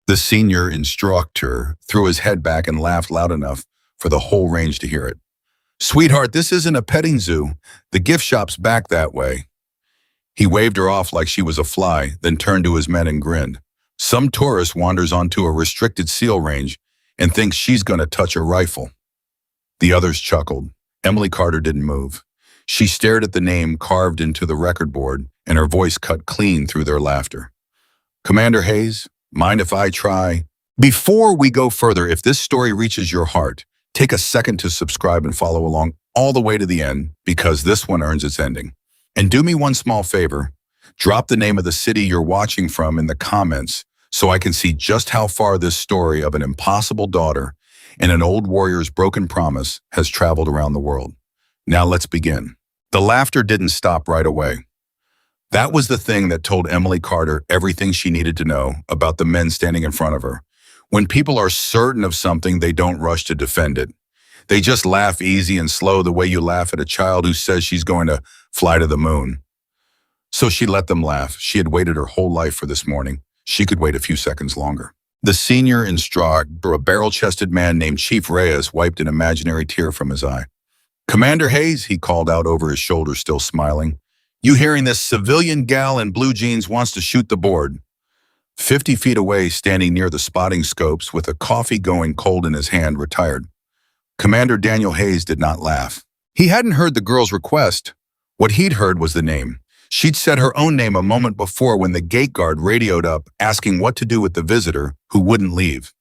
The senior instructor threw his head back and laughed loud enough for the whole range to hear it. Sweetheart, this isn't a petting zoo. The gift shop's back that way. He waved her off like she was a fly, then turned to his men and grinned. Some tourist wanders onto a restricted SEAL range and thinks she's going to touch a rifle. The others chuckled. Emily Carter didn't move. She stared at the name carved into the record board, and her voice cut clean through their laughter. Commander Hayes, mind if I try? Before we go further, if this story reaches your heart, take a second to subscribe and follow along all the way to the end, because this one earns its ending. And do me one small favor. Drop the name of the city you're watching from in the comments so I can see just how far this story of an impossible daughter and an old warrior's broken promise has traveled around the world. Now let's begin. The laughter didn't stop right away. That was the thing that told Emily Carter everything she needed to know about the men standing in front of her. When people are certain of something, they don't rush to defend it. They just laugh easy and slow, the way you laugh at a child who says she's going to fly to the moon. So she let them laugh. She had waited her whole life for this morning. She could wait a few seconds longer. The senior instructor, a barrel-chested man named Chief Reyes, wiped an imaginary tear from his eye. Commander Hayes, he called out over his shoulder, still smiling. You hearing this? Civilian gal in blue jeans wants to shoot the board. 50 feet away, standing near the spotting scopes with a coffee going cold in his hand, retired. Commander Daniel Hayes did not laugh. He hadn't heard the girl's request. What he'd heard was the name. She'd said her own name a moment before when the gate guard radioed up asking what to do with the visitor who wouldn't leave.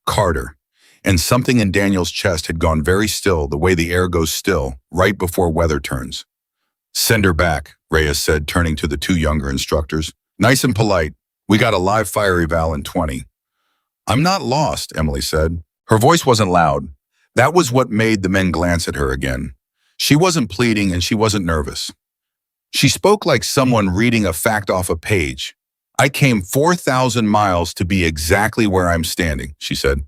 Carter. And something in Daniel's chest had gone very still, the way the air goes still right before weather turns. Send her back, Reyes said, turning to the two younger instructors. Nice and polite. We got a live fire eval in 20. I'm not lost, Emily said. Her voice wasn't loud. That was what made the men glance at her again. She wasn't pleading and she wasn't nervous. She spoke like someone reading a fact off a page. I came 4,000 miles to be exactly where I'm standing, she said.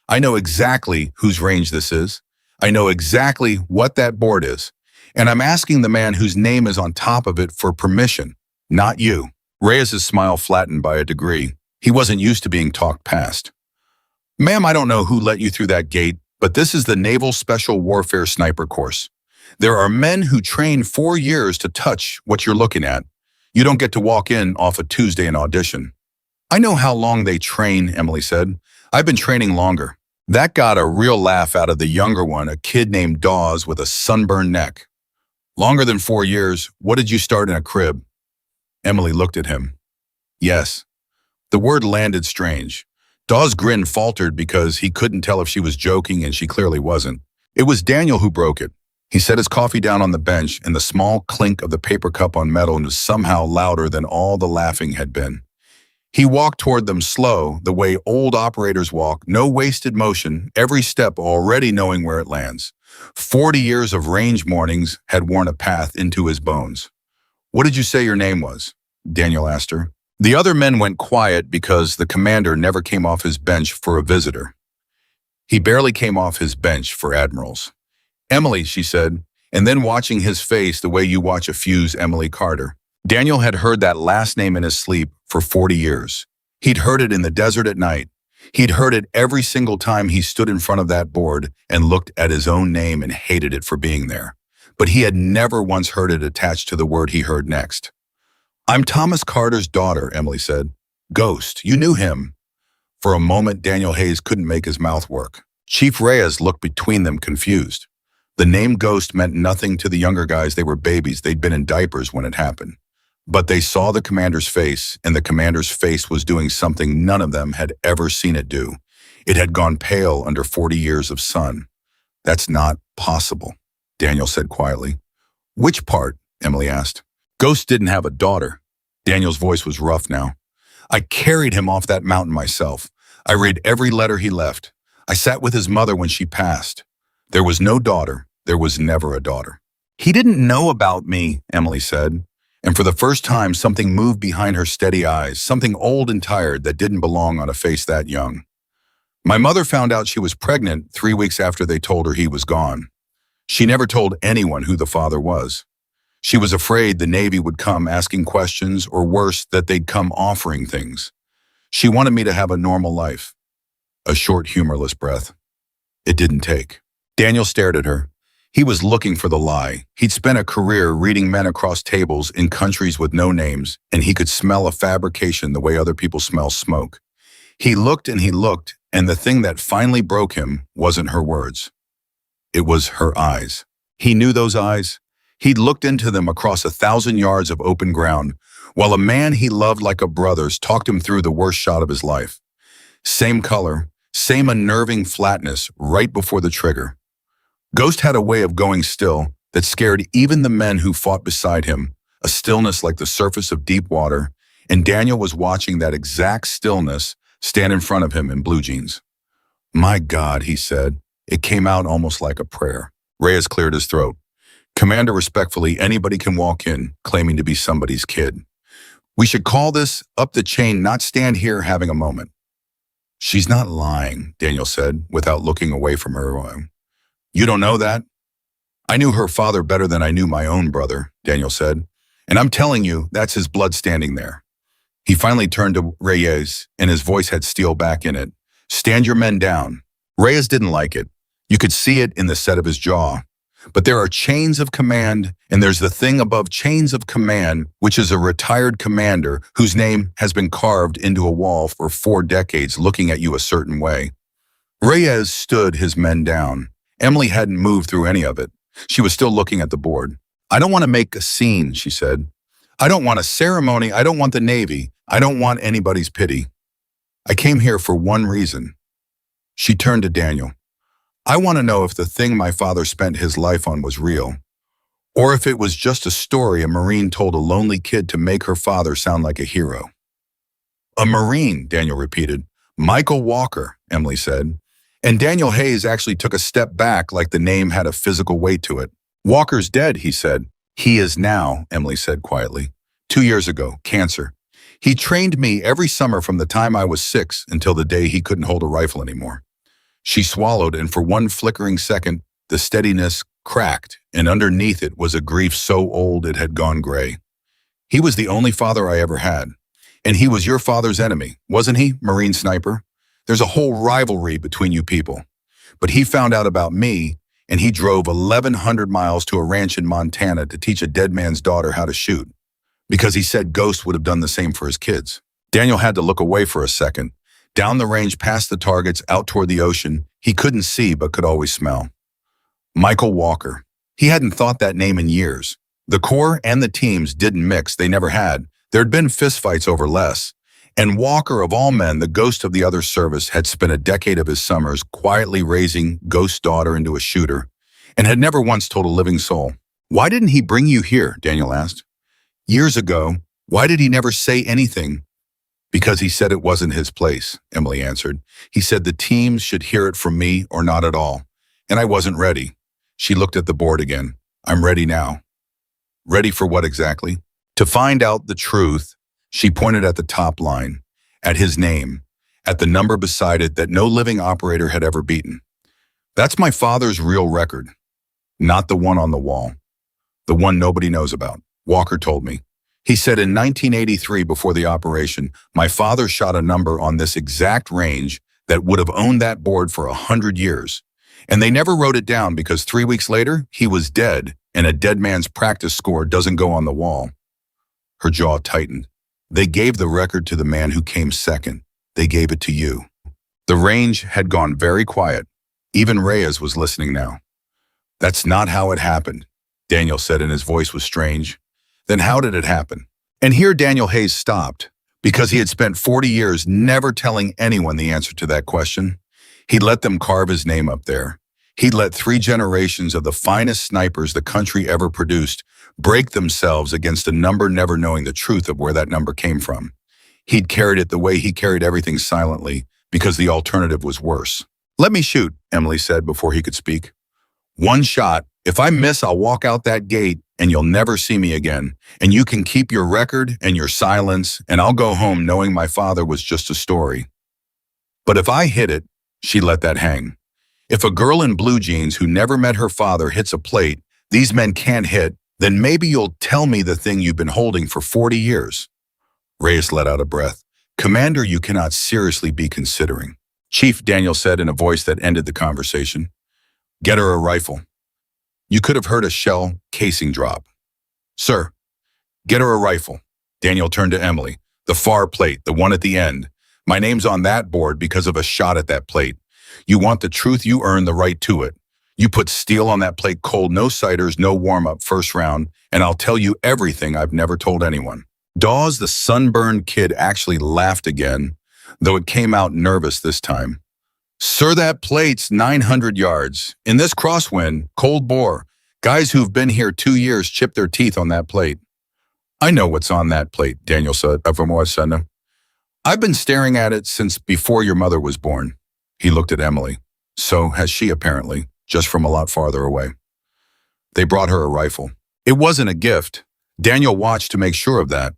I know exactly whose range this is. I know exactly what that board is. And I'm asking the man whose name is on top of it for permission, not you. Reyes' smile flattened by a degree. He wasn't used to being talked past. Ma'am, I don't know who let you through that gate, but this is the Naval Special Warfare Sniper Course. There are men who train 4 years to touch what you're looking at. You don't get to walk in off a Tuesday and audition. I know how long they train, Emily said. I've been training longer. That got a real laugh out of the younger one, a kid named Dawes with a sunburned neck. Longer than 4 years. What did you start in a crib? Emily looked at him. Yes. The word landed strange. Dawes' grin faltered because he couldn't tell if she was joking, and she clearly wasn't. It was Daniel who broke it. He set his coffee down on the bench, and the small clink of the paper cup on metal was somehow louder than all the laughing had been. He walked toward them slow, the way old operators walk, no wasted motion, every step already knowing where it lands. 40 years of range mornings had worn a path into his bones. What did you say your name was? Daniel asked her. The other men went quiet because the commander never came off his bench for a visitor. He barely came off his bench for admirals. Emily, she said, and then watching his face the way you watch a fuse Emily Carter. Daniel had heard that last name in his sleep for 40 years. He'd heard it in the desert at night. He'd heard it every single time he stood in front of that board and looked at his own name and hated it for being there. But he had never once heard it attached to the word he heard next. I'm Thomas Carter's daughter, Emily said. Ghost, you knew him. For a moment, Daniel Hayes couldn't make his mouth work. Chief Reyes looked between them, confused. The name Ghost meant nothing to the younger guys. They were babies. They'd been in diapers when it happened. But they saw the commander's face, and the commander's face was doing something none of them had ever seen it do. It had gone pale under 40 years of sun. That's not possible, Daniel said quietly. Which part? Emily asked. Ghost didn't have a daughter. Daniel's voice was rough now. I carried him off that mountain myself. I read every letter he left. I sat with his mother when she passed. There was no daughter. There was never a daughter. He didn't know about me, Emily said. And for the first time, something moved behind her steady eyes, something old and tired that didn't belong on a face that young. My mother found out she was pregnant 3 weeks after they told her he was gone. She never told anyone who the father was. She was afraid the Navy would come asking questions, or worse, that they'd come offering things. She wanted me to have a normal life. A short, humorless breath. It didn't take. Daniel stared at her. He was looking for the lie. He'd spent a career reading men across tables in countries with no names, and he could smell a fabrication the way other people smell smoke. He looked, and the thing that finally broke him wasn't her words. It was her eyes. He knew those eyes. He'd looked into them across 1,000 yards of open ground, while a man he loved like a brother's talked him through the worst shot of his life. Same color, same unnerving flatness right before the trigger. Ghost had a way of going still that scared even the men who fought beside him, a stillness like the surface of deep water, and Daniel was watching that exact stillness stand in front of him in blue jeans. "My God," he said. It came out almost like a prayer. Reyes cleared his throat. "Commander, respectfully, anybody can walk in, claiming to be somebody's kid. We should call this up the chain, not stand here having a moment." "She's not lying," Daniel said, without looking away from her. "You don't know that?" "I knew her father better than I knew my own brother," Daniel said. "And I'm telling you, that's his blood standing there." He finally turned to Reyes, and his voice had steel back in it. "Stand your men down." Reyes didn't like it. You could see it in the set of his jaw. But there are chains of command, and there's the thing above chains of command, which is a retired commander whose name has been carved into a wall for 4 decades looking at you a certain way. Reyes stood his men down. Emily hadn't moved through any of it. She was still looking at the board. "I don't want to make a scene," she said. "I don't want a ceremony. I don't want the Navy. I don't want anybody's pity. I came here for one reason." She turned to Daniel. "I want to know if the thing my father spent his life on was real, or if it was just a story a Marine told a lonely kid to make her father sound like a hero." "A Marine," Daniel repeated. "Michael Walker," Emily said. And Daniel Hayes actually took a step back like the name had a physical weight to it. "Walker's dead," he said. "He is now," Emily said quietly. 2 years ago, cancer. He trained me every summer from the time I was 6 until the day he couldn't hold a rifle anymore." She swallowed, and for one flickering second, the steadiness cracked, and underneath it was a grief so old it had gone gray. "He was the only father I ever had. And he was your father's enemy, wasn't he, Marine sniper? There's a whole rivalry between you people. But he found out about me, and he drove 1,100 miles to a ranch in Montana to teach a dead man's daughter how to shoot, because he said Ghost would have done the same for his kids." Daniel had to look away for a second. Down the range past the targets, out toward the ocean, he couldn't see but could always smell. Michael Walker. He hadn't thought that name in years. The Corps and the teams didn't mix, they never had. There'd been fistfights over less. And Walker, of all men, the ghost of the other service, had spent a decade of his summers quietly raising Ghost's daughter into a shooter, and had never once told a living soul. "Why didn't he bring you here?" Daniel asked. "Years ago. Why did he never say anything?" "Because he said it wasn't his place," Emily answered. "He said the teams should hear it from me or not at all. And I wasn't ready." She looked at the board again. "I'm ready now." "Ready for what exactly?" "To find out the truth." She pointed at the top line, at his name, at the number beside it that no living operator had ever beaten. "That's my father's real record, not the one on the wall. The one nobody knows about," Walker told me. He said in 1983, before the operation, my father shot a number on this exact range that would have owned that board for 100 years. And they never wrote it down because 3 weeks later, he was dead, and a dead man's practice score doesn't go on the wall. Her jaw tightened. "They gave the record to the man who came second. They gave it to you." The range had gone very quiet. Even Reyes was listening now. "That's not how it happened," Daniel said, and his voice was strange. "Then how did it happen?" And here Daniel Hayes stopped, because he had spent 40 years never telling anyone the answer to that question. He'd let them carve his name up there. He'd let 3 generations of the finest snipers the country ever produced break themselves against a number, never knowing the truth of where that number came from. He'd carried it the way he carried everything, silently, because the alternative was worse. "Let me shoot," Emily said before he could speak. "One shot. If I miss, I'll walk out that gate, and you'll never see me again. And you can keep your record and your silence, and I'll go home knowing my father was just a story. But if I hit it," she let that hang. "If a girl in blue jeans who never met her father hits a plate these men can't hit, then maybe you'll tell me the thing you've been holding for 40 years. Reyes let out a breath. Commander, you cannot seriously be considering. Chief, Daniel said in a voice that ended the conversation. Get her a rifle. You could have heard a shell casing drop. Sir, get her a rifle. Daniel turned to Emily. The far plate, the one at the end. My name's on that board because of a shot at that plate. You want the truth, you earn the right to it. You put steel on that plate cold, no ciders, no warm-up first round, and I'll tell you everything I've never told anyone. Dawes, the sunburned kid, actually laughed again, though it came out nervous this time. Sir, that plate's 900 yards. In this crosswind, cold bore, guys who've been here 2 years chip their teeth on that plate. I know what's on that plate, Daniel said. I've been staring at it since before your mother was born. He looked at Emily. So has she, apparently, just from a lot farther away. They brought her a rifle. It wasn't a gift. Daniel watched to make sure of that.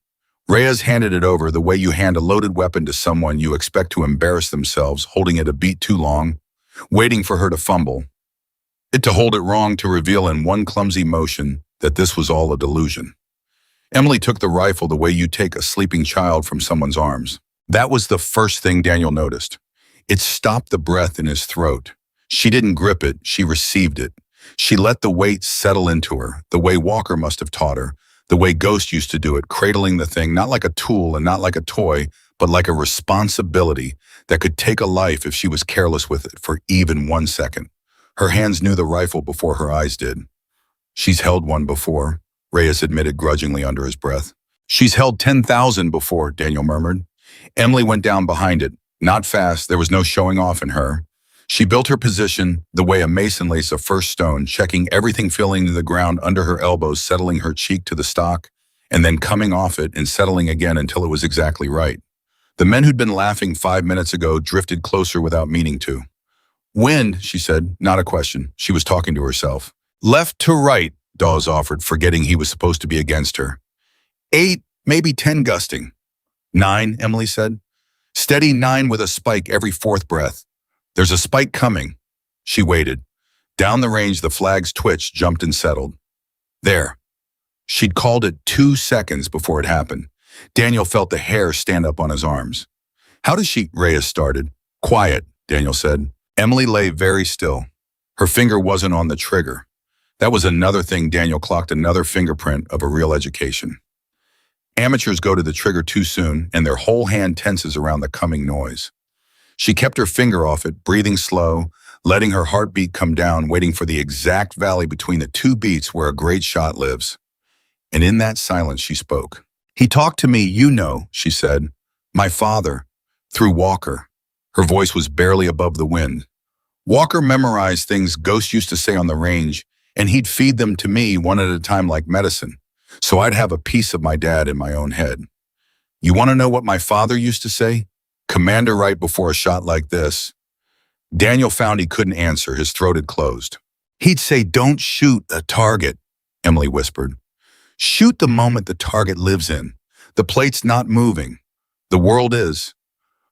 Reyes handed it over the way you hand a loaded weapon to someone you expect to embarrass themselves, holding it a beat too long, waiting for her to fumble. To hold it wrong, to reveal in one clumsy motion that this was all a delusion. Emily took the rifle the way you take a sleeping child from someone's arms. That was the first thing Daniel noticed. It stopped the breath in his throat. She didn't grip it, she received it. She let the weight settle into her, the way Walker must have taught her, the way Ghost used to do it, cradling the thing not like a tool and not like a toy, but like a responsibility that could take a life if she was careless with it for even 1 second. Her hands knew the rifle before her eyes did. She's held one before, Reyes admitted grudgingly under his breath. She's held 10,000 before, Daniel murmured. Emily went down behind it. Not fast, there was no showing off in her. She built her position the way a mason lays a first stone, checking everything filling to the ground under her elbows, settling her cheek to the stock, and then coming off it and settling again until it was exactly right. The men who'd been laughing 5 minutes ago drifted closer without meaning to. Wind, she said, not a question. She was talking to herself. Left to right, Dawes offered, forgetting he was supposed to be against her. 8, maybe 10 gusting. 9, Emily said. Steady 9 with a spike every 4th breath. There's a spike coming. She waited. Down the range, the flags twitched, jumped, and settled. There. She'd called it 2 seconds before it happened. Daniel felt the hair stand up on his arms. How does she? Reyes started. Quiet, Daniel said. Emily lay very still. Her finger wasn't on the trigger. That was another thing Daniel clocked, another fingerprint of a real education. Amateurs go to the trigger too soon, and their whole hand tenses around the coming noise. She kept her finger off it, breathing slow, letting her heartbeat come down, waiting for the exact valley between the 2 beats where a great shot lives. And in that silence, she spoke. He talked to me, you know, she said. My father, through Walker. Her voice was barely above the wind. Walker memorized things Ghost used to say on the range, and he'd feed them to me one at a time like medicine, so I'd have a piece of my dad in my own head. You want to know what my father used to say? Commander, right before a shot like this. Daniel found he couldn't answer. His throat had closed. He'd say, don't shoot a target, Emily whispered. Shoot the moment the target lives in. The plate's not moving. The world is.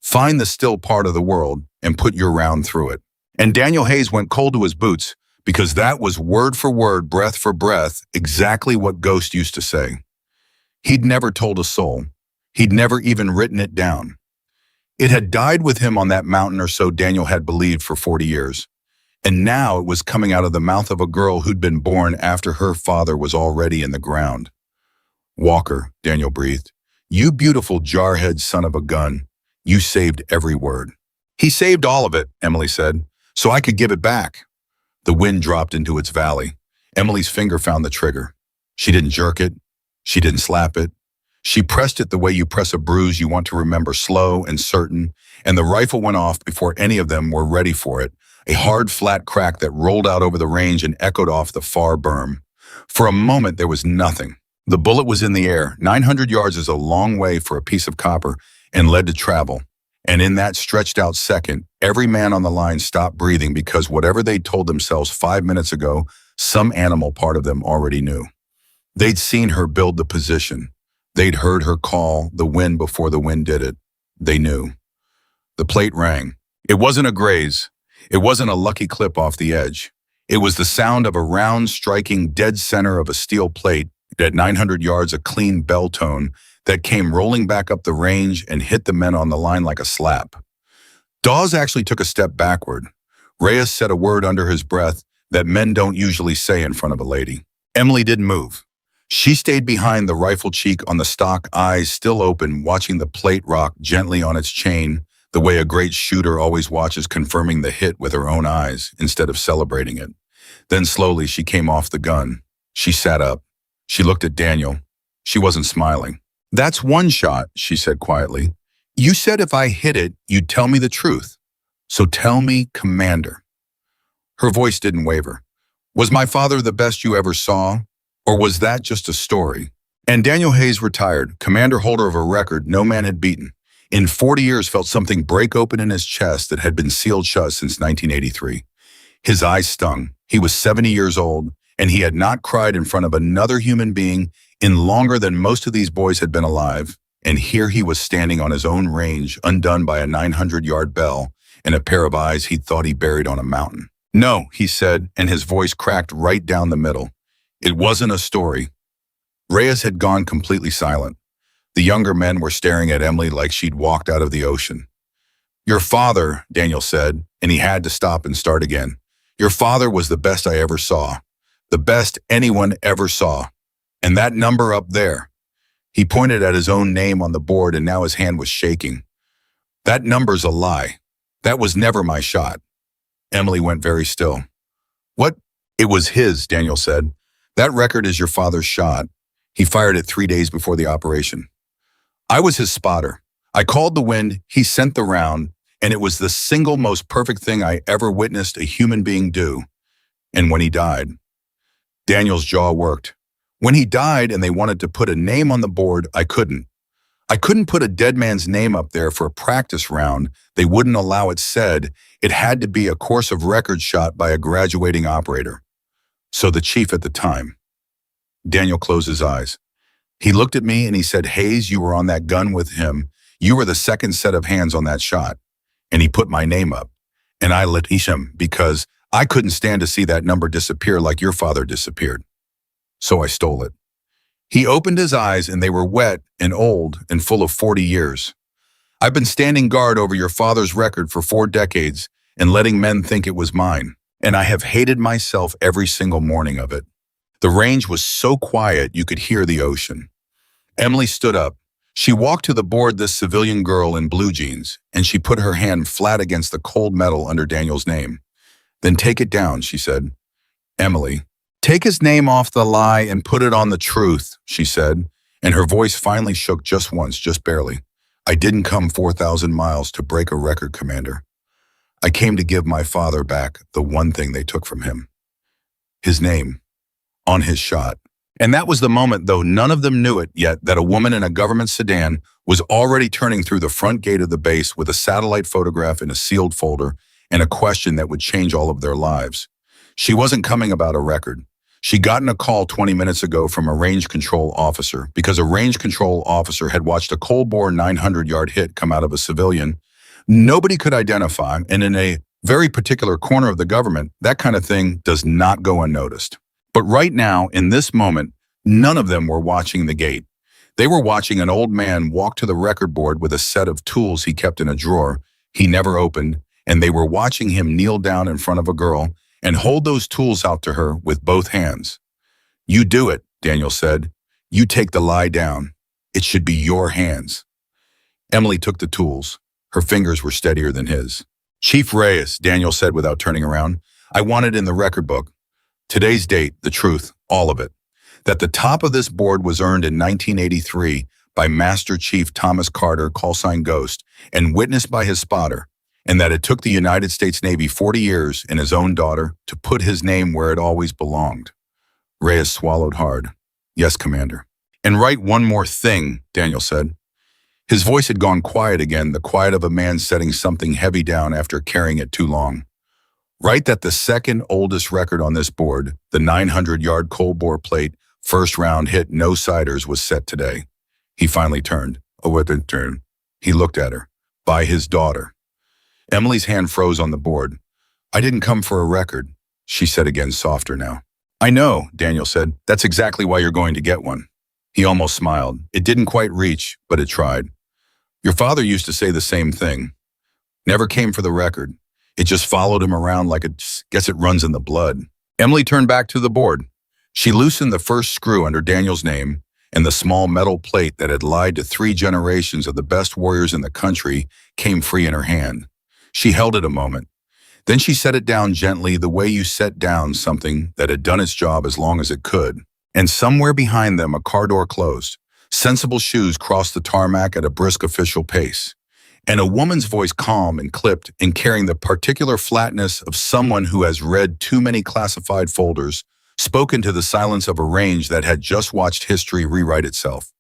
Find the still part of the world and put your round through it. And Daniel Hayes went cold to his boots because that was word for word, breath for breath, exactly what Ghost used to say. He'd never told a soul. He'd never even written it down. It had died with him on that mountain, or so Daniel had believed for 40 years. And now it was coming out of the mouth of a girl who'd been born after her father was already in the ground. Walker, Daniel breathed. You beautiful jarhead son of a gun. You saved every word. He saved all of it, Emily said, so I could give it back. The wind dropped into its valley. Emily's finger found the trigger. She didn't jerk it. She didn't slap it. She pressed it the way you press a bruise you want to remember, slow and certain, and the rifle went off before any of them were ready for it, a hard, flat crack that rolled out over the range and echoed off the far berm. For a moment, there was nothing. The bullet was in the air. 900 yards is a long way for a piece of copper and lead to travel. And in that stretched out second, every man on the line stopped breathing because whatever they'd told themselves 5 minutes ago, some animal part of them already knew. They'd seen her build the position. They'd heard her call the wind before the wind did it. They knew. The plate rang. It wasn't a graze. It wasn't a lucky clip off the edge. It was the sound of a round striking dead center of a steel plate at 900 yards, a clean bell tone that came rolling back up the range and hit the men on the line like a slap. Dawes actually took a step backward. Reyes said a word under his breath that men don't usually say in front of a lady. Emily didn't move. She stayed behind the rifle cheek on the stock, eyes still open, watching the plate rock gently on its chain, the way a great shooter always watches, confirming the hit with her own eyes instead of celebrating it. Then slowly she came off the gun. She sat up. She looked at Daniel. She wasn't smiling. "That's one shot," she said quietly. "You said if I hit it, you'd tell me the truth. So tell me, Commander." Her voice didn't waver. "Was my father the best you ever saw? Or was that just a story?" And Daniel Hayes retired, commander holder of a record no man had beaten. In 40 years felt something break open in his chest that had been sealed shut since 1983. His eyes stung. He was 70 years old, and he had not cried in front of another human being in longer than most of these boys had been alive. And here he was standing on his own range, undone by a 900-yard bell and a pair of eyes he'd thought he buried on a mountain. "No," he said, and his voice cracked right down the middle. "It wasn't a story." Reyes had gone completely silent. The younger men were staring at Emily like she'd walked out of the ocean. "Your father," Daniel said, and he had to stop and start again. "Your father was the best I ever saw. The best anyone ever saw. And that number up there." He pointed at his own name on the board, and now his hand was shaking. "That number's a lie. That was never my shot." Emily went very still. "What?" "It was his," Daniel said. "That record is your father's shot. He fired it 3 days before the operation. I was his spotter. I called the wind, he sent the round, and it was the single most perfect thing I ever witnessed a human being do. And when he died..." Daniel's jaw worked. "When he died and they wanted to put a name on the board, I couldn't. I couldn't put a dead man's name up there for a practice round. They wouldn't allow it said. It had to be a course of record shot by a graduating operator. So the chief at the time..." Daniel closed his eyes. He looked at me and he said, "Hayes, you were on that gun with him. You were the second set of hands on that shot." And he put my name up. And I lit him because I couldn't stand to see that number disappear like your father disappeared. So I stole it. He opened his eyes and they were wet and old and full of 40 years. "I've been standing guard over your father's record for 4 decades and letting men think it was mine. And I have hated myself every single morning of it." The range was so quiet you could hear the ocean. Emily stood up. She walked to the board, this civilian girl in blue jeans, and she put her hand flat against the cold metal under Daniel's name. "Then take it down," she said. "Emily, take his name off the lie and put it on the truth," she said, and her voice finally shook just once, just barely. "I didn't come 4,000 miles to break a record, Commander. I came to give my father back the one thing they took from him. His name. On his shot." And that was the moment, though none of them knew it yet, that a woman in a government sedan was already turning through the front gate of the base with a satellite photograph in a sealed folder and a question that would change all of their lives. She wasn't coming about a record. She'd gotten a call 20 minutes ago from a range control officer because a range control officer had watched a cold-bore 900-yard hit come out of a civilian nobody could identify, and in a very particular corner of the government, that kind of thing does not go unnoticed. But right now, in this moment, none of them were watching the gate. They were watching an old man walk to the record board with a set of tools he kept in a drawer he never opened, and they were watching him kneel down in front of a girl and hold those tools out to her with both hands. "You do it," Daniel said. "You take the lie down. It should be your hands." Emily took the tools. Her fingers were steadier than his. "Chief Reyes," Daniel said without turning around, "I want it in the record book. Today's date, the truth, all of it. That the top of this board was earned in 1983 by Master Chief Thomas Carter, callsign Ghost, and witnessed by his spotter, and that it took the United States Navy 40 years and his own daughter to put his name where it always belonged." Reyes swallowed hard. "Yes, Commander." "And write one more thing," Daniel said. His voice had gone quiet again, the quiet of a man setting something heavy down after carrying it too long. "Write that the second oldest record on this board, the 900-yard cold-bore plate, first round hit, no siders, was set today." He finally turned. "Oh, what a turn." He looked at her. "By his daughter." Emily's hand froze on the board. "I didn't come for a record," she said again, softer now. "I know," Daniel said. "That's exactly why you're going to get one." He almost smiled. It didn't quite reach, but it tried. Your father used to say the same thing. Never came for the record. It just followed him around like guess it runs in the blood. Emily turned back to the board. She loosened the first screw under Daniel's name, and the small metal plate that had lied to 3 generations of the best warriors in the country came free in her hand. She held it a moment. Then she set it down gently, the way you set down something that had done its job as long as it could. And somewhere behind them, a car door closed. Sensible shoes crossed the tarmac at a brisk official pace. And a woman's voice, calm and clipped and carrying the particular flatness of someone who has read too many classified folders, spoke into the silence of a range that had just watched history rewrite itself.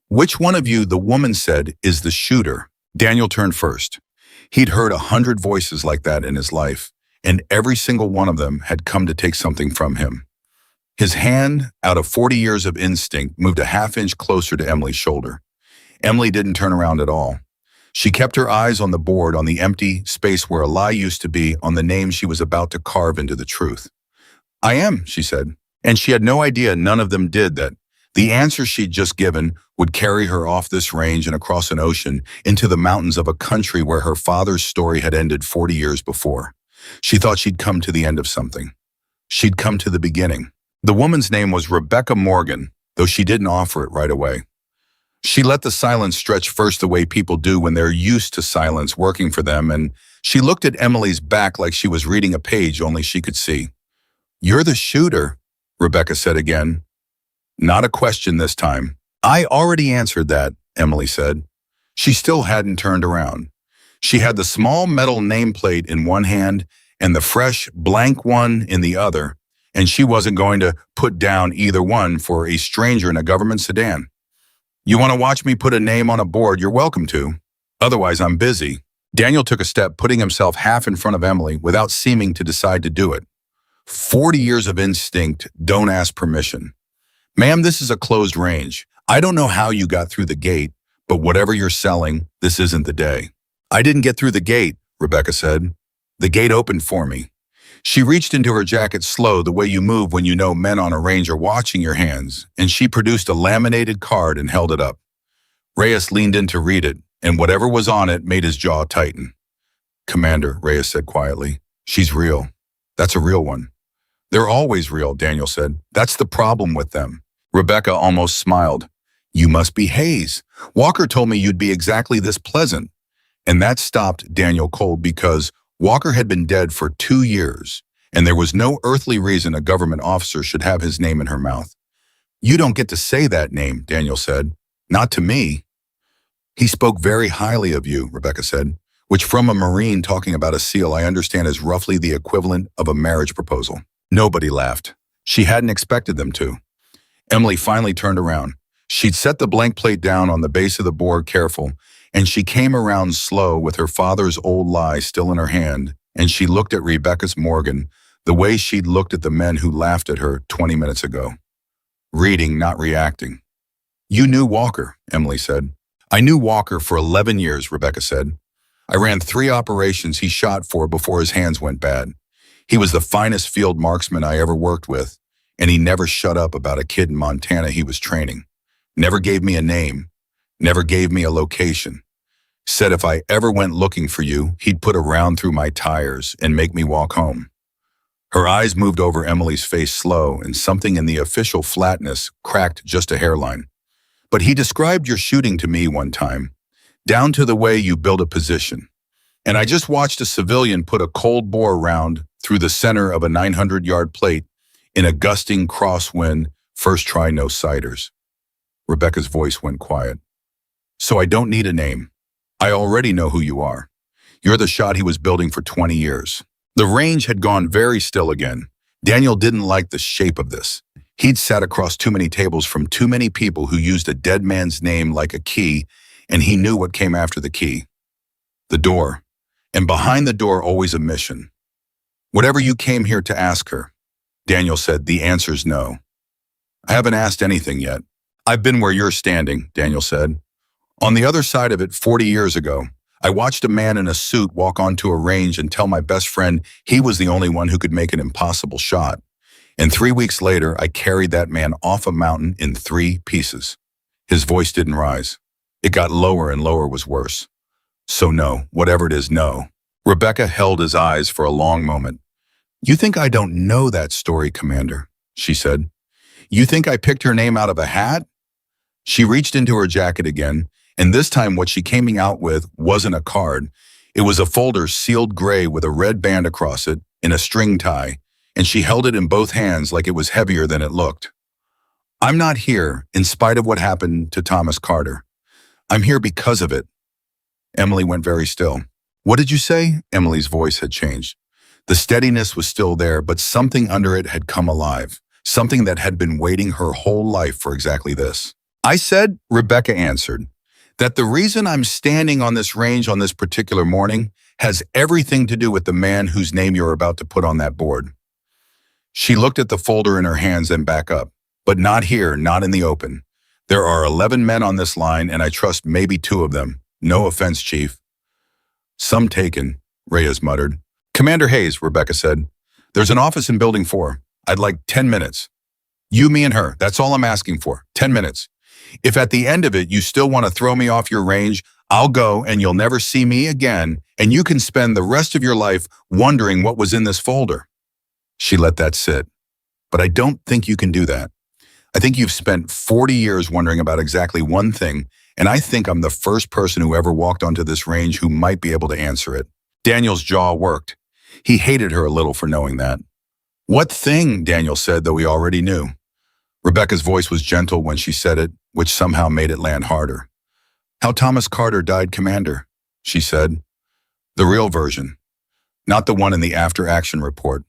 Which one of you, the woman said, is the shooter? Daniel turned first. He'd heard 100 voices like that in his life, and every single one of them had come to take something from him. His hand, out of 40 years of instinct, moved a half-inch closer to Emily's shoulder. Emily didn't turn around at all. She kept her eyes on the board, on the empty space where a lie used to be, on the name she was about to carve into the truth. I am, she said, and she had no idea none of them did that. The answer she'd just given would carry her off this range and across an ocean into the mountains of a country where her father's story had ended 40 years before. She thought she'd come to the end of something. She'd come to the beginning. The woman's name was Rebecca Morgan, though she didn't offer it right away. She let the silence stretch first the way people do when they're used to silence working for them, and she looked at Emily's back like she was reading a page only she could see. You're the shooter, Rebecca said again. Not a question this time. I already answered that, Emily said. She still hadn't turned around. She had the small metal nameplate in one hand and the fresh, blank one in the other, and she wasn't going to put down either one for a stranger in a government sedan. You want to watch me put a name on a board, you're welcome to. Otherwise, I'm busy. Daniel took a step, putting himself half in front of Emily without seeming to decide to do it. 40 years of instinct, don't ask permission. Ma'am, this is a closed range. I don't know how you got through the gate, but whatever you're selling, this isn't the day. I didn't get through the gate, Rebecca said. The gate opened for me. She reached into her jacket slow, the way you move when you know men on a range are watching your hands, and she produced a laminated card and held it up. Reyes leaned in to read it, and whatever was on it made his jaw tighten. Commander, Reyes said quietly, she's real. That's a real one. They're always real, Daniel said. That's the problem with them. Rebecca almost smiled. You must be Hayes. Walker told me you'd be exactly this pleasant. And that stopped Daniel cold because Walker had been dead for 2 years, and there was no earthly reason a government officer should have his name in her mouth. You don't get to say that name, Daniel said. Not to me. He spoke very highly of you, Rebecca said, which from a Marine talking about a SEAL I understand is roughly the equivalent of a marriage proposal. Nobody laughed. She hadn't expected them to. Emily finally turned around. She'd set the blank plate down on the base of the board careful, and she came around slow with her father's old lie still in her hand, and she looked at Rebecca's Morgan the way she'd looked at the men who laughed at her 20 minutes ago. Reading, not reacting. You knew Walker, Emily said. I knew Walker for 11 years, Rebecca said. I ran 3 operations he shot for before his hands went bad. He was the finest field marksman I ever worked with, and he never shut up about a kid in Montana he was training. Never gave me a name. Never gave me a location. Said if I ever went looking for you, he'd put a round through my tires and make me walk home. Her eyes moved over Emily's face slow, and something in the official flatness cracked just a hairline. But he described your shooting to me one time, down to the way you build a position. And I just watched a civilian put a cold bore round through the center of a 900-yard plate in a gusting crosswind, first try no-sighters. Rebecca's voice went quiet. So I don't need a name. I already know who you are. You're the shot he was building for 20 years. The range had gone very still again. Daniel didn't like the shape of this. He'd sat across too many tables from too many people who used a dead man's name like a key, and he knew what came after the key. The door. And behind the door always a mission. Whatever you came here to ask her, Daniel said, the answer's no. I haven't asked anything yet. I've been where you're standing, Daniel said. On the other side of it, 40 years ago, I watched a man in a suit walk onto a range and tell my best friend he was the only one who could make an impossible shot. And 3 weeks later, I carried that man off a mountain in 3 pieces. His voice didn't rise. It got lower and lower was worse. So no, whatever it is, no. Rebecca held his eyes for a long moment. You think I don't know that story, Commander, she said. You think I picked her name out of a hat? She reached into her jacket again, and this time what she came out with wasn't a card. It was a folder sealed gray with a red band across it in a string tie, and she held it in both hands like it was heavier than it looked. I'm not here in spite of what happened to Thomas Carter. I'm here because of it. Emily went very still. What did you say? Emily's voice had changed. The steadiness was still there, but something under it had come alive, something that had been waiting her whole life for exactly this. I said, Rebecca answered, that the reason I'm standing on this range on this particular morning has everything to do with the man whose name you're about to put on that board. She looked at the folder in her hands and back up. But not here, not in the open. There are 11 men on this line, and I trust maybe 2 of them. No offense, Chief. Some taken, Reyes muttered. Commander Hayes, Rebecca said. There's an office in Building 4. I'd like 10 minutes. You, me, and her. That's all I'm asking for. 10 minutes. If at the end of it you still want to throw me off your range, I'll go and you'll never see me again, and you can spend the rest of your life wondering what was in this folder. She let that sit. But I don't think you can do that. I think you've spent 40 years wondering about exactly one thing, and I think I'm the first person who ever walked onto this range who might be able to answer it. Daniel's jaw worked. He hated her a little for knowing that. What thing? Daniel said, though he already knew. Rebecca's voice was gentle when she said it, which somehow made it land harder. How Thomas Carter died, Commander, she said. The real version, not the one in the after-action report.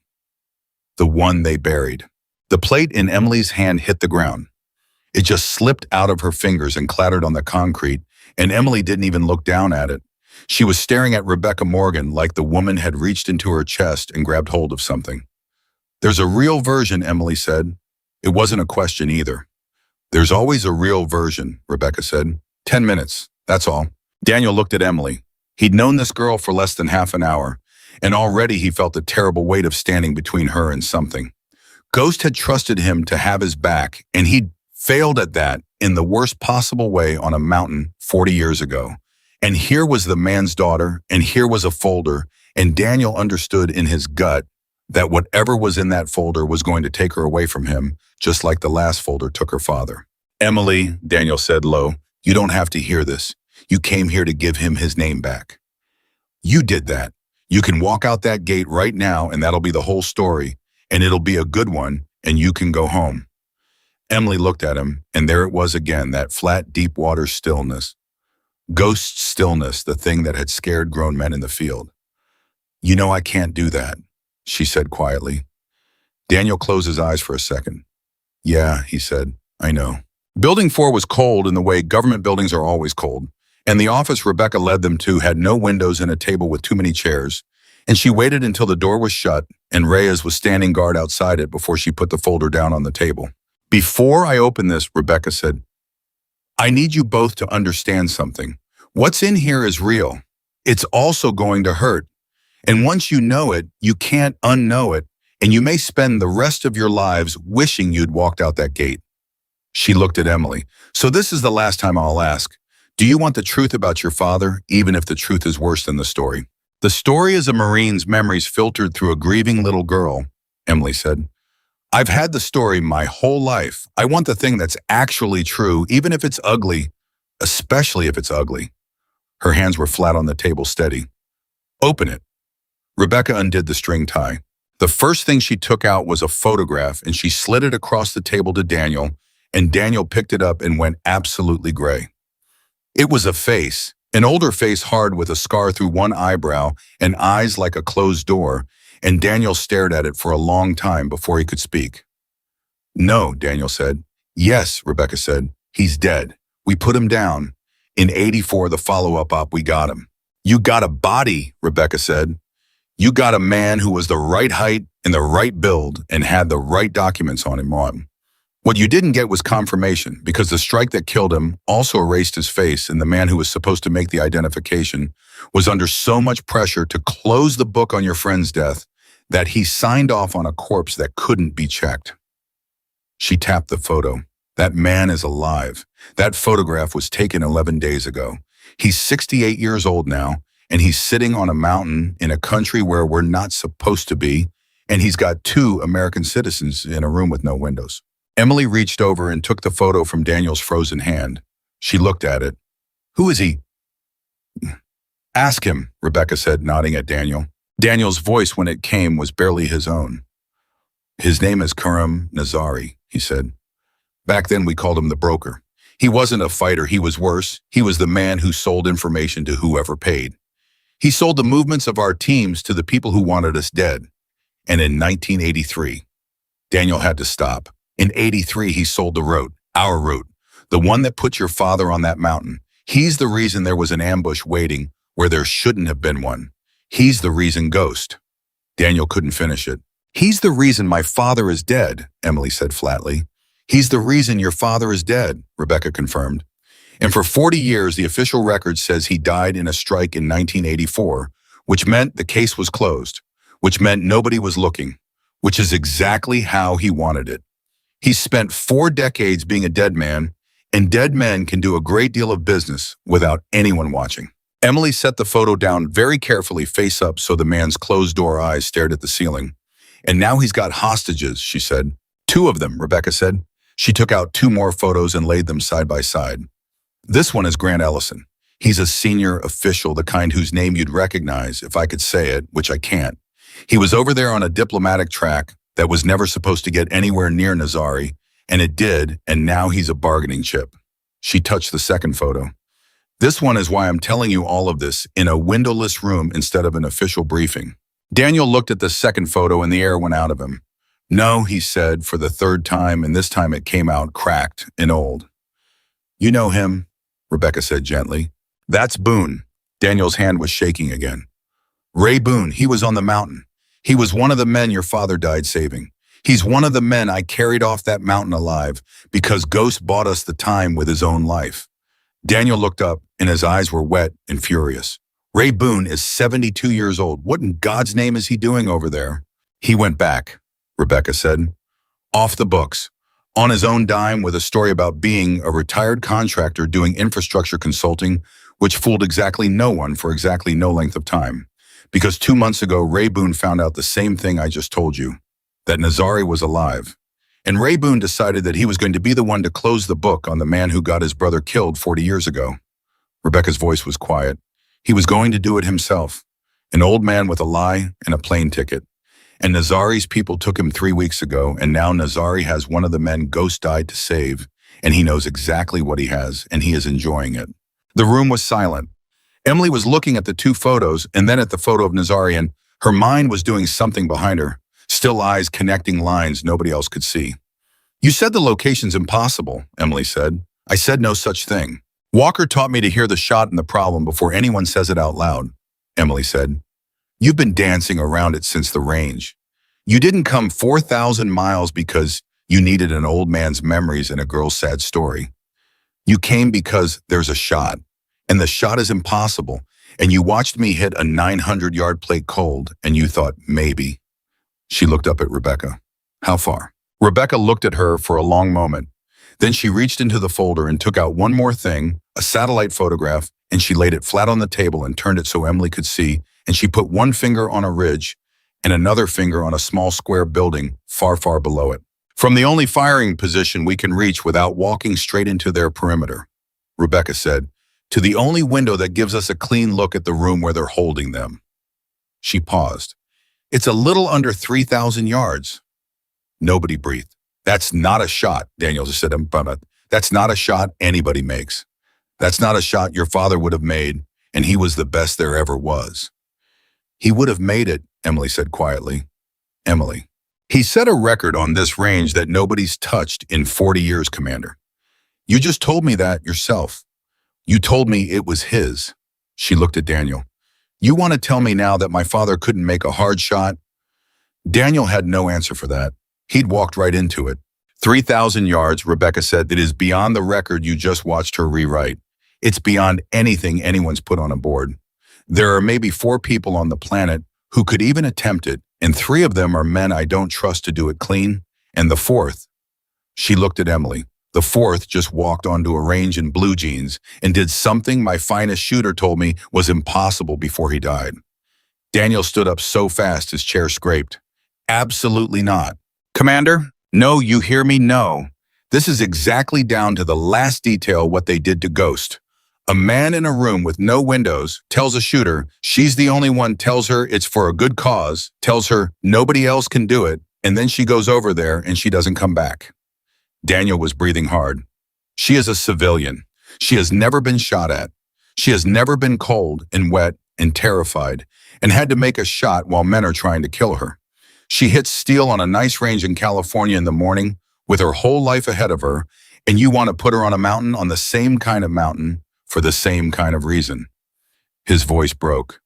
The one they buried. The plate in Emily's hand hit the ground. It just slipped out of her fingers and clattered on the concrete, and Emily didn't even look down at it. She was staring at Rebecca Morgan like the woman had reached into her chest and grabbed hold of something. There's a real version, Emily said. It wasn't a question either. There's always a real version, Rebecca said. 10 minutes, that's all. Daniel looked at Emily. He'd known this girl for less than half an hour, and already he felt the terrible weight of standing between her and something. Ghost had trusted him to have his back, and he'd failed at that in the worst possible way on a mountain 40 years ago. And here was the man's daughter, and here was a folder, and Daniel understood in his gut that whatever was in that folder was going to take her away from him, just like the last folder took her father. Emily, Daniel said low, you don't have to hear this. You came here to give him his name back. You did that. You can walk out that gate right now, and that'll be the whole story. And it'll be a good one, and you can go home. Emily looked at him, and there it was again, that flat, deep water stillness. Ghost stillness, the thing that had scared grown men in the field. You know I can't do that, she said quietly. Daniel closed his eyes for a second. Yeah, he said, I know. Building 4 was cold in the way government buildings are always cold, and the office Rebecca led them to had no windows and a table with too many chairs, and she waited until the door was shut and Reyes was standing guard outside it before she put the folder down on the table. Before I open this, Rebecca said, I need you both to understand something. What's in here is real. It's also going to hurt. And once you know it, you can't unknow it, and you may spend the rest of your lives wishing you'd walked out that gate. She looked at Emily. So this is the last time I'll ask. Do you want the truth about your father, even if the truth is worse than the story? The story is a Marine's memories filtered through a grieving little girl, Emily said. I've had the story my whole life. I want the thing that's actually true, even if it's ugly, especially if it's ugly. Her hands were flat on the table, steady. Open it. Rebecca undid the string tie. The first thing she took out was a photograph, and she slid it across the table to Daniel, and Daniel picked it up and went absolutely gray. It was a face. An older face hard with a scar through one eyebrow and eyes like a closed door, and Daniel stared at it for a long time before he could speak. No, Daniel said. Yes, Rebecca said. He's dead. We put him down. In '84, the follow-up op, we got him. You got a body, Rebecca said. You got a man who was the right height and the right build and had the right documents on him. What you didn't get was confirmation, because the strike that killed him also erased his face, and the man who was supposed to make the identification was under so much pressure to close the book on your friend's death that he signed off on a corpse that couldn't be checked. She tapped the photo. That man is alive. That photograph was taken 11 days ago. He's 68 years old now, and he's sitting on a mountain in a country where we're not supposed to be, and he's got 2 American citizens in a room with no windows. Emily reached over and took the photo from Daniel's frozen hand. She looked at it. Who is he? Ask him, Rebecca said, nodding at Daniel. Daniel's voice, when it came, was barely his own. His name is Karim Nazari, he said. Back then we called him the broker. He wasn't a fighter, he was worse. He was the man who sold information to whoever paid. He sold the movements of our teams to the people who wanted us dead. And in 1983, Daniel had to stop. In 83, he sold the route, our route, the one that put your father on that mountain. He's the reason there was an ambush waiting where there shouldn't have been one. He's the reason Ghost. Daniel couldn't finish it. He's the reason my father is dead, Emily said flatly. He's the reason your father is dead, Rebecca confirmed. And for 40 years, the official record says he died in a strike in 1984, which meant the case was closed, which meant nobody was looking, which is exactly how he wanted it. He spent 4 decades being a dead man, and dead men can do a great deal of business without anyone watching. Emily set the photo down very carefully face up so the man's closed-door eyes stared at the ceiling. And now he's got hostages, she said. 2 of them, Rebecca said. She took out 2 more photos and laid them side by side. This one is Grant Ellison. He's a senior official, the kind whose name you'd recognize if I could say it, which I can't. He was over there on a diplomatic track that was never supposed to get anywhere near Nazari, and it did, and now he's a bargaining chip. She touched the second photo. This one is why I'm telling you all of this in a windowless room instead of an official briefing. Daniel looked at the second photo and the air went out of him. No, he said for the 3rd time, and this time it came out cracked and old. You know him, Rebecca said gently. That's Boone. Daniel's hand was shaking again. Ray Boone, he was on the mountain. He was one of the men your father died saving. He's one of the men I carried off that mountain alive because Ghost bought us the time with his own life. Daniel looked up and his eyes were wet and furious. Ray Boone is 72 years old. What in God's name is he doing over there? He went back, Rebecca said. Off the books. On his own dime with a story about being a retired contractor doing infrastructure consulting, which fooled exactly no one for exactly no length of time. Because 2 months ago, Ray Boone found out the same thing I just told you, that Nazari was alive. And Ray Boone decided that he was going to be the one to close the book on the man who got his brother killed 40 years ago. Rebecca's voice was quiet. He was going to do it himself. An old man with a lie and a plane ticket. And Nazari's people took him 3 weeks ago, and now Nazari has one of the men Ghost died to save, and he knows exactly what he has, and he is enjoying it. The room was silent. Emily was looking at the 2 photos and then at the photo of Nazari, and her mind was doing something behind her, still eyes connecting lines nobody else could see. You said the location's impossible, Emily said. I said no such thing. Walker taught me to hear the shot and the problem before anyone says it out loud, Emily said. You've been dancing around it since the range. You didn't come 4,000 miles because you needed an old man's memories and a girl's sad story. You came because there's a shot, and the shot is impossible, and you watched me hit a 900-yard plate cold, and you thought, maybe. She looked up at Rebecca. How far? Rebecca looked at her for a long moment. Then she reached into the folder and took out one more thing, a satellite photograph, and she laid it flat on the table and turned it so Emily could see, and she put one finger on a ridge and another finger on a small square building far, far below it. From the only firing position we can reach without walking straight into their perimeter, Rebecca said, to the only window that gives us a clean look at the room where they're holding them. She paused. It's a little under 3,000 yards. Nobody breathed. That's not a shot, Daniel just said. That's not a shot anybody makes. That's not a shot your father would have made, and he was the best there ever was. He would have made it, Emily said quietly. Emily. He set a record on this range that nobody's touched in 40 years, Commander. You just told me that yourself. You told me it was his. She looked at Daniel. You want to tell me now that my father couldn't make a hard shot? Daniel had no answer for that. He'd walked right into it. 3,000 yards, Rebecca said, that is beyond the record you just watched her rewrite. It's beyond anything anyone's put on a board. There are maybe 4 people on the planet who could even attempt it, And 3 of them are men I don't trust to do it clean. And the 4th, she looked at Emily. The 4th just walked onto a range in blue jeans and did something my finest shooter told me was impossible before he died. Daniel stood up so fast his chair scraped. Absolutely not. Commander? No, you hear me? No. This is exactly down to the last detail what they did to Ghost. A man in a room with no windows tells a shooter she's the only one, tells her it's for a good cause, tells her nobody else can do it, and then she goes over there and she doesn't come back. Daniel was breathing hard. She is a civilian. She has never been shot at. She has never been cold and wet and terrified and had to make a shot while men are trying to kill her. She hits steel on a nice range in California in the morning with her whole life ahead of her, and you want to put her on a mountain, on the same kind of mountain, for the same kind of reason. His voice broke.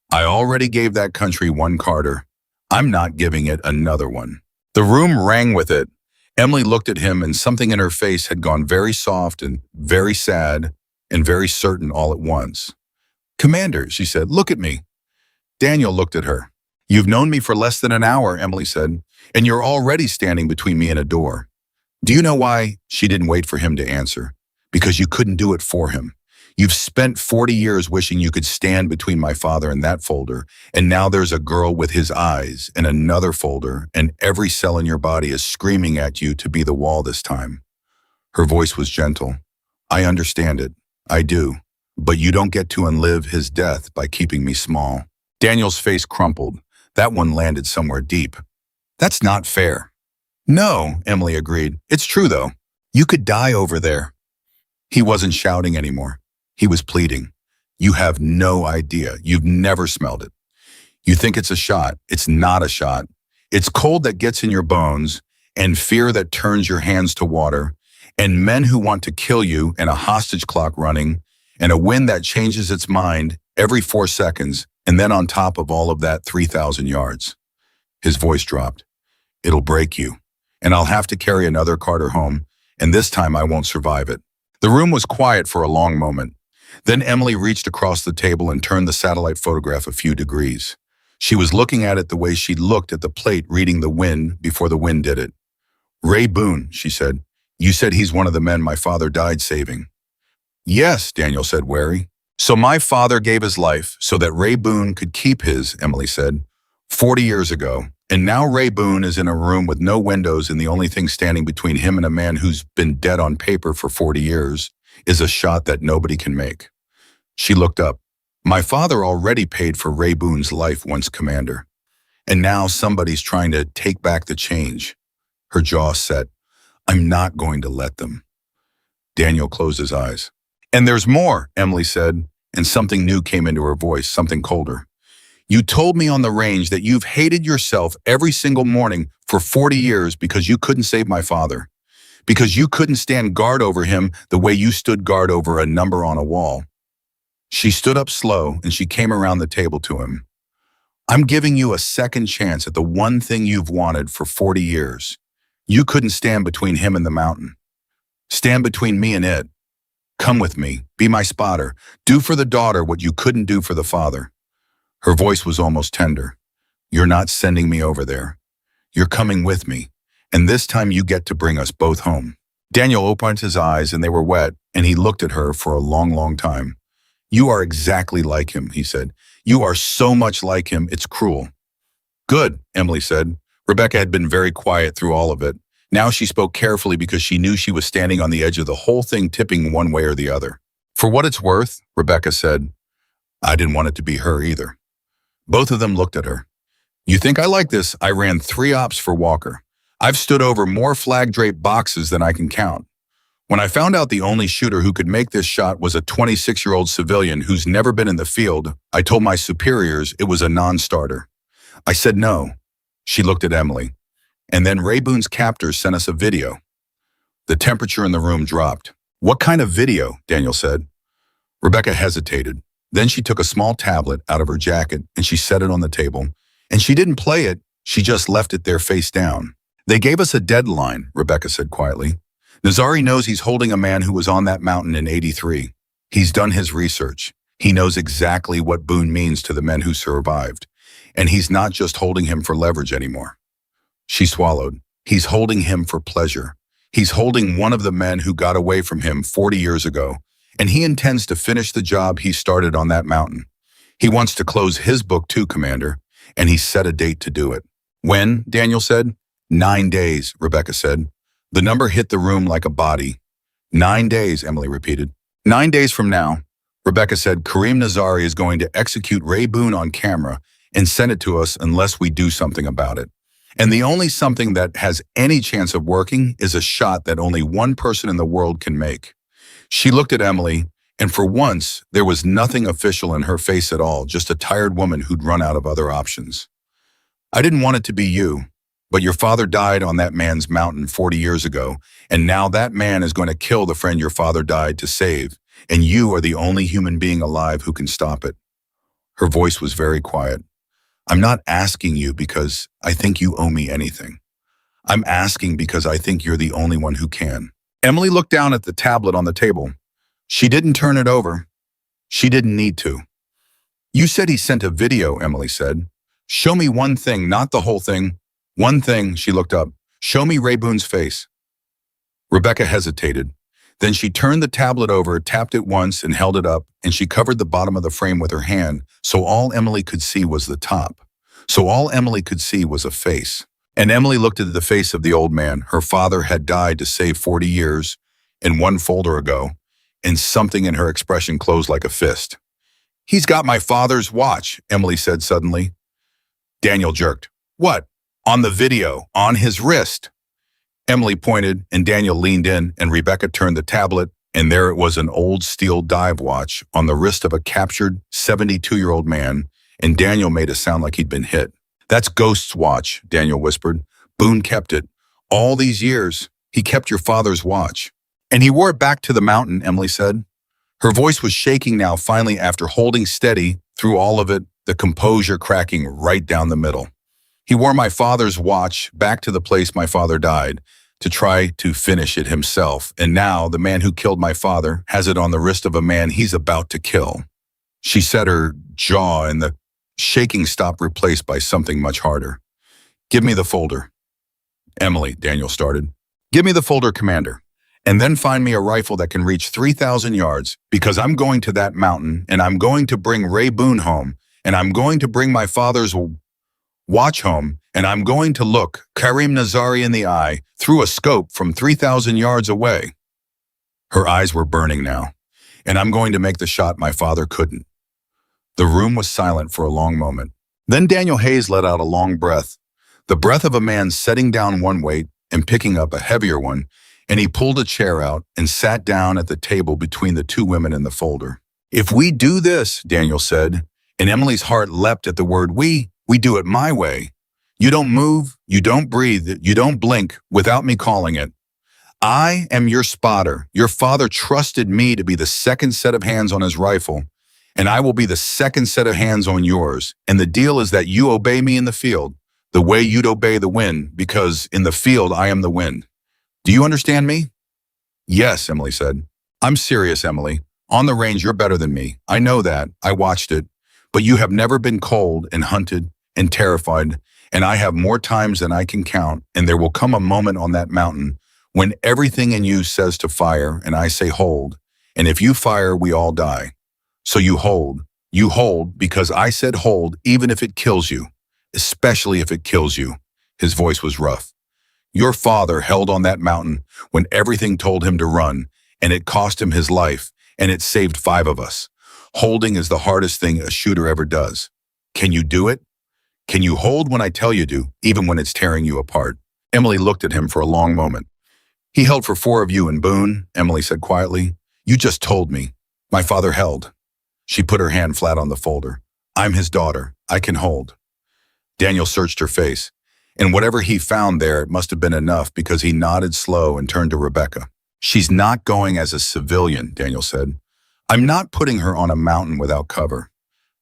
I already gave that country one Carter. I'm not giving it another one. The room rang with it. Emily looked at him and something in her face had gone very soft and very sad and very certain all at once. Commander, she said, look at me. Daniel looked at her. You've known me for less than an hour, Emily said, and you're already standing between me and a door. Do you know why? She didn't wait for him to answer. Because you couldn't do it for him. You've spent 40 years wishing you could stand between my father and that folder, and now there's a girl with his eyes and another folder, and every cell in your body is screaming at you to be the wall this time. Her voice was gentle. I understand it. I do. But you don't get to unlive his death by keeping me small. Daniel's face crumpled. That one landed somewhere deep. That's not fair. No, Emily agreed. It's true, though. You could die over there. He wasn't shouting anymore. He was pleading. You have no idea. You've never smelled it. You think it's a shot. It's not a shot. It's cold that gets in your bones, and fear that turns your hands to water, and men who want to kill you, and a hostage clock running, and a wind that changes its mind every 4 seconds, and then on top of all of that, 3,000 yards. His voice dropped. It'll break you, and I'll have to carry another Carter home, and this time I won't survive it. The room was quiet for a long moment. Then Emily reached across the table and turned the satellite photograph a few degrees. She was looking at it the way she looked at the plate reading the wind before the wind did it. Ray Boone, she said. You said he's one of the men my father died saving. Yes, Daniel said, wary. So my father gave his life so that Ray Boone could keep his, Emily said, 40 years ago. And now Ray Boone is in a room with no windows, and the only thing standing between him and a man who's been dead on paper for 40 years is a shot that nobody can make. She looked up. My father already paid for Ray Boone's life once, Commander. And now somebody's trying to take back the change. Her jaw set. I'm not going to let them. Daniel closed his eyes. And there's more, Emily said, and something new came into her voice, something colder. You told me on the range that you've hated yourself every single morning for 40 years because you couldn't save my father, because you couldn't stand guard over him the way you stood guard over a number on a wall. She stood up slow and she came around the table to him. I'm giving you a second chance at the one thing you've wanted for 40 years. You couldn't stand between him and the mountain. Stand between me and it. Come with me. Be my spotter. Do for the daughter what you couldn't do for the father. Her voice was almost tender. You're not sending me over there. You're coming with me, and this time you get to bring us both home. Daniel opened his eyes, and they were wet, and he looked at her for a long, long time. You are exactly like him, he said. You are so much like him, it's cruel. Good, Emily said. Rebecca had been very quiet through all of it. Now she spoke carefully because she knew she was standing on the edge of the whole thing, tipping one way or the other. For what it's worth, Rebecca said, I didn't want it to be her either. Both of them looked at her. You think I like this? I ran 3 ops for Walker. I've stood over more flag-draped boxes than I can count. When I found out the only shooter who could make this shot was a 26-year-old civilian who's never been in the field, I told my superiors it was a non-starter. I said no. She looked at Emily. And then Ray Boone's captors sent us a video. The temperature in the room dropped. What kind of video? Daniel said. Rebecca hesitated. Then she took a small tablet out of her jacket and she set it on the table. And she didn't play it, she just left it there face down. They gave us a deadline, Rebecca said quietly. Nazari knows he's holding a man who was on that mountain in '83. He's done his research. He knows exactly what Boone means to the men who survived. And he's not just holding him for leverage anymore. She swallowed. He's holding him for pleasure. He's holding one of the men who got away from him 40 years ago, and he intends to finish the job he started on that mountain. He wants to close his book too, Commander, and he set a date to do it. When? Daniel said. 9 days, Rebecca said. The number hit the room like a body. 9 days, Emily repeated. 9 days from now, Rebecca said, Kareem Nazari is going to execute Ray Boone on camera and send it to us unless we do something about it. And the only something that has any chance of working is a shot that only one person in the world can make. She looked at Emily, and for once, there was nothing official in her face at all, just a tired woman who'd run out of other options. I didn't want it to be you, but your father died on that man's mountain 40 years ago, and now that man is going to kill the friend your father died to save, and you are the only human being alive who can stop it. Her voice was very quiet. I'm not asking you because I think you owe me anything. I'm asking because I think you're the only one who can. Emily looked down at the tablet on the table. She didn't turn it over. She didn't need to. You said he sent a video, Emily said. Show me one thing, not the whole thing. One thing, she looked up. Show me Ray Boone's face. Rebecca hesitated. Then she turned the tablet over, tapped it once, and held it up, and she covered the bottom of the frame with her hand, so all Emily could see was the top. So all Emily could see was a face. And Emily looked at the face of the old man. Her father had died to save 40 years, and one folder ago, and something in her expression closed like a fist. He's got my father's watch, Emily said suddenly. Daniel jerked. What? On the video, on his wrist. Emily pointed, and Daniel leaned in, and Rebecca turned the tablet, and there it was, an old steel dive watch on the wrist of a captured 72-year-old man, and Daniel made it sound like he'd been hit. That's Ghost's watch, Daniel whispered. Boone kept it. All these years, he kept your father's watch. And he wore it back to the mountain, Emily said. Her voice was shaking now, finally, after holding steady through all of it, the composure cracking right down the middle. He wore my father's watch back to the place my father died, to try to finish it himself, and now the man who killed my father has it on the wrist of a man he's about to kill. She set her jaw, and the shaking stopped, replaced by something much harder. Give me the folder. Emily, Daniel started. Give me the folder, Commander, and then find me a rifle that can reach 3,000 yards, because I'm going to that mountain, and I'm going to bring Ray Boone home, and I'm going to bring my father's watch home, and I'm going to look Kareem Nazari in the eye through a scope from 3,000 yards away. Her eyes were burning now, and I'm going to make the shot my father couldn't. The room was silent for a long moment. Then Daniel Hayes let out a long breath, the breath of a man setting down one weight and picking up a heavier one, and he pulled a chair out and sat down at the table between the two women in the folder. If we do this, Daniel said, and Emily's heart leapt at the word we do it my way. You don't move, you don't breathe, you don't blink without me calling it. I am your spotter. Your father trusted me to be the second set of hands on his rifle, and I will be the second set of hands on yours. And the deal is that you obey me in the field, the way you'd obey the wind, because in the field I am the wind. Do you understand me? Yes, Emily said. I'm serious, Emily. On the range, you're better than me. I know that. I watched it. But you have never been cold and hunted and terrified, and I have more times than I can count, and there will come a moment on that mountain when everything in you says to fire, and I say hold, and if you fire, we all die. So you hold because I said hold, even if it kills you, especially if it kills you. His voice was rough. Your father held on that mountain when everything told him to run, and it cost him his life, and it saved 5 of us. Holding is the hardest thing a shooter ever does. Can you do it? Can you hold when I tell you to, even when it's tearing you apart? Emily looked at him for a long moment. He held for 4 of you and Boone, Emily said quietly. You just told me. My father held. She put her hand flat on the folder. I'm his daughter. I can hold. Daniel searched her face, and whatever he found there, it must have been enough, because he nodded slow and turned to Rebecca. She's not going as a civilian, Daniel said. I'm not putting her on a mountain without cover.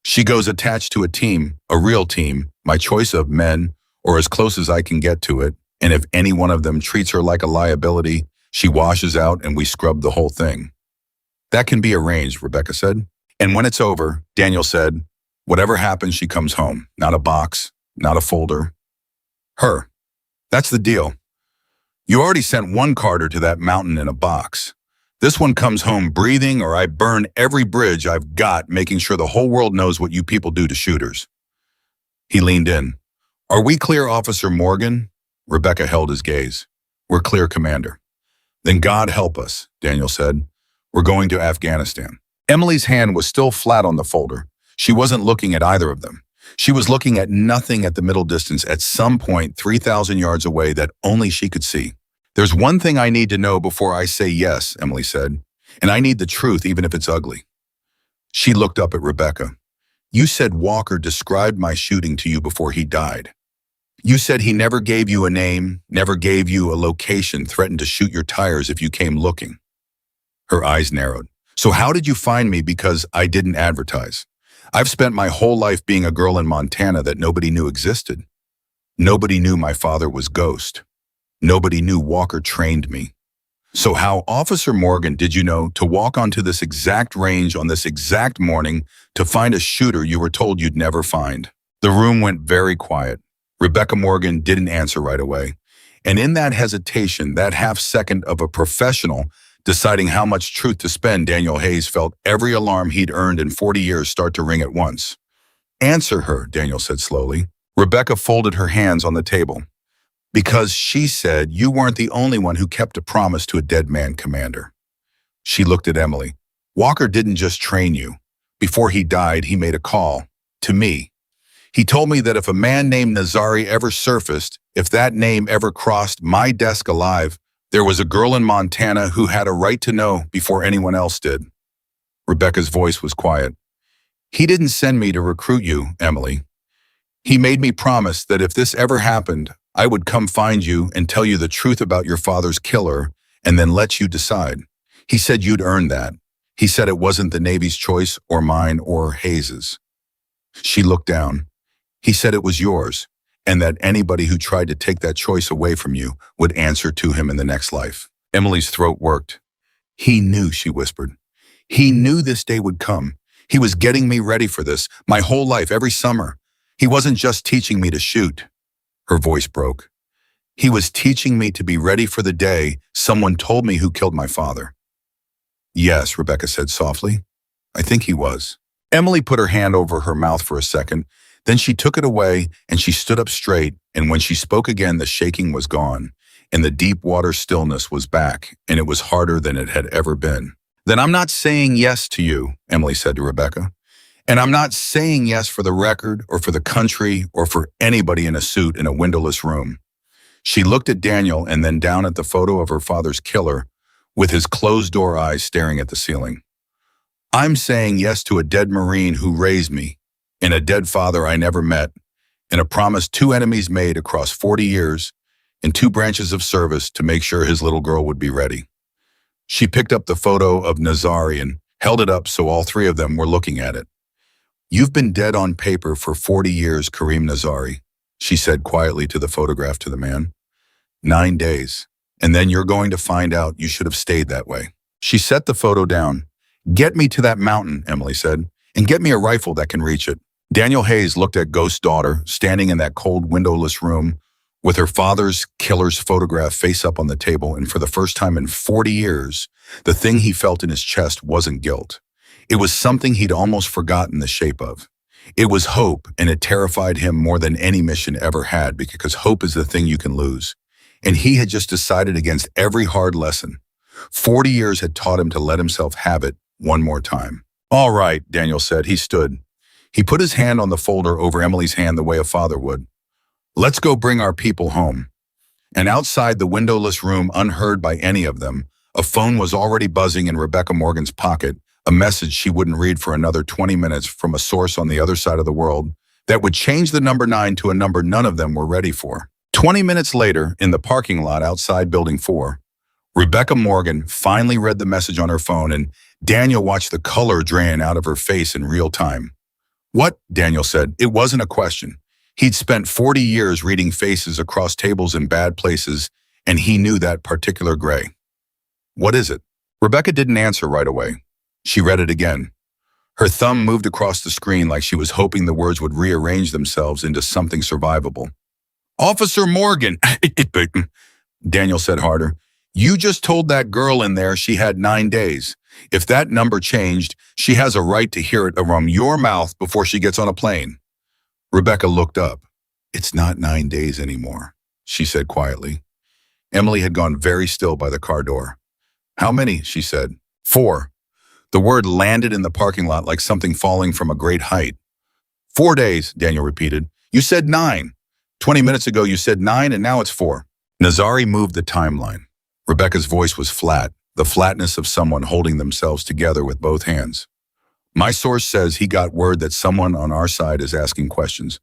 She goes attached to a team, a real team, my choice of men, or as close as I can get to it, and if any one of them treats her like a liability, she washes out and we scrub the whole thing. That can be arranged, Rebecca said. And when it's over, Daniel said, Whatever happens, she comes home. Not a box, not a folder. Her. That's the deal. You already sent one Carter to that mountain in a box. This one comes home breathing, or I burn every bridge I've got, making sure the whole world knows what you people do to shooters. He leaned in. Are we clear, Officer Morgan? Rebecca held his gaze. We're clear, Commander. Then God help us, Daniel said. We're going to Afghanistan. Emily's hand was still flat on the folder. She wasn't looking at either of them. She was looking at nothing at the middle distance at some point 3,000 yards away that only she could see. There's one thing I need to know before I say yes, Emily said, and I need the truth even if it's ugly. She looked up at Rebecca. You said Walker described my shooting to you before he died. You said he never gave you a name, never gave you a location, threatened to shoot your tires if you came looking. Her eyes narrowed. So how did you find me? Because I didn't advertise. I've spent my whole life being a girl in Montana that nobody knew existed. Nobody knew my father was Ghost. Nobody knew Walker trained me. So how, Officer Morgan, did you know to walk onto this exact range on this exact morning to find a shooter you were told you'd never find? The room went very quiet. Rebecca Morgan didn't answer right away. And in that hesitation, that half second of a professional deciding how much truth to spend, Daniel Hayes felt every alarm he'd earned in 40 years start to ring at once. Answer her, Daniel said slowly. Rebecca folded her hands on the table. Because she said you weren't the only one who kept a promise to a dead man, Commander. She looked at Emily. Walker didn't just train you. Before he died, he made a call to me. He told me that if a man named Nazari ever surfaced, if that name ever crossed my desk alive, there was a girl in Montana who had a right to know before anyone else did. Rebecca's voice was quiet. He didn't send me to recruit you, Emily. He made me promise that if this ever happened, I would come find you and tell you the truth about your father's killer and then let you decide. He said you'd earn that. He said it wasn't the Navy's choice or mine or Hayes's. She looked down. He said it was yours, and that anybody who tried to take that choice away from you would answer to him in the next life. Emily's throat worked. He knew, she whispered. He knew this day would come. He was getting me ready for this, my whole life, every summer. He wasn't just teaching me to shoot. Her voice broke. He was teaching me to be ready for the day someone told me who killed my father. Yes, Rebecca said softly. I think he was. Emily put her hand over her mouth for a second. Then she took it away and she stood up straight, and when she spoke again, the shaking was gone, and the deep water stillness was back, and it was harder than it had ever been. Then I'm not saying yes to you, Emily said to Rebecca. And I'm not saying yes for the record or for the country or for anybody in a suit in a windowless room. She looked at Daniel and then down at the photo of her father's killer with his closed-door eyes staring at the ceiling. I'm saying yes to a dead Marine who raised me, and a dead father I never met, and a promise 2 enemies made across 40 years and 2 branches of service to make sure his little girl would be ready. She picked up the photo of Nazari and held it up so all 3 of them were looking at it. You've been dead on paper for 40 years, Kareem Nazari, she said quietly to the photograph to the man. 9 days, and then you're going to find out you should have stayed that way. She set the photo down. Get me to that mountain, Emily said, and get me a rifle that can reach it. Daniel Hayes looked at Ghost's daughter, standing in that cold, windowless room, with her father's killer's photograph face up on the table, and for the first time in 40 years, the thing he felt in his chest wasn't guilt. It was something he'd almost forgotten the shape of. It was hope, and it terrified him more than any mission ever had, because hope is the thing you can lose. And he had just decided against every hard lesson. 40 years had taught him to let himself have it one more time. All right, Daniel said. He stood. He put his hand on the folder over Emily's hand the way a father would. Let's go bring our people home. And outside the windowless room, unheard by any of them, a phone was already buzzing in Rebecca Morgan's pocket, a message she wouldn't read for another 20 minutes from a source on the other side of the world that would change the number 9 to a number none of them were ready for. 20 minutes later, in the parking lot outside Building 4, Rebecca Morgan finally read the message on her phone, and Daniel watched the color drain out of her face in real time. What? Daniel said. It wasn't a question. He'd spent 40 years reading faces across tables in bad places, and he knew that particular gray. What is it? Rebecca didn't answer right away. She read it again. Her thumb moved across the screen like she was hoping the words would rearrange themselves into something survivable. Officer Morgan, Daniel said harder. You just told that girl in there she had 9 days. If that number changed, she has a right to hear it from your mouth before she gets on a plane. Rebecca looked up. It's not 9 days anymore, she said quietly. Emily had gone very still by the car door. How many? She said. 4. The word landed in the parking lot like something falling from a great height. 4 days, Daniel repeated. You said 9. 20 minutes ago you said 9 and now it's 4. Nazari moved the timeline. Rebecca's voice was flat, the flatness of someone holding themselves together with both hands. My source says he got word that someone on our side is asking questions.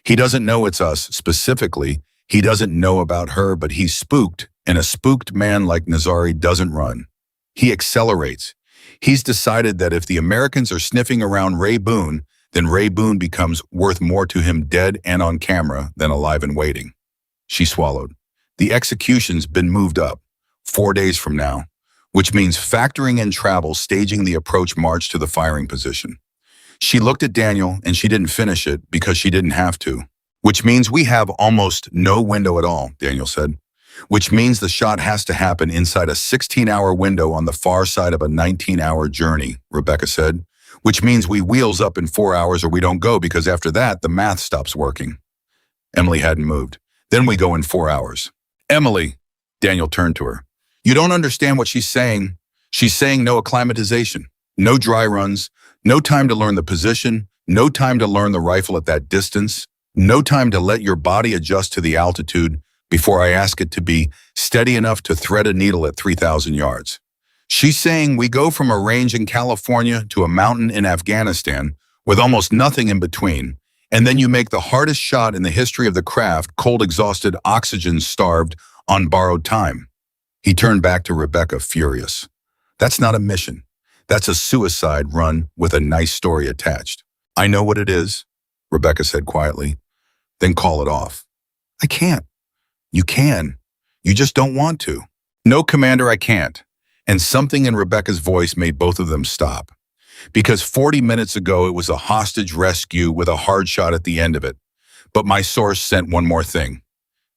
He doesn't know it's us specifically. He doesn't know about her, but he's spooked, and a spooked man like Nazari doesn't run. He accelerates. He's decided that if the Americans are sniffing around Ray Boone, then Ray Boone becomes worth more to him dead and on camera than alive and waiting. She swallowed. The execution's been moved up, 4 days from now, which means factoring in travel, staging the approach march to the firing position. She looked at Daniel and she didn't finish it because she didn't have to. Which means we have almost no window at all, Daniel said. Which means the shot has to happen inside a 16-hour window on the far side of a 19-hour journey, Rebecca said. Which means we wheels up in 4 hours or we don't go because after that, the math stops working. Emily hadn't moved. Then we go in 4 hours. Emily, Daniel turned to her. You don't understand what she's saying. She's saying no acclimatization, no dry runs, no time to learn the position, no time to learn the rifle at that distance, no time to let your body adjust to the altitude before I ask it to be steady enough to thread a needle at 3,000 yards. She's saying we go from a range in California to a mountain in Afghanistan with almost nothing in between, and then you make the hardest shot in the history of the craft, cold, exhausted, oxygen-starved, on borrowed time. He turned back to Rebecca, furious. That's not a mission. That's a suicide run with a nice story attached. I know what it is, Rebecca said quietly. Then call it off. I can't. You can. You just don't want to. No, Commander, I can't. And something in Rebecca's voice made both of them stop. Because 40 minutes ago, it was a hostage rescue with a hard shot at the end of it. But my source sent one more thing.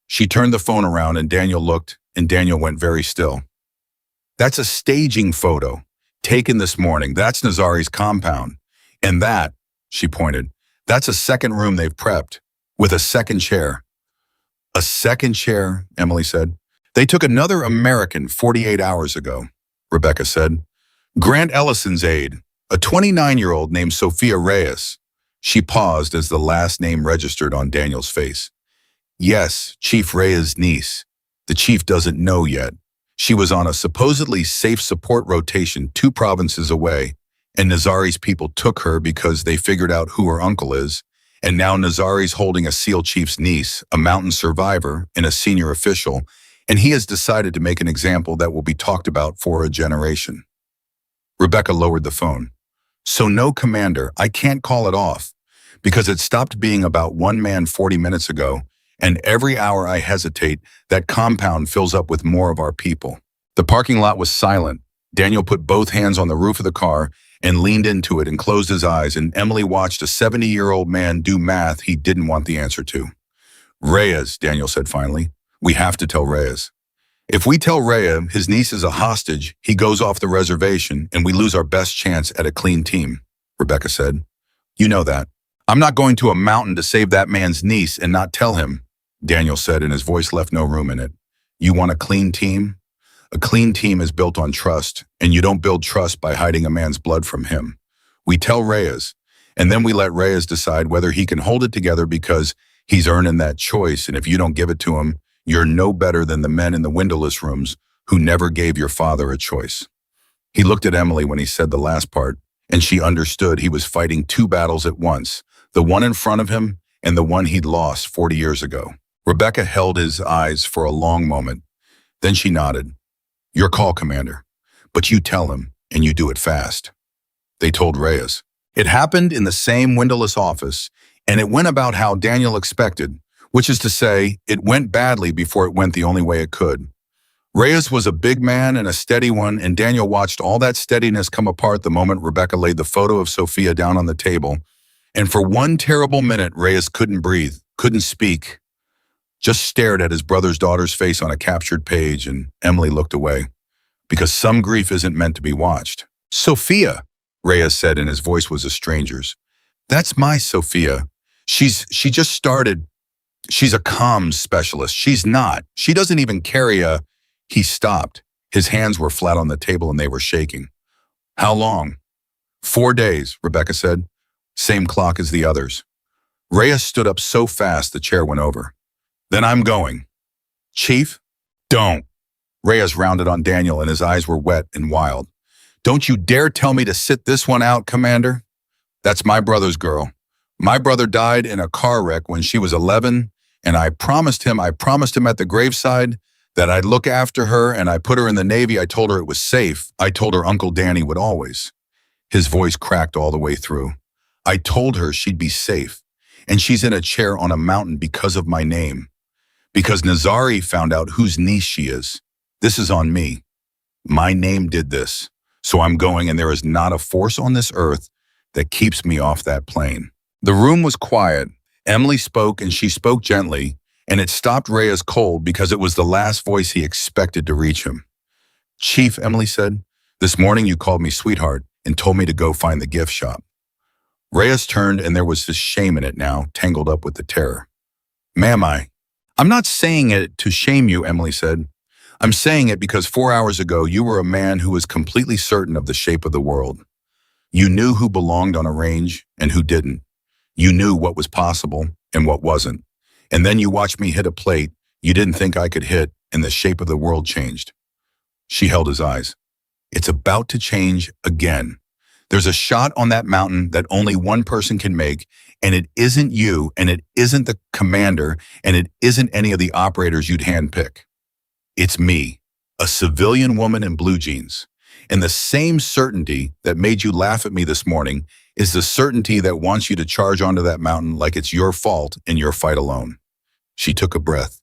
She turned the phone around and Daniel looked, and Daniel went very still. That's a staging photo, taken this morning. That's Nazari's compound. And that, she pointed, that's a second room they've prepped, with a second chair. A second chair, Emily said. They took another American 48 hours ago, Rebecca said. Grant Ellison's aide, a 29-year-old named Sophia Reyes. She paused as the last name registered on Daniel's face. Yes, Chief Reyes' niece. The chief doesn't know yet. She was on a supposedly safe support rotation 2 provinces away, and Nazari's people took her because they figured out who her uncle is, and now Nazari's holding a SEAL chief's niece, a mountain survivor, and a senior official, and he has decided to make an example that will be talked about for a generation. Rebecca lowered the phone. So no, Commander, I can't call it off, because it stopped being about one man 40 minutes ago, and every hour I hesitate, that compound fills up with more of our people. The parking lot was silent. Daniel put both hands on the roof of the car and leaned into it and closed his eyes, and Emily watched a 70-year-old man do math he didn't want the answer to. Reyes, Daniel said finally. We have to tell Reyes. If we tell Reyes his niece is a hostage, he goes off the reservation and we lose our best chance at a clean team, Rebecca said. You know that. I'm not going to a mountain to save that man's niece and not tell him, Daniel said, and his voice left no room in it. You want a clean team? A clean team is built on trust, and you don't build trust by hiding a man's blood from him. We tell Reyes, and then we let Reyes decide whether he can hold it together because he's earning that choice, and if you don't give it to him, you're no better than the men in the windowless rooms who never gave your father a choice. He looked at Emily when he said the last part, and she understood he was fighting 2 battles at once, the one in front of him and the one he'd lost 40 years ago. Rebecca held his eyes for a long moment. Then she nodded. Your call, Commander. But you tell him, and you do it fast. They told Reyes. It happened in the same windowless office, and it went about how Daniel expected, which is to say, it went badly before it went the only way it could. Reyes was a big man and a steady one, and Daniel watched all that steadiness come apart the moment Rebecca laid the photo of Sophia down on the table. And for one terrible minute, Reyes couldn't breathe, couldn't speak, just stared at his brother's daughter's face on a captured page, and Emily looked away, because some grief isn't meant to be watched. Sophia, Reyes said, and his voice was a stranger's. That's my Sophia. She just started. She's a comms specialist. She's not. She doesn't even carry a... He stopped. His hands were flat on the table and they were shaking. How long? 4 days, Rebecca said. Same clock as the others. Reyes stood up so fast the chair went over. Then I'm going. Chief? Don't. Reyes rounded on Daniel and his eyes were wet and wild. Don't you dare tell me to sit this one out, Commander. That's my brother's girl. My brother died in a car wreck when she was 11, and I promised him at the graveside that I'd look after her, and I put her in the Navy. I told her it was safe. I told her Uncle Danny would always. His voice cracked all the way through. I told her she'd be safe, and she's in a chair on a mountain because of my name. Because Nazari found out whose niece she is. This is on me. My name did this, so I'm going, and there is not a force on this earth that keeps me off that plane. The room was quiet. Emily spoke, and she spoke gently, and it stopped Reyes cold because it was the last voice he expected to reach him. Chief, Emily said, this morning you called me sweetheart and told me to go find the gift shop. Reyes turned, and there was this shame in it now, tangled up with the terror. Ma'am, I'm not saying it to shame you, Emily said. I'm saying it because 4 hours ago you were a man who was completely certain of the shape of the world. You knew who belonged on a range and who didn't. You knew what was possible and what wasn't. And then you watched me hit a plate you didn't think I could hit, and the shape of the world changed. She held his eyes. It's about to change again. There's a shot on that mountain that only one person can make, and it isn't you, and it isn't the commander, and it isn't any of the operators you'd handpick. It's me, a civilian woman in blue jeans. And the same certainty that made you laugh at me this morning is the certainty that wants you to charge onto that mountain like it's your fault in your fight alone. She took a breath.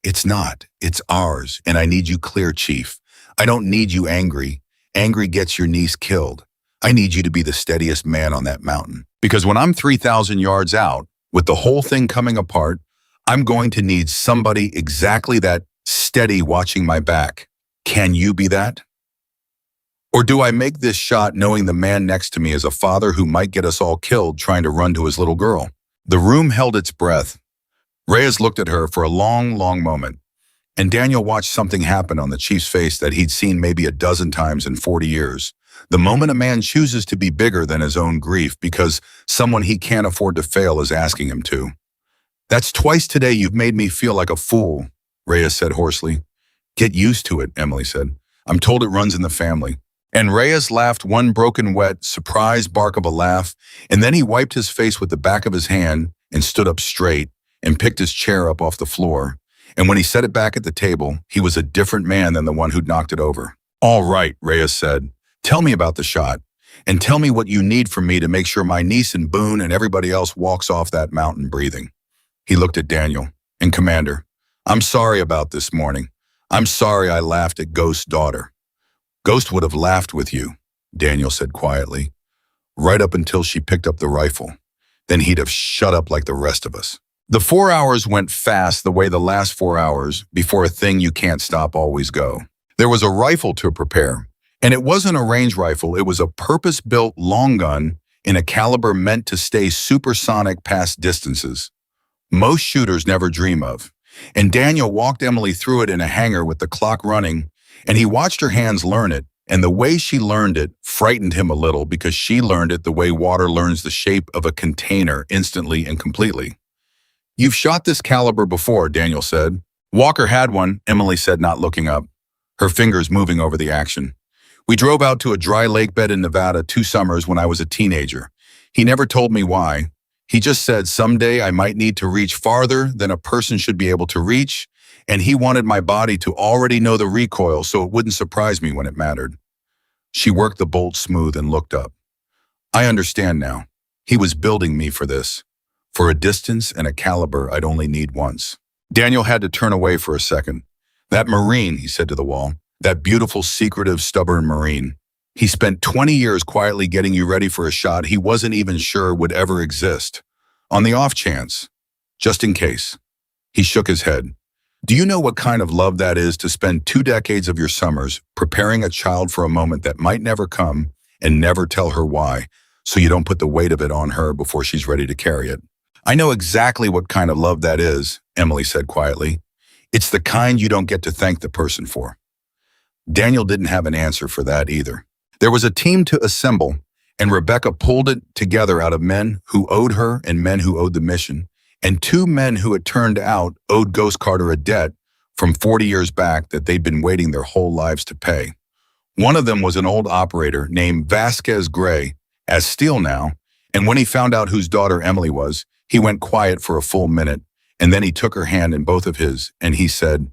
It's not. It's ours, and I need you clear, Chief. I don't need you angry. Angry gets your niece killed. I need you to be the steadiest man on that mountain. Because when I'm 3,000 yards out, with the whole thing coming apart, I'm going to need somebody exactly that steady watching my back. Can you be that? Or do I make this shot knowing the man next to me is a father who might get us all killed trying to run to his little girl? The room held its breath. Reyes looked at her for a long, long moment, and Daniel watched something happen on the chief's face that he'd seen maybe a dozen times in 40 years. The moment a man chooses to be bigger than his own grief because someone he can't afford to fail is asking him to. That's twice today you've made me feel like a fool, Reyes said hoarsely. Get used to it, Emily said. I'm told it runs in the family. And Reyes laughed one broken, wet, surprised bark of a laugh, and then he wiped his face with the back of his hand and stood up straight and picked his chair up off the floor. And when he set it back at the table, he was a different man than the one who'd knocked it over. All right, Reyes said. Tell me about the shot, and tell me what you need from me to make sure my niece and Boone and everybody else walks off that mountain breathing. He looked at Daniel. And Commander, I'm sorry about this morning. I'm sorry I laughed at Ghost's daughter. Ghost would have laughed with you, Daniel said quietly, right up until she picked up the rifle. Then he'd have shut up like the rest of us. The 4 hours went fast the way the last 4 hours before a thing you can't stop always go. There was a rifle to prepare, and it wasn't a range rifle. It was a purpose-built long gun in a caliber meant to stay supersonic past distances most shooters never dream of. And Daniel walked Emily through it in a hangar with the clock running, and he watched her hands learn it, and the way she learned it frightened him a little because she learned it the way water learns the shape of a container instantly and completely. You've shot this caliber before, Daniel said. Walker had one, Emily said, not looking up, her fingers moving over the action. We drove out to a dry lake bed in Nevada 2 summers when I was a teenager. He never told me why. He just said someday I might need to reach farther than a person should be able to reach, and he wanted my body to already know the recoil so it wouldn't surprise me when it mattered. She worked the bolt smooth and looked up. I understand now. He was building me for this, for a distance and a caliber I'd only need once. Daniel had to turn away for a second. That Marine, he said to the wall. That beautiful, secretive, stubborn Marine. He spent 20 years quietly getting you ready for a shot he wasn't even sure would ever exist. On the off chance. Just in case. He shook his head. Do you know what kind of love that is to spend 2 decades of your summers preparing a child for a moment that might never come and never tell her why, so you don't put the weight of it on her before she's ready to carry it? I know exactly what kind of love that is, Emily said quietly. It's the kind you don't get to thank the person for. Daniel didn't have an answer for that either. There was a team to assemble, and Rebecca pulled it together out of men who owed her and men who owed the mission, and 2 men who it turned out owed Ghost Carter a debt from 40 years back that they'd been waiting their whole lives to pay. One of them was an old operator named Vasquez Gray, as Steele now, and when he found out whose daughter Emily was, he went quiet for a full minute, and then he took her hand in both of his, and he said,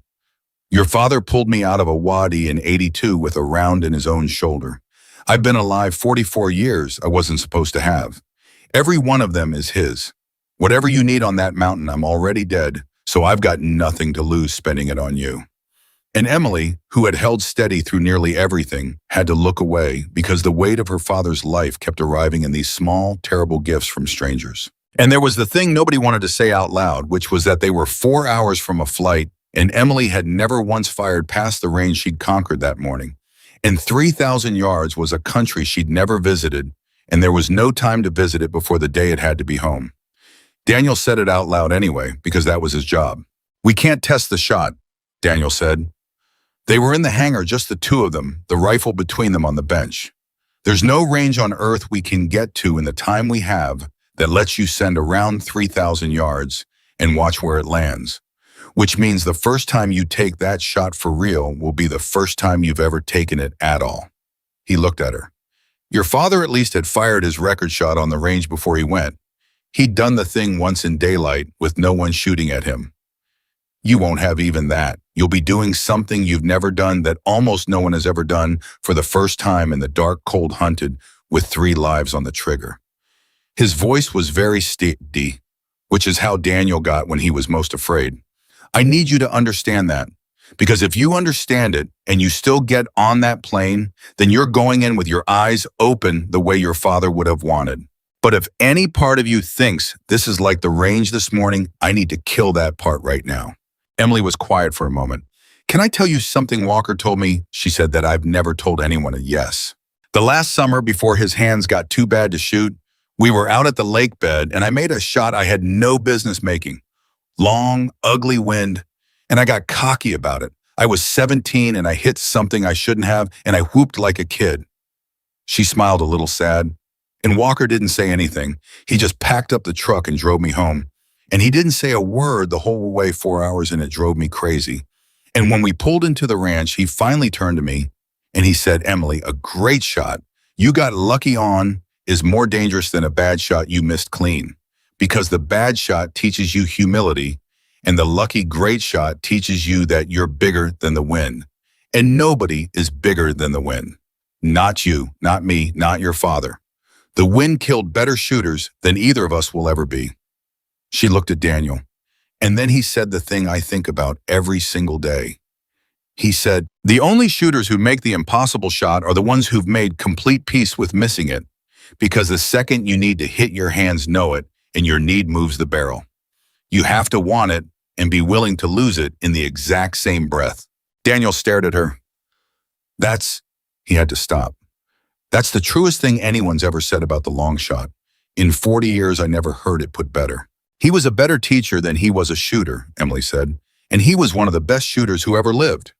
"Your father pulled me out of a wadi in '82 with a round in his own shoulder. I've been alive 44 years I wasn't supposed to have. Every one of them is his. Whatever you need on that mountain, I'm already dead, so I've got nothing to lose spending it on you." And Emily, who had held steady through nearly everything, had to look away because the weight of her father's life kept arriving in these small, terrible gifts from strangers. And there was the thing nobody wanted to say out loud, which was that they were 4 hours from a flight, and Emily had never once fired past the range she'd conquered that morning. And 3,000 yards was a country she'd never visited, and there was no time to visit it before the day it had to be home. Daniel said it out loud anyway, because that was his job. "We can't test the shot," Daniel said. They were in the hangar, just the 2 of them, the rifle between them on the bench. "There's no range on Earth we can get to in the time we have that lets you send around 3,000 yards and watch where it lands, which means the first time you take that shot for real will be the first time you've ever taken it at all." He looked at her. "Your father at least had fired his record shot on the range before he went. He'd done the thing once in daylight with no one shooting at him. You won't have even that. You'll be doing something you've never done that almost no one has ever done for the first time in the dark, cold hunted with 3 lives on the trigger." His voice was very steady, which is how Daniel got when he was most afraid. "I need you to understand that, because if you understand it and you still get on that plane, then you're going in with your eyes open the way your father would have wanted. But if any part of you thinks this is like the range this morning, I need to kill that part right now." Emily was quiet for a moment. "Can I tell you something Walker told me?" she said, "that I've never told anyone. Yes. The last summer, before his hands got too bad to shoot, we were out at the lake bed and I made a shot I had no business making. Long, ugly wind, and I got cocky about it. I was 17 and I hit something I shouldn't have, and I whooped like a kid." She smiled a little sad, and Walker didn't say anything. He just packed up the truck and drove me home. And he didn't say a word the whole way 4 hours, and it drove me crazy. And when we pulled into the ranch, he finally turned to me and he said, "Emily, a great shot you got lucky on is more dangerous than a bad shot you missed clean, because the bad shot teaches you humility, and the lucky great shot teaches you that you're bigger than the wind. And nobody is bigger than the wind. Not you, not me, not your father. The wind killed better shooters than either of us will ever be." She looked at Daniel, and then he said the thing I think about every single day. He said, "The only shooters who make the impossible shot are the ones who've made complete peace with missing it, because the second you need to hit, your hands know it, and your need moves the barrel. You have to want it and be willing to lose it in the exact same breath." Daniel stared at her. He had to stop. "That's the truest thing anyone's ever said about the long shot. In 40 years, I never heard it put better." "He was a better teacher than he was a shooter," Emily said, "and he was one of the best shooters who ever lived."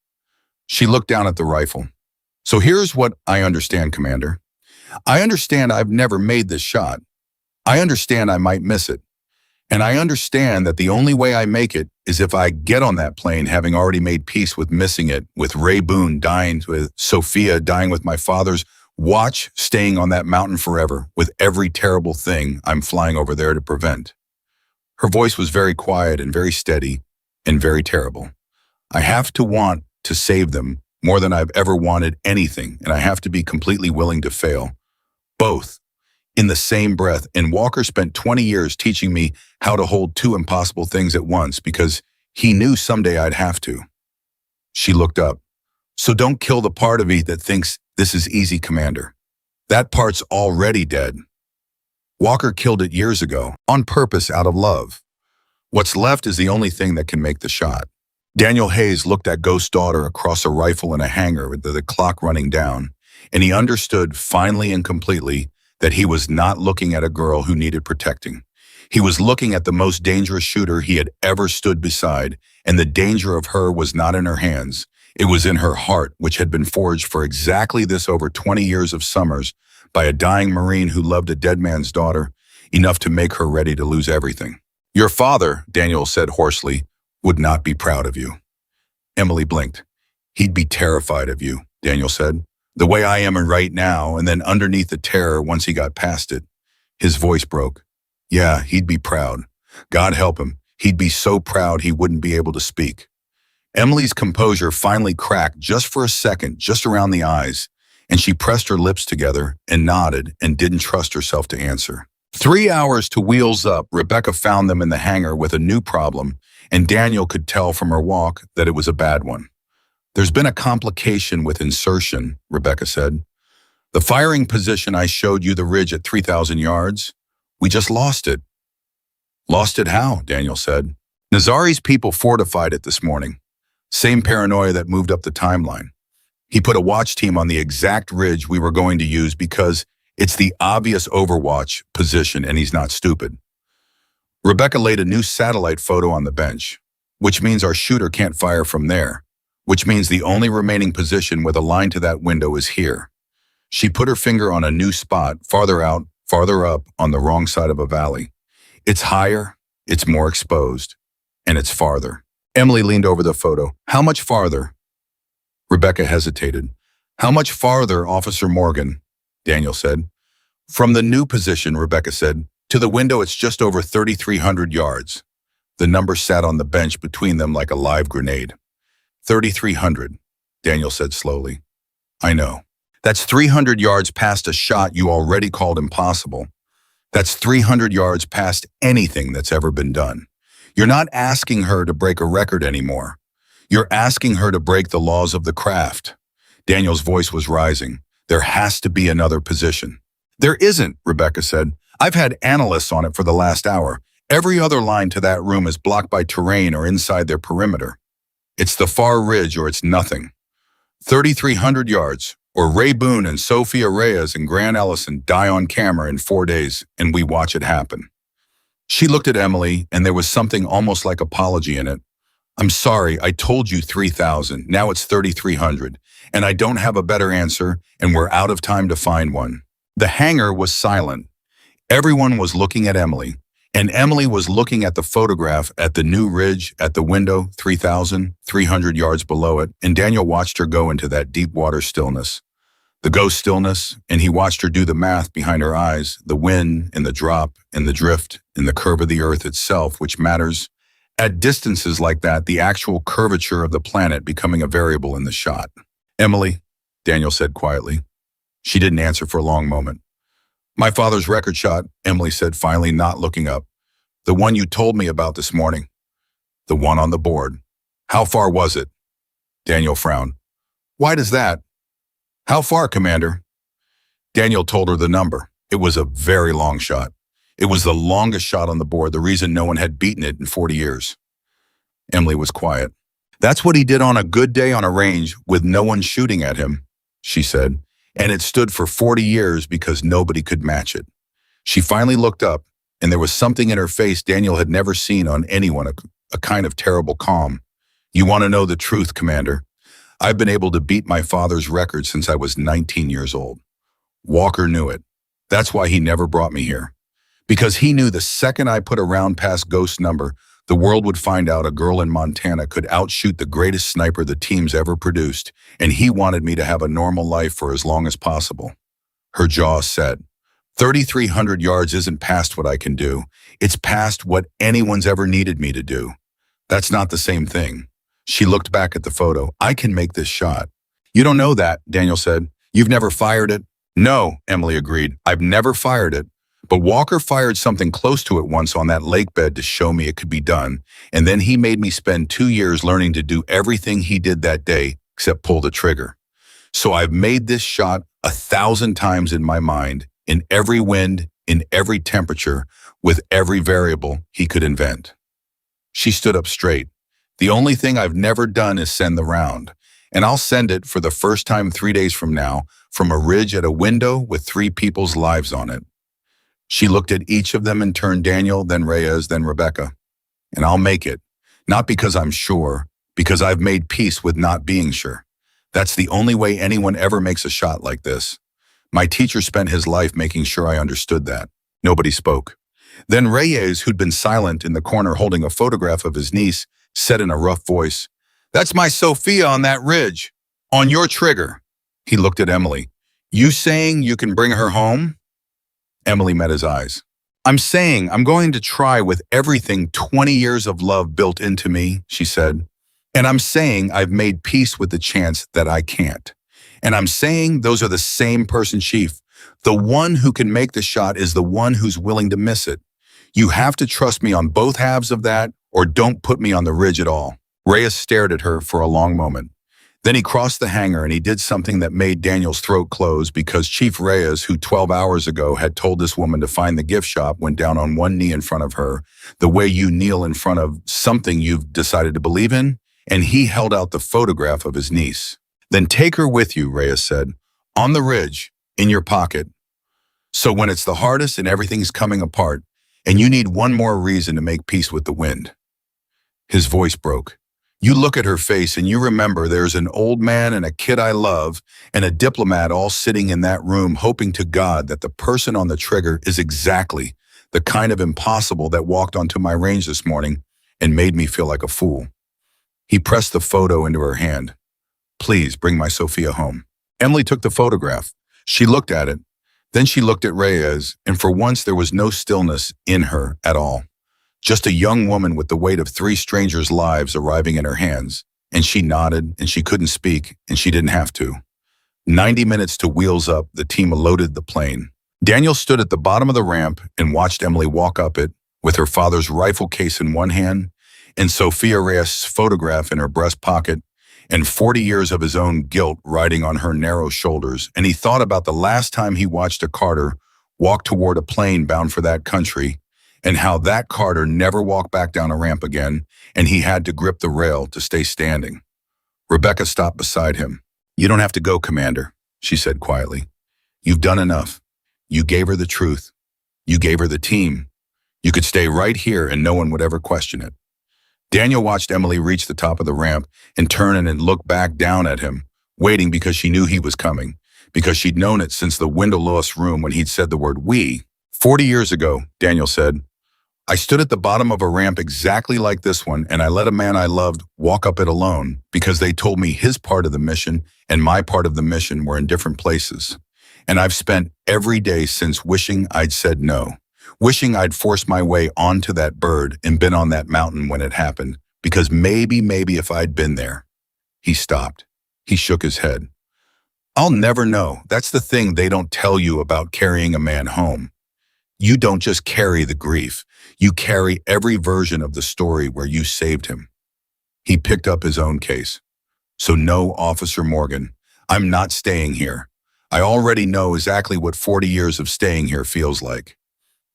She looked down at the rifle. "So here's what I understand, Commander. I understand I've never made this shot. I understand I might miss it. And I understand that the only way I make it is if I get on that plane having already made peace with missing it, with Ray Boone dying, with Sophia dying, with my father's watch staying on that mountain forever, with every terrible thing I'm flying over there to prevent." Her voice was very quiet and very steady and very terrible. "I have to want to save them more than I've ever wanted anything, and I have to be completely willing to fail. Both. In the same breath." And Walker spent 20 years teaching me how to hold 2 impossible things at once, because he knew someday I'd have to. She looked up. So don't kill the part of me that thinks this is easy, Commander. That part's already dead. Walker killed it years ago, on purpose out of love. What's left is the only thing that can make the shot. Daniel Hayes looked at Ghost's daughter across a rifle in a hangar with the clock running down, and he understood finally and completely that he was not looking at a girl who needed protecting. He was looking at the most dangerous shooter he had ever stood beside, and the danger of her was not in her hands. It was in her heart, which had been forged for exactly this over 20 years of summers by a dying Marine who loved a dead man's daughter, enough to make her ready to lose everything. Your father, Daniel said hoarsely, would not be proud of you. Emily blinked. He'd be terrified of you, Daniel said. The way I am right now, and then underneath the terror once he got past it. His voice broke. Yeah, he'd be proud. God help him. He'd be so proud he wouldn't be able to speak. Emily's composure finally cracked just for a second, just around the eyes, and she pressed her lips together and nodded and didn't trust herself to answer. 3 hours to wheels up, Rebecca found them in the hangar with a new problem, and Daniel could tell from her walk that it was a bad one. There's been a complication with insertion, Rebecca said. The firing position I showed you the ridge at 3,000 yards, we just lost it. Lost it how? Daniel said. Nazari's people fortified it this morning. Same paranoia that moved up the timeline. He put a watch team on the exact ridge we were going to use because it's the obvious overwatch position and he's not stupid. Rebecca laid a new satellite photo on the bench, which means our shooter can't fire from there, which means the only remaining position with a line to that window is here. She put her finger on a new spot, farther out, farther up, on the wrong side of a valley. It's higher, it's more exposed, and it's farther. Emily leaned over the photo. How much farther? Rebecca hesitated. How much farther, Officer Morgan? Daniel said. From the new position, Rebecca said, to the window it's just over 3,300 yards. The number sat on the bench between them like a live grenade. 3,300, Daniel said slowly. I know. That's 300 yards past a shot you already called impossible. That's 300 yards past anything that's ever been done. You're not asking her to break a record anymore. You're asking her to break the laws of the craft. Daniel's voice was rising. There has to be another position. There isn't, Rebecca said. I've had analysts on it for the last hour. Every other line to that room is blocked by terrain or inside their perimeter. It's the far ridge or it's nothing. 3,300 yards, or Ray Boone and Sophia Reyes and Grant Ellison die on camera in 4 days, and we watch it happen. She looked at Emily, and there was something almost like apology in it. I'm sorry, I told you 3,000. Now it's 3,300, and I don't have a better answer, and we're out of time to find one. The hangar was silent. Everyone was looking at Emily, and Emily was looking at the photograph at the new ridge at the window 3,300 yards below it, and Daniel watched her go into that deep water stillness. The ghost stillness, and he watched her do the math behind her eyes, the wind and the drop and the drift and the curve of the earth itself, which matters. At distances like that, the actual curvature of the planet becoming a variable in the shot. Emily, Daniel said quietly. She didn't answer for a long moment. My father's record shot, Emily said, finally not looking up. The one you told me about this morning. The one on the board. How far was it? Daniel frowned. Why does that? How far, Commander? Daniel told her the number. It was a very long shot. It was the longest shot on the board, the reason no one had beaten it in 40 years. Emily was quiet. That's what he did on a good day on a range with no one shooting at him, she said, and it stood for 40 years because nobody could match it. She finally looked up, and there was something in her face Daniel had never seen on anyone, a kind of terrible calm. You want to know the truth, Commander? I've been able to beat my father's record since I was 19 years old. Walker knew it. That's why he never brought me here. Because he knew the second I put a round past Ghost's number, the world would find out a girl in Montana could outshoot the greatest sniper the team's ever produced, and he wanted me to have a normal life for as long as possible. Her jaw set. 3,300 yards isn't past what I can do. It's past what anyone's ever needed me to do. That's not the same thing. She looked back at the photo. I can make this shot. You don't know that, Daniel said. You've never fired it? No, Emily agreed. I've never fired it. But Walker fired something close to it once on that lake bed to show me it could be done, and then he made me spend 2 years learning to do everything he did that day except pull the trigger. So I've made this shot 1,000 times in my mind, in every wind, in every temperature, with every variable he could invent. She stood up straight. The only thing I've never done is send the round, and I'll send it for the first time 3 days from now, from a ridge at a window with 3 people's lives on it. She looked at each of them in turn, Daniel, then Reyes, then Rebecca. And I'll make it, not because I'm sure, because I've made peace with not being sure. That's the only way anyone ever makes a shot like this. My teacher spent his life making sure I understood that. Nobody spoke. Then Reyes, who'd been silent in the corner holding a photograph of his niece, said in a rough voice, "That's my Sophia on that ridge. On your trigger." He looked at Emily. "You saying you can bring her home?" Emily met his eyes. "I'm saying I'm going to try with everything 20 years of love built into me," she said. "And I'm saying I've made peace with the chance that I can't. And I'm saying those are the same person, Chief. The one who can make the shot is the one who's willing to miss it. You have to trust me on both halves of that, or don't put me on the ridge at all." Reyes stared at her for a long moment. Then he crossed the hangar and he did something that made Daniel's throat close, because Chief Reyes, who 12 hours ago had told this woman to find the gift shop, went down on one knee in front of her, the way you kneel in front of something you've decided to believe in, and he held out the photograph of his niece. "Then take her with you," Reyes said, "on the ridge, in your pocket. So when it's the hardest and everything's coming apart, and you need one more reason to make peace with the wind." His voice broke. "You look at her face and you remember there's an old man and a kid I love and a diplomat all sitting in that room hoping to God that the person on the trigger is exactly the kind of impossible that walked onto my range this morning and made me feel like a fool." He pressed the photo into her hand. "Please bring my Sophia home." Emily took the photograph. She looked at it. Then she looked at Reyes, and for once there was no stillness in her at all. Just a young woman with the weight of 3 strangers' lives arriving in her hands. And she nodded, and she couldn't speak, and she didn't have to. 90 minutes to wheels up, the team loaded the plane. Daniel stood at the bottom of the ramp and watched Emily walk up it with her father's rifle case in one hand and Sophia Reyes' photograph in her breast pocket, and 40 years of his own guilt riding on her narrow shoulders. And he thought about the last time he watched a Carter walk toward a plane bound for that country, and how that Carter never walked back down a ramp again, and he had to grip the rail to stay standing. Rebecca stopped beside him. "You don't have to go, Commander," she said quietly. "You've done enough. You gave her the truth. You gave her the team. You could stay right here and no one would ever question it." Daniel watched Emily reach the top of the ramp and turn and look back down at him, waiting because she knew he was coming, because she'd known it since the windowless room when he'd said the word "we." 40 years ago, Daniel said, "I stood at the bottom of a ramp exactly like this one, and I let a man I loved walk up it alone because they told me his part of the mission and my part of the mission were in different places. And I've spent every day since wishing I'd said no. Wishing I'd forced my way onto that bird and been on that mountain when it happened, because maybe if I'd been there." He stopped. He shook his head. "I'll never know. That's the thing they don't tell you about carrying a man home. You don't just carry the grief. You carry every version of the story where you saved him." He picked up his own case. "So no, Officer Morgan, I'm not staying here. I already know exactly what 40 years of staying here feels like."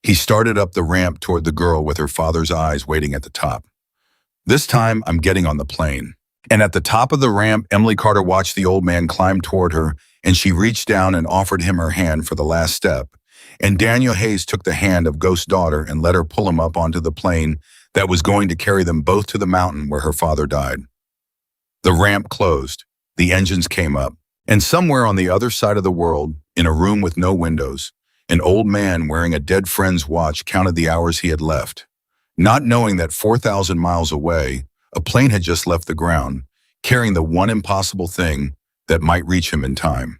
He started up the ramp toward the girl with her father's eyes waiting at the top. "This time, I'm getting on the plane." And at the top of the ramp, Emily Carter watched the old man climb toward her, and she reached down and offered him her hand for the last step. And Daniel Hayes took the hand of Ghost's daughter and let her pull him up onto the plane that was going to carry them both to the mountain where her father died. The ramp closed. The engines came up. And somewhere on the other side of the world, in a room with no windows, an old man wearing a dead friend's watch counted the hours he had left, not knowing that 4,000 miles away, a plane had just left the ground, carrying the one impossible thing that might reach him in time.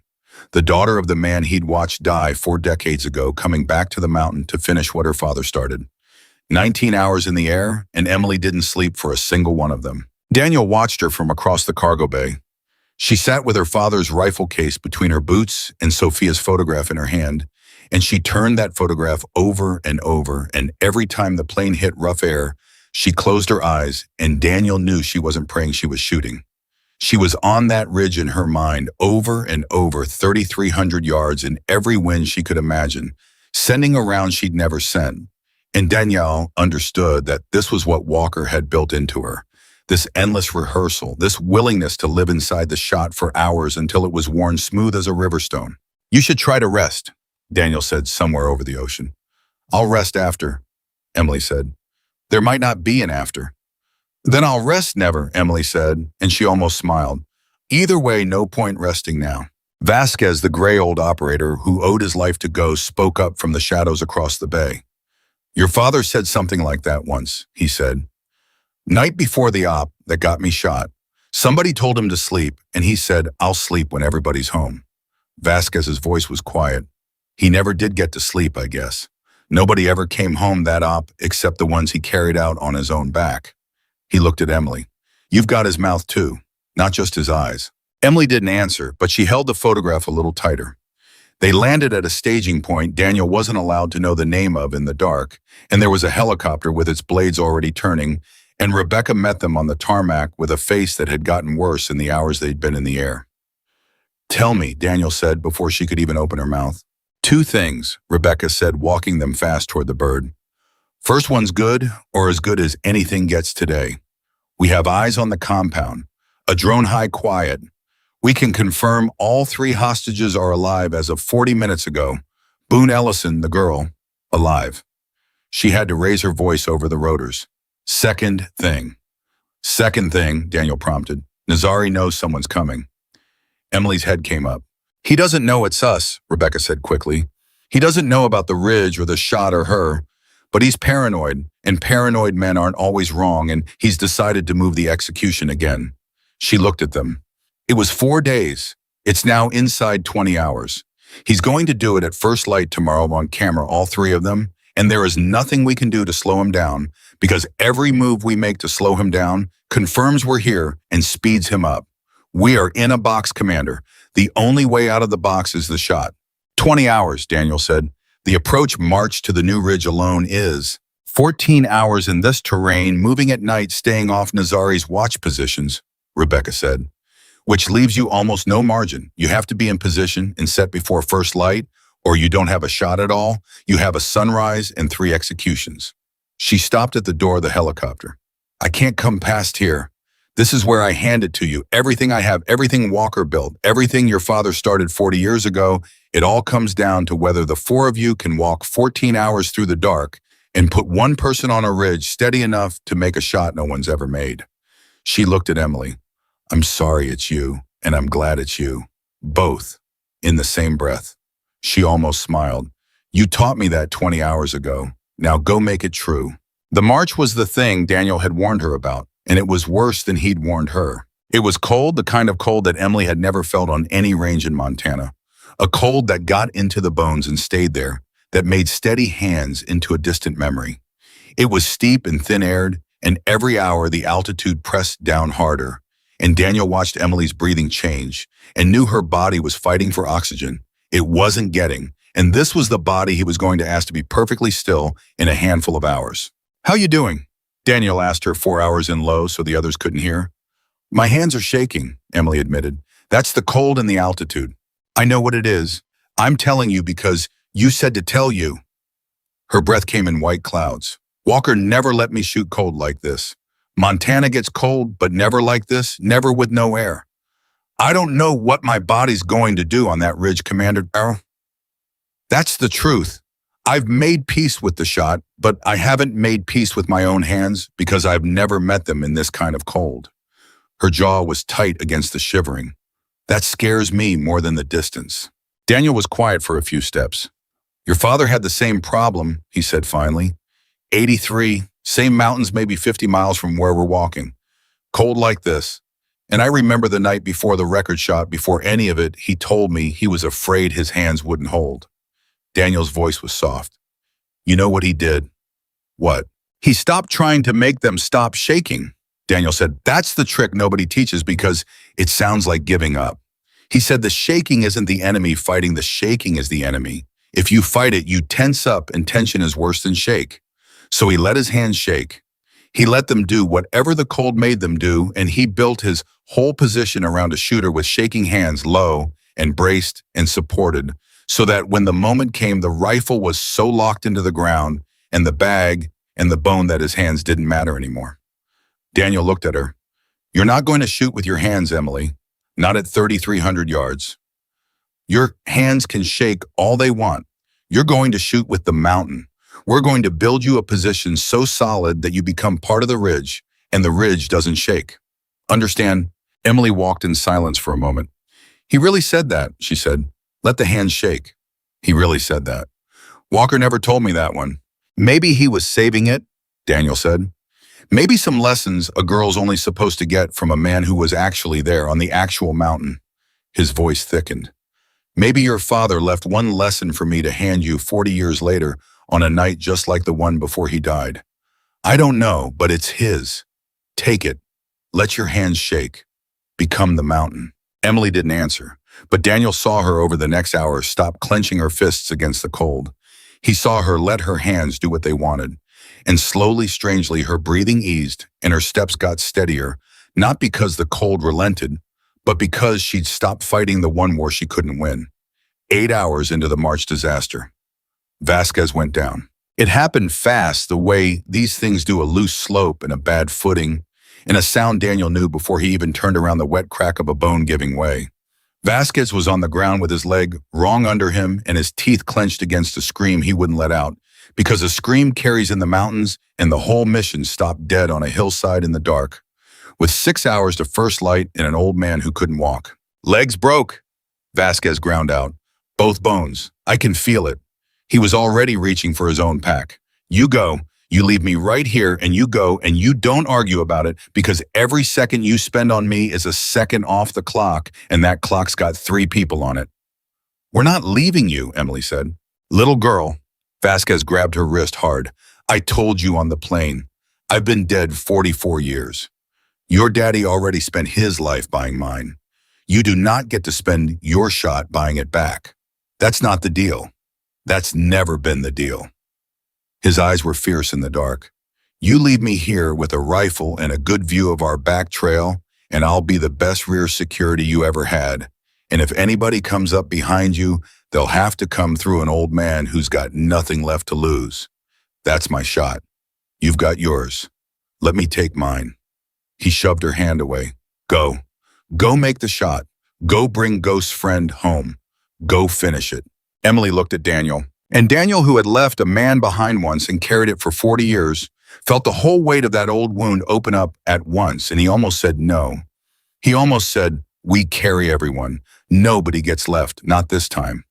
The daughter of the man he'd watched die 4 decades ago, coming back to the mountain to finish what her father started. 19 hours in the air, and Emily didn't sleep for a single one of them. Daniel watched her from across the cargo bay. She sat with her father's rifle case between her boots and Sophia's photograph in her hand, and she turned that photograph over and over, and every time the plane hit rough air, she closed her eyes, and Daniel knew she wasn't praying, she was shooting. She was on that ridge in her mind over and over, 3,300 yards in every wind she could imagine, sending a round she'd never sent. And Danielle understood that this was what Walker had built into her. This endless rehearsal, this willingness to live inside the shot for hours until it was worn smooth as a riverstone. "You should try to rest," Daniel said somewhere over the ocean. "I'll rest after," Emily said. "There might not be an after." "Then I'll rest never," Emily said, and she almost smiled. Either way, no point resting now. Vasquez, the gray old operator who owed his life to ghosts, spoke up from the shadows across the bay. "Your father said something like that once," he said. "Night before the op that got me shot, somebody told him to sleep, and he said, 'I'll sleep when everybody's home.'" Vasquez's voice was quiet. He never did get to sleep, I guess. Nobody ever came home that op except the ones he carried out on his own back. He looked at Emily. "You've got his mouth too, not just his eyes." Emily didn't answer, but she held the photograph a little tighter. They landed at a staging point Daniel wasn't allowed to know the name of in the dark, and there was a helicopter with its blades already turning, and Rebecca met them on the tarmac with a face that had gotten worse in the hours they'd been in the air. "Tell me," Daniel said before she could even open her mouth. "Two things," Rebecca said, walking them fast toward the bird. "First one's good, or as good as anything gets today. We have eyes on the compound, a drone high quiet. We can confirm all 3 hostages are alive as of 40 minutes ago. Boone Ellison, the girl, alive." She had to raise her voice over the rotors. Second thing, Daniel prompted. "Nazari knows someone's coming." Emily's head came up. "He doesn't know it's us," Rebecca said quickly. "He doesn't know about the ridge or the shot or her. But he's paranoid, and paranoid men aren't always wrong, and he's decided to move the execution again." She looked at them. "It was 4 days. It's now inside 20 hours. He's going to do it at first light tomorrow on camera, all 3 of them, and there is nothing we can do to slow him down, because every move we make to slow him down confirms we're here and speeds him up. We are in a box, Commander. The only way out of the box is the shot." 20 hours, Daniel said. "The approach march to the new ridge alone is 14 hours in this terrain, moving at night, staying off Nazari's watch positions," Rebecca said, "which leaves you almost no margin. You have to be in position and set before first light, or you don't have a shot at all. You have a sunrise and 3 executions." She stopped at the door of the helicopter. "I can't come past here. This is where I hand it to you. Everything I have, everything Walker built, everything your father started 40 years ago, it all comes down to whether the 4 of you can walk 14 hours through the dark and put one person on a ridge steady enough to make a shot no one's ever made." She looked at Emily. "I'm sorry it's you, and I'm glad it's you. Both, in the same breath." She almost smiled. "You taught me that 20 hours ago. Now go make it true." The march was the thing Daniel had warned her about, and it was worse than he'd warned her. It was cold, the kind of cold that Emily had never felt on any range in Montana. A cold that got into the bones and stayed there, that made steady hands into a distant memory. It was steep and thin-aired, and every hour the altitude pressed down harder, and Daniel watched Emily's breathing change and knew her body was fighting for oxygen. It wasn't getting, and this was the body he was going to ask to be perfectly still in a handful of hours. "How you doing?" Daniel asked her 4 hours in low so the others couldn't hear. "My hands are shaking," Emily admitted. "That's the cold and the altitude." "I know what it is. I'm telling you because you said to tell you." Her breath came in white clouds. "Walker never let me shoot cold like this. Montana gets cold, but never like this, never with no air. I don't know what my body's going to do on that ridge, Commander Darrow. That's the truth. I've made peace with the shot, but I haven't made peace with my own hands because I've never met them in this kind of cold." Her jaw was tight against the shivering. "That scares me more than the distance." Daniel was quiet for a few steps. "Your father had the same problem," he said finally. 83, same mountains maybe 50 miles from where we're walking. Cold like this. And I remember the night before the record shot, before any of it, he told me he was afraid his hands wouldn't hold." Daniel's voice was soft. "You know what he did?" "What?" "He stopped trying to make them stop shaking." Daniel said, "That's the trick nobody teaches because it sounds like giving up." He said the shaking isn't the enemy fighting, the shaking is the enemy. If you fight it, you tense up, and tension is worse than shake. So he let his hands shake. He let them do whatever the cold made them do, and he built his whole position around a shooter with shaking hands, low and braced and supported, so that when the moment came, the rifle was so locked into the ground and the bag and the bone that his hands didn't matter anymore. Daniel looked at her. "You're not going to shoot with your hands, Emily. Not at 3,300 yards. Your hands can shake all they want. You're going to shoot with the mountain. We're going to build you a position so solid that you become part of the ridge, and the ridge doesn't shake. Understand?" Emily walked in silence for a moment. "He really said that," she said. "Let the hands shake." "He really said that. Walker never told me that one." "Maybe he was saving it," Daniel said. "Maybe some lessons a girl's only supposed to get from a man who was actually there on the actual mountain." His voice thickened. "Maybe your father left one lesson for me to hand you 40 years later on a night just like the one before he died. I don't know, but it's his. Take it. Let your hands shake. Become the mountain." Emily didn't answer, but Daniel saw her over the next hour stop clenching her fists against the cold. He saw her let her hands do what they wanted, and slowly, strangely, her breathing eased and her steps got steadier, not because the cold relented, but because she'd stopped fighting the one war she couldn't win. 8 hours into the March disaster, Vasquez went down. It happened fast, the way these things do, a loose slope and a bad footing, and a sound Daniel knew before he even turned around the wet crack of a bone giving way. Vasquez was on the ground with his leg wrong under him and his teeth clenched against a scream he wouldn't let out, because a scream carries in the mountains, and the whole mission stopped dead on a hillside in the dark, with 6 hours to first light and an old man who couldn't walk. "Legs broke," Vasquez ground out. "Both bones. I can feel it." He was already reaching for his own pack. "You go. You leave me right here, and you go, and you don't argue about it, because every second you spend on me is a second off the clock, and that clock's got 3 people on it." "We're not leaving you," Emily said. "Little girl," Vasquez grabbed her wrist hard. "I told you on the plane. I've been dead 44 years. Your daddy already spent his life buying mine. You do not get to spend your shot buying it back. That's not the deal. That's never been the deal." His eyes were fierce in the dark. "You leave me here with a rifle and a good view of our back trail, and I'll be the best rear security you ever had. And if anybody comes up behind you, they'll have to come through an old man who's got nothing left to lose. That's my shot. You've got yours. Let me take mine." He shoved her hand away. "Go. Go make the shot. Go bring Ghost's friend home. Go finish it." Emily looked at Daniel. And Daniel, who had left a man behind once and carried it for 40 years, felt the whole weight of that old wound open up at once, and he almost said no. He almost said, "We carry everyone. Nobody gets left, not this time."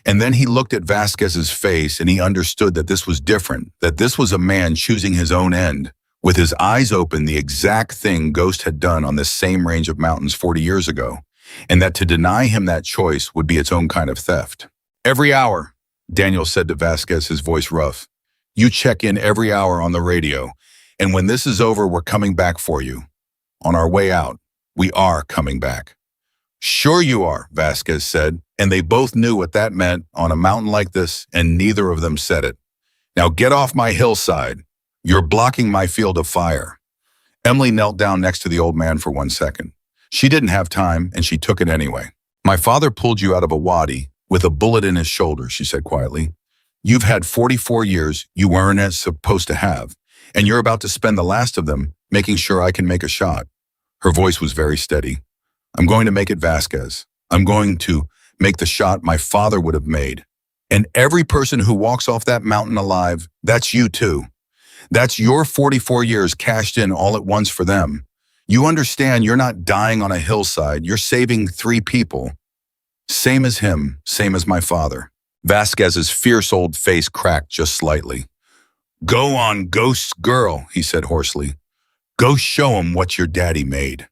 And then he looked at Vasquez's face, and he understood that this was different, that this was a man choosing his own end, with his eyes open, the exact thing Ghost had done on this same range of mountains 40 years ago, and that to deny him that choice would be its own kind of theft. "Every hour," Daniel said to Vasquez, his voice rough. "You check in every hour on the radio, and when this is over, we're coming back for you. On our way out, we are coming back." "Sure you are," Vasquez said, and they both knew what that meant on a mountain like this, and neither of them said it. "Now get off my hillside. You're blocking my field of fire." Emily knelt down next to the old man for 1 second. She didn't have time, and she took it anyway. "My father pulled you out of a wadi with a bullet in his shoulder," she said quietly. "You've had 44 years you weren't as supposed to have, and you're about to spend the last of them making sure I can make a shot." Her voice was very steady. "I'm going to make it, Vasquez. I'm going to make the shot my father would have made. And every person who walks off that mountain alive, that's you too. That's your 44 years cashed in all at once for them. You understand you're not dying on a hillside, you're saving 3 people. Same as him, same as my father." Vasquez's fierce old face cracked just slightly. "Go on, Ghost's girl," he said hoarsely. "Go show 'em what your daddy made."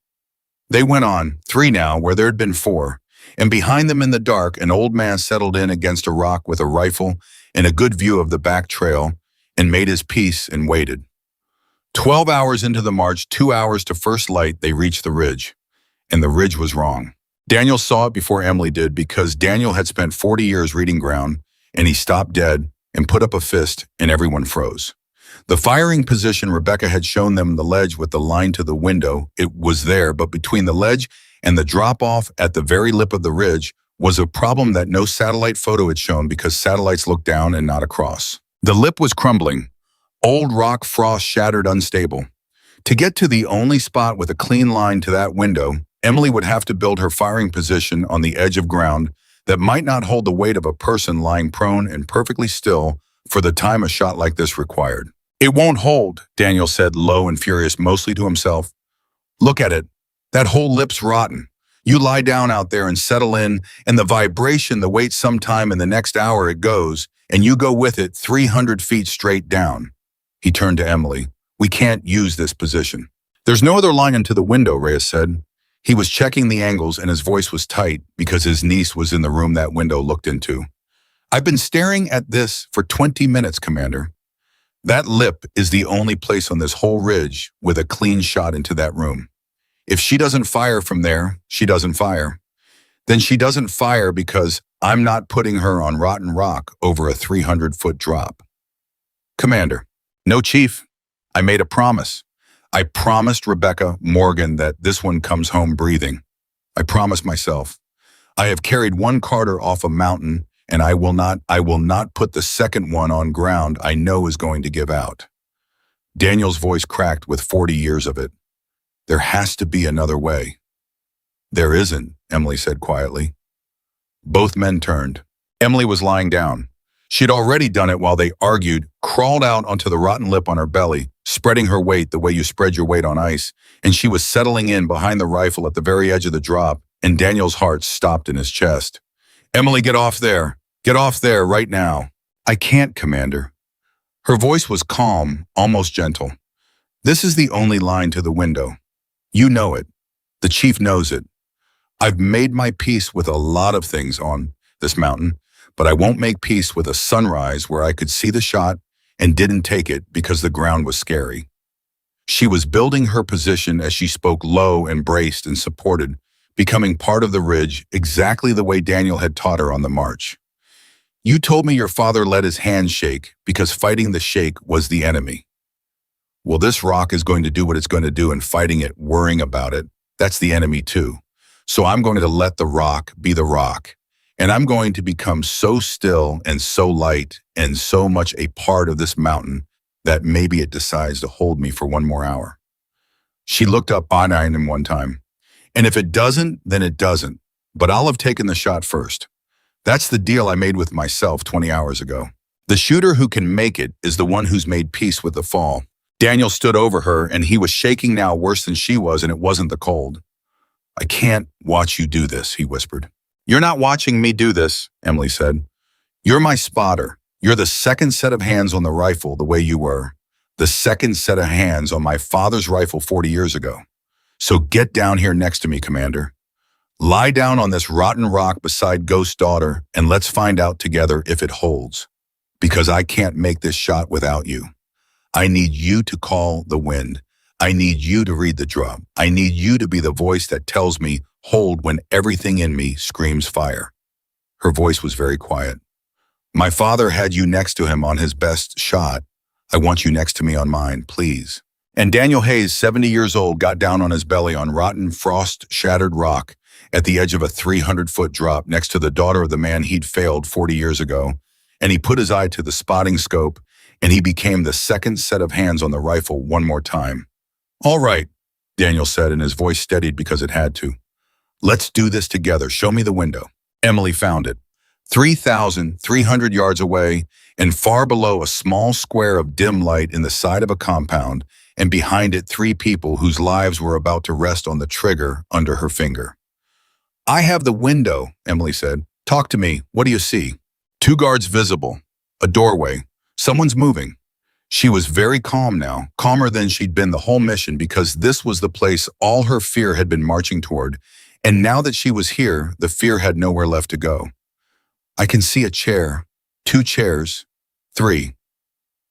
They went on, 3 now where there had been 4, and behind them in the dark, an old man settled in against a rock with a rifle and a good view of the back trail, and made his peace and waited. 12 hours into the march, 2 hours to first light, they reached the ridge, and the ridge was wrong. Daniel saw it before Emily did, because Daniel had spent 40 years reading ground, and he stopped dead and put up a fist, and everyone froze. The firing position Rebecca had shown them, the ledge with the line to the window, it was there, but between the ledge and the drop-off at the very lip of the ridge was a problem that no satellite photo had shown because satellites look down and not across. The lip was crumbling, old rock frost shattered unstable. To get to the only spot with a clean line to that window, Emily would have to build her firing position on the edge of ground that might not hold the weight of a person lying prone and perfectly still for the time a shot like this required. "It won't hold," Daniel said, low and furious, mostly to himself. "Look at it. That whole lip's rotten. You lie down out there and settle in, and the vibration, the weight sometime in the next hour it goes, and you go with it 300 feet straight down." He turned to Emily. "We can't use this position." "There's no other line into the window," Reyes said. He was checking the angles and his voice was tight because his niece was in the room that window looked into. "I've been staring at this for 20 minutes, Commander. That lip is the only place on this whole ridge with a clean shot into that room. If she doesn't fire from there, she doesn't fire. Then she doesn't fire because I'm not putting her on rotten rock over a 300-foot drop." "Commander." "No, Chief. I made a promise. I promised Rebecca Morgan that this one comes home breathing. I promised myself. I have carried one Carter off a mountain, and I will not put the second one on ground I know is going to give out." Daniel's voice cracked with 40 years of it. "There has to be another way." "There isn't," Emily said quietly. Both men turned. Emily was lying down. She'd already done it while they argued, crawled out onto the rotten lip on her belly, spreading her weight the way you spread your weight on ice, and she was settling in behind the rifle at the very edge of the drop, and Daniel's heart stopped in his chest. "Emily, get off there. Get off there right now." "I can't, Commander." Her voice was calm, almost gentle. "This is the only line to the window. You know it. The Chief knows it. I've made my peace with a lot of things on this mountain, but I won't make peace with a sunrise where I could see the shot and didn't take it because the ground was scary." She was building her position as she spoke low and braced and supported, becoming part of the ridge exactly the way Daniel had taught her on the march. "You told me your father let his hands shake because fighting the shake was the enemy. Well, this rock is going to do what it's going to do, and fighting it, worrying about it, that's the enemy too. So I'm going to let the rock be the rock. And I'm going to become so still and so light and so much a part of this mountain that maybe it decides to hold me for one more hour." She looked up on him one time. "And if it doesn't, then it doesn't. But I'll have taken the shot first. That's the deal I made with myself 20 hours ago. The shooter who can make it is the one who's made peace with the fall." Daniel stood over her, and he was shaking now worse than she was, and it wasn't the cold. "I can't watch you do this," he whispered. "You're not watching me do this," Emily said. "You're my spotter. You're the second set of hands on the rifle the way you were. The second set of hands on my father's rifle 40 years ago. So get down here next to me, Commander. Lie down on this rotten rock beside Ghost's daughter, and let's find out together if it holds. Because I can't make this shot without you. I need you to call the wind. I need you to read the drum. I need you to be the voice that tells me hold when everything in me screams fire." Her voice was very quiet. "My father had you next to him on his best shot. I want you next to me on mine, please." And Daniel Hayes, 70 years old, got down on his belly on rotten, frost-shattered rock at the edge of a 300-foot drop next to the daughter of the man he'd failed 40 years ago, and he put his eye to the spotting scope, and he became the second set of hands on the rifle one more time. "All right," Daniel said, and his voice steadied because it had to. "Let's do this together. Show me the window." Emily found it. 3,300 yards away, and far below a small square of dim light in the side of a compound, and behind it 3 people whose lives were about to rest on the trigger under her finger. "I have the window," Emily said. "Talk to me. What do you see?" 2 guards visible. A doorway. Someone's moving. She was very calm now, calmer than she'd been the whole mission, because this was the place all her fear had been marching toward, and now that she was here, the fear had nowhere left to go. "I can see a chair, 2 chairs, 3.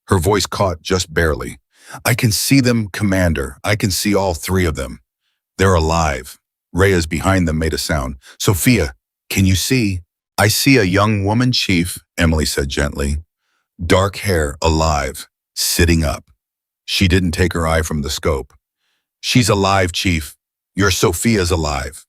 Her voice caught just barely. "I can see them, Commander. I can see all 3 of them. They're alive." Reyes behind them made a sound. "Sophia, can you see?" I see a young woman, Chief, Emily said gently. Dark hair, alive, sitting up. She didn't take her eye from the scope. She's alive, Chief. Your Sophia's alive.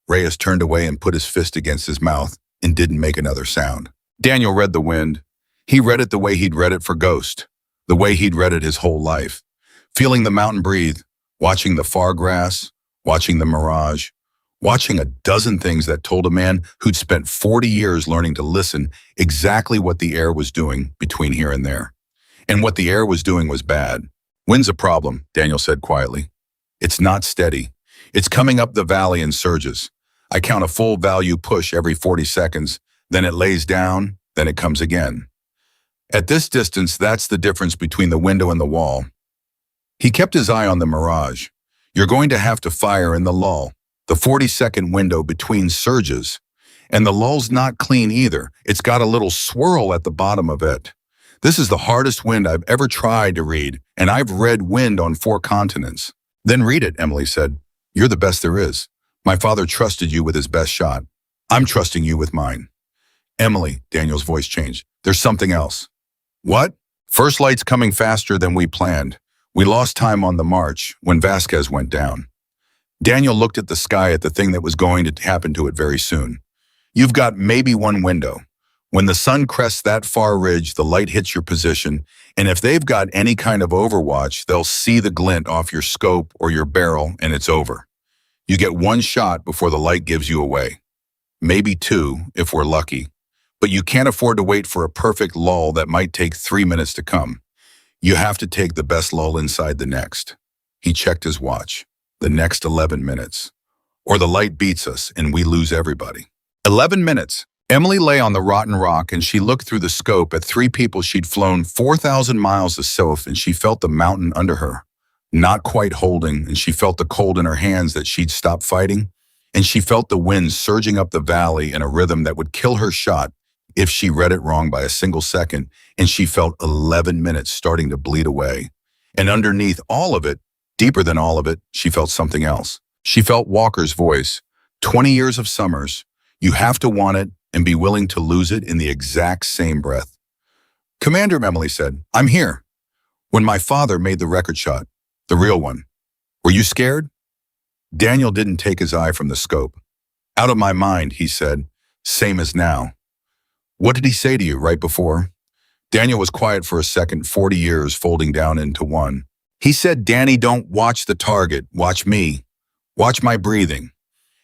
Reyes turned away and put his fist against his mouth and didn't make another sound. Daniel read the wind. He read it the way he'd read it for Ghost, the way he'd read it his whole life. Feeling the mountain breathe, watching the far grass, watching the mirage, watching a dozen things that told a man who'd spent 40 years learning to listen exactly what the air was doing between here and there. And what the air was doing was bad. Wind's a problem, Daniel said quietly. It's not steady. It's coming up the valley in surges. I count a full value push every 40 seconds, then it lays down, then it comes again. At this distance, that's the difference between the window and the wall. He kept his eye on the mirage. You're going to have to fire in the lull, the 40-second window between surges. And the lull's not clean either. It's got a little swirl at the bottom of it. This is the hardest wind I've ever tried to read, and I've read wind on 4 continents. Then read it, Emily said. You're the best there is. My father trusted you with his best shot. I'm trusting you with mine. Emily, Daniel's voice changed. There's something else. What? First light's coming faster than we planned. We lost time on the march when Vasquez went down. Daniel looked at the sky at the thing that was going to happen to it very soon. You've got maybe one window. When the sun crests that far ridge, the light hits your position, and if they've got any kind of overwatch, they'll see the glint off your scope or your barrel, and it's over. You get one shot before the light gives you away. Maybe 2, if we're lucky. But you can't afford to wait for a perfect lull that might take 3 minutes to come. You have to take the best lull inside the next. He checked his watch. The next 11 minutes. Or the light beats us and we lose everybody. 11 minutes. Emily lay on the rotten rock and she looked through the scope at 3 people she'd flown 4,000 miles south, and she felt the mountain under her. Not quite holding, and she felt the cold in her hands that she'd stopped fighting, and she felt the wind surging up the valley in a rhythm that would kill her shot if she read it wrong by a single second, and she felt 11 minutes starting to bleed away. And underneath all of it, deeper than all of it, she felt something else. She felt Walker's voice. 20 years of summers. You have to want it and be willing to lose it in the exact same breath. Commander, Emily said, I'm here. When my father made the record shot, the real one, were you scared? Daniel didn't take his eye from the scope. Out of my mind, he said, same as now. What did he say to you right before? Daniel was quiet for a second, 40 years folding down into one. He said, Danny, don't watch the target, watch me. Watch my breathing.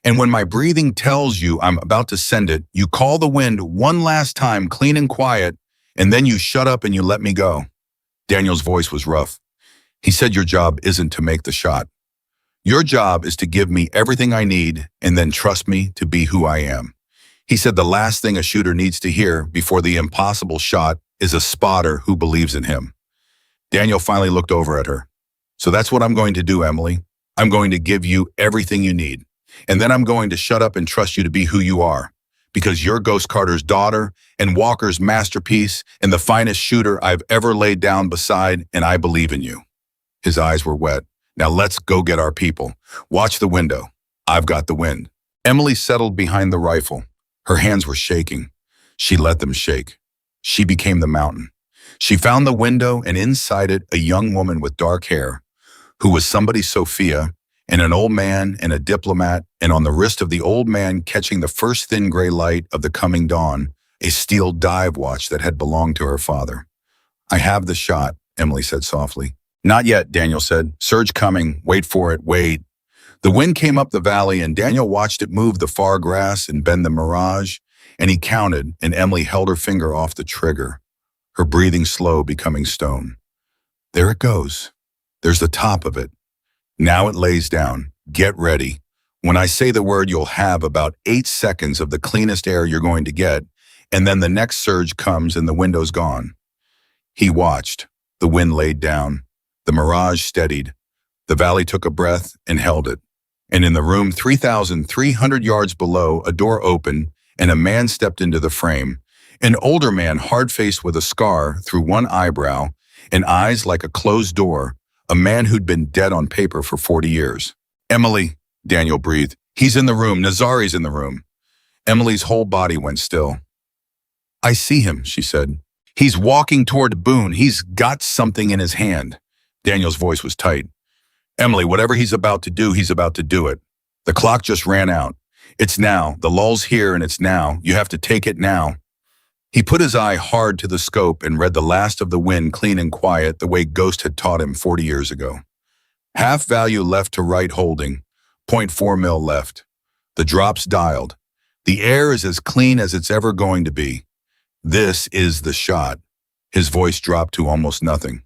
And when my breathing tells you I'm about to send it, you call the wind one last time, clean and quiet, and then you shut up and you let me go. Daniel's voice was rough. He said, your job isn't to make the shot. Your job is to give me everything I need and then trust me to be who I am. He said the last thing a shooter needs to hear before the impossible shot is a spotter who believes in him. Daniel finally looked over at her. So that's what I'm going to do, Emily. I'm going to give you everything you need. And then I'm going to shut up and trust you to be who you are. Because you're Ghost Carter's daughter and Walker's masterpiece and the finest shooter I've ever laid down beside, and I believe in you. His eyes were wet. Now let's go get our people. Watch the window. I've got the wind. Emily settled behind the rifle. Her hands were shaking. She let them shake. She became the mountain. She found the window, and inside it, a young woman with dark hair, who was somebody's Sophia, and an old man and a diplomat, and on the wrist of the old man, catching the first thin gray light of the coming dawn, a steel dive watch that had belonged to her father. I have the shot, Emily said softly. Not yet, Daniel said. Surge coming. Wait for it. Wait. The wind came up the valley, and Daniel watched it move the far grass and bend the mirage, and he counted, and Emily held her finger off the trigger, her breathing slow, becoming stone. There it goes. There's the top of it. Now it lays down. Get ready. When I say the word, you'll have about 8 seconds of the cleanest air you're going to get, and then the next surge comes and the window's gone. He watched. The wind laid down. The mirage steadied. The valley took a breath and held it. And in the room 3,300 yards below, a door opened and a man stepped into the frame. An older man, hard-faced with a scar through one eyebrow and eyes like a closed door, a man who'd been dead on paper for 40 years. Emily, Daniel breathed. He's in the room. Nazari's in the room. Emily's whole body went still. I see him, she said. He's walking toward Boone. He's got something in his hand. Daniel's voice was tight. Emily, whatever he's about to do, he's about to do it. The clock just ran out. It's now. The lull's here and it's now. You have to take it now. He put his eye hard to the scope and read the last of the wind clean and quiet the way Ghost had taught him 40 years ago. Half value left to right holding. 0.4 mil left. The drops dialed. The air is as clean as it's ever going to be. This is the shot. His voice dropped to almost nothing.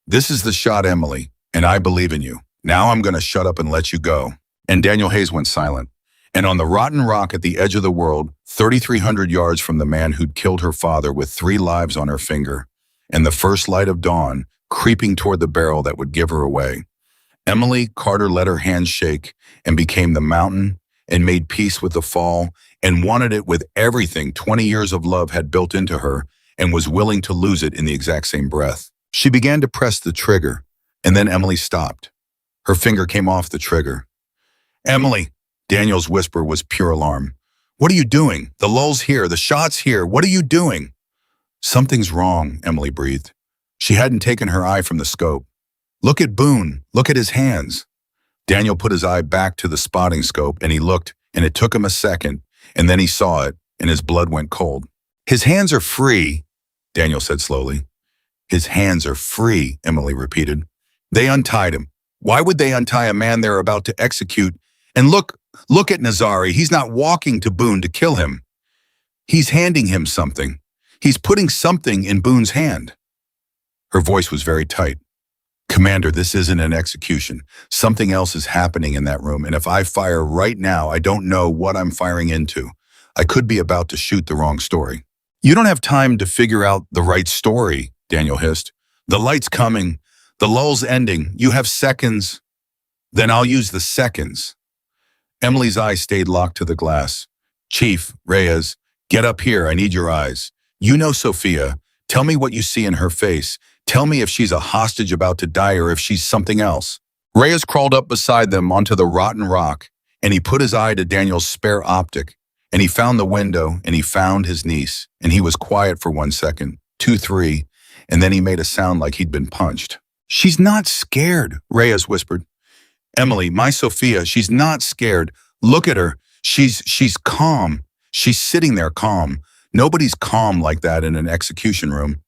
This is the shot, Emily, and I believe in you. Now I'm going to shut up and let you go. And Daniel Hayes went silent. And on the rotten rock at the edge of the world, 3,300 yards from the man who'd killed her father with 3 lives on her finger, and the first light of dawn creeping toward the barrel that would give her away, Emily Carter let her hands shake and became the mountain and made peace with the fall and wanted it with everything 20 years of love had built into her and was willing to lose it in the exact same breath. She began to press the trigger, and then Emily stopped. Her finger came off the trigger. Emily, Daniel's whisper was pure alarm. What are you doing? The lull's here. The shot's here. What are you doing? Something's wrong, Emily breathed. She hadn't taken her eye from the scope. Look at Boone. Look at his hands. Daniel put his eye back to the spotting scope and he looked, and it took him a second, and then he saw it, and his blood went cold. His hands are free, Daniel said slowly. His hands are free, Emily repeated. They untied him. Why would they untie a man they're about to execute? And look at Nazari. He's not walking to Boone to kill him. He's handing him something. He's putting something in Boone's hand. Her voice was very tight. Commander, this isn't an execution. Something else is happening in that room, and if I fire right now, I don't know what I'm firing into. I could be about to shoot the wrong story. You don't have time to figure out the right story, Daniel hissed. The light's coming. The lull's ending. You have seconds. Then I'll use the seconds. Emily's eyes stayed locked to the glass. Chief, Reyes, get up here. I need your eyes. You know Sophia. Tell me what you see in her face. Tell me if she's a hostage about to die or if she's something else. Reyes crawled up beside them onto the rotten rock, and he put his eye to Daniel's spare optic, and he found the window, and he found his niece, and he was quiet for 1 second, 2, 3, and then he made a sound like he'd been punched. She's not scared, Reyes whispered. Emily, my Sophia, she's not scared. Look at her. She's calm. She's sitting there calm. Nobody's calm like that in an execution room.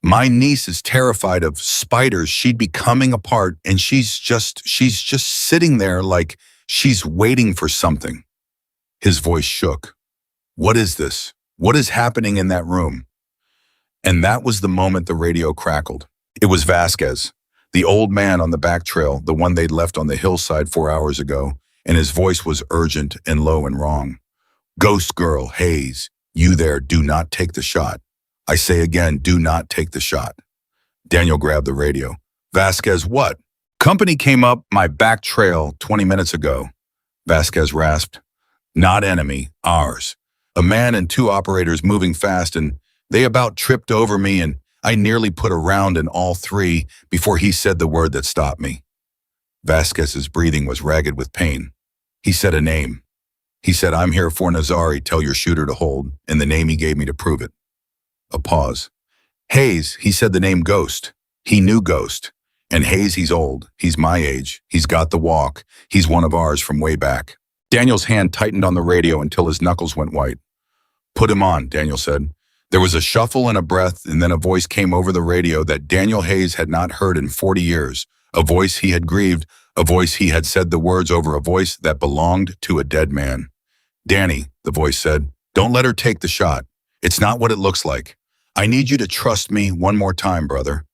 My niece is terrified of spiders. She'd be coming apart, and she's just sitting there like she's waiting for something. His voice shook. What is this? What is happening in that room? And that was the moment the radio crackled. It was Vasquez, the old man on the back trail, the one they'd left on the hillside 4 hours ago, and his voice was urgent and low and wrong. Ghost girl, Hayes, you there, do not take the shot. I say again, do not take the shot. Daniel grabbed the radio. Vasquez, what? Company came up my back trail 20 minutes ago. Vasquez rasped. Not enemy, ours. A man and 2 operators moving fast, and they about tripped over me, and I nearly put a round in all 3 before he said the word that stopped me. Vasquez's breathing was ragged with pain. He said a name. He said, I'm here for Nazari, tell your shooter to hold, and the name he gave me to prove it. A pause. Hayes, he said the name Ghost. He knew Ghost. And Hayes, he's old. He's my age. He's got the walk. He's one of ours from way back. Daniel's hand tightened on the radio until his knuckles went white. Put him on, Daniel said. There was a shuffle and a breath, and then a voice came over the radio that Daniel Hayes had not heard in 40 years. A voice he had grieved, a voice he had said the words over, a voice that belonged to a dead man. Danny, the voice said, don't let her take the shot. It's not what it looks like. I need you to trust me one more time, brother,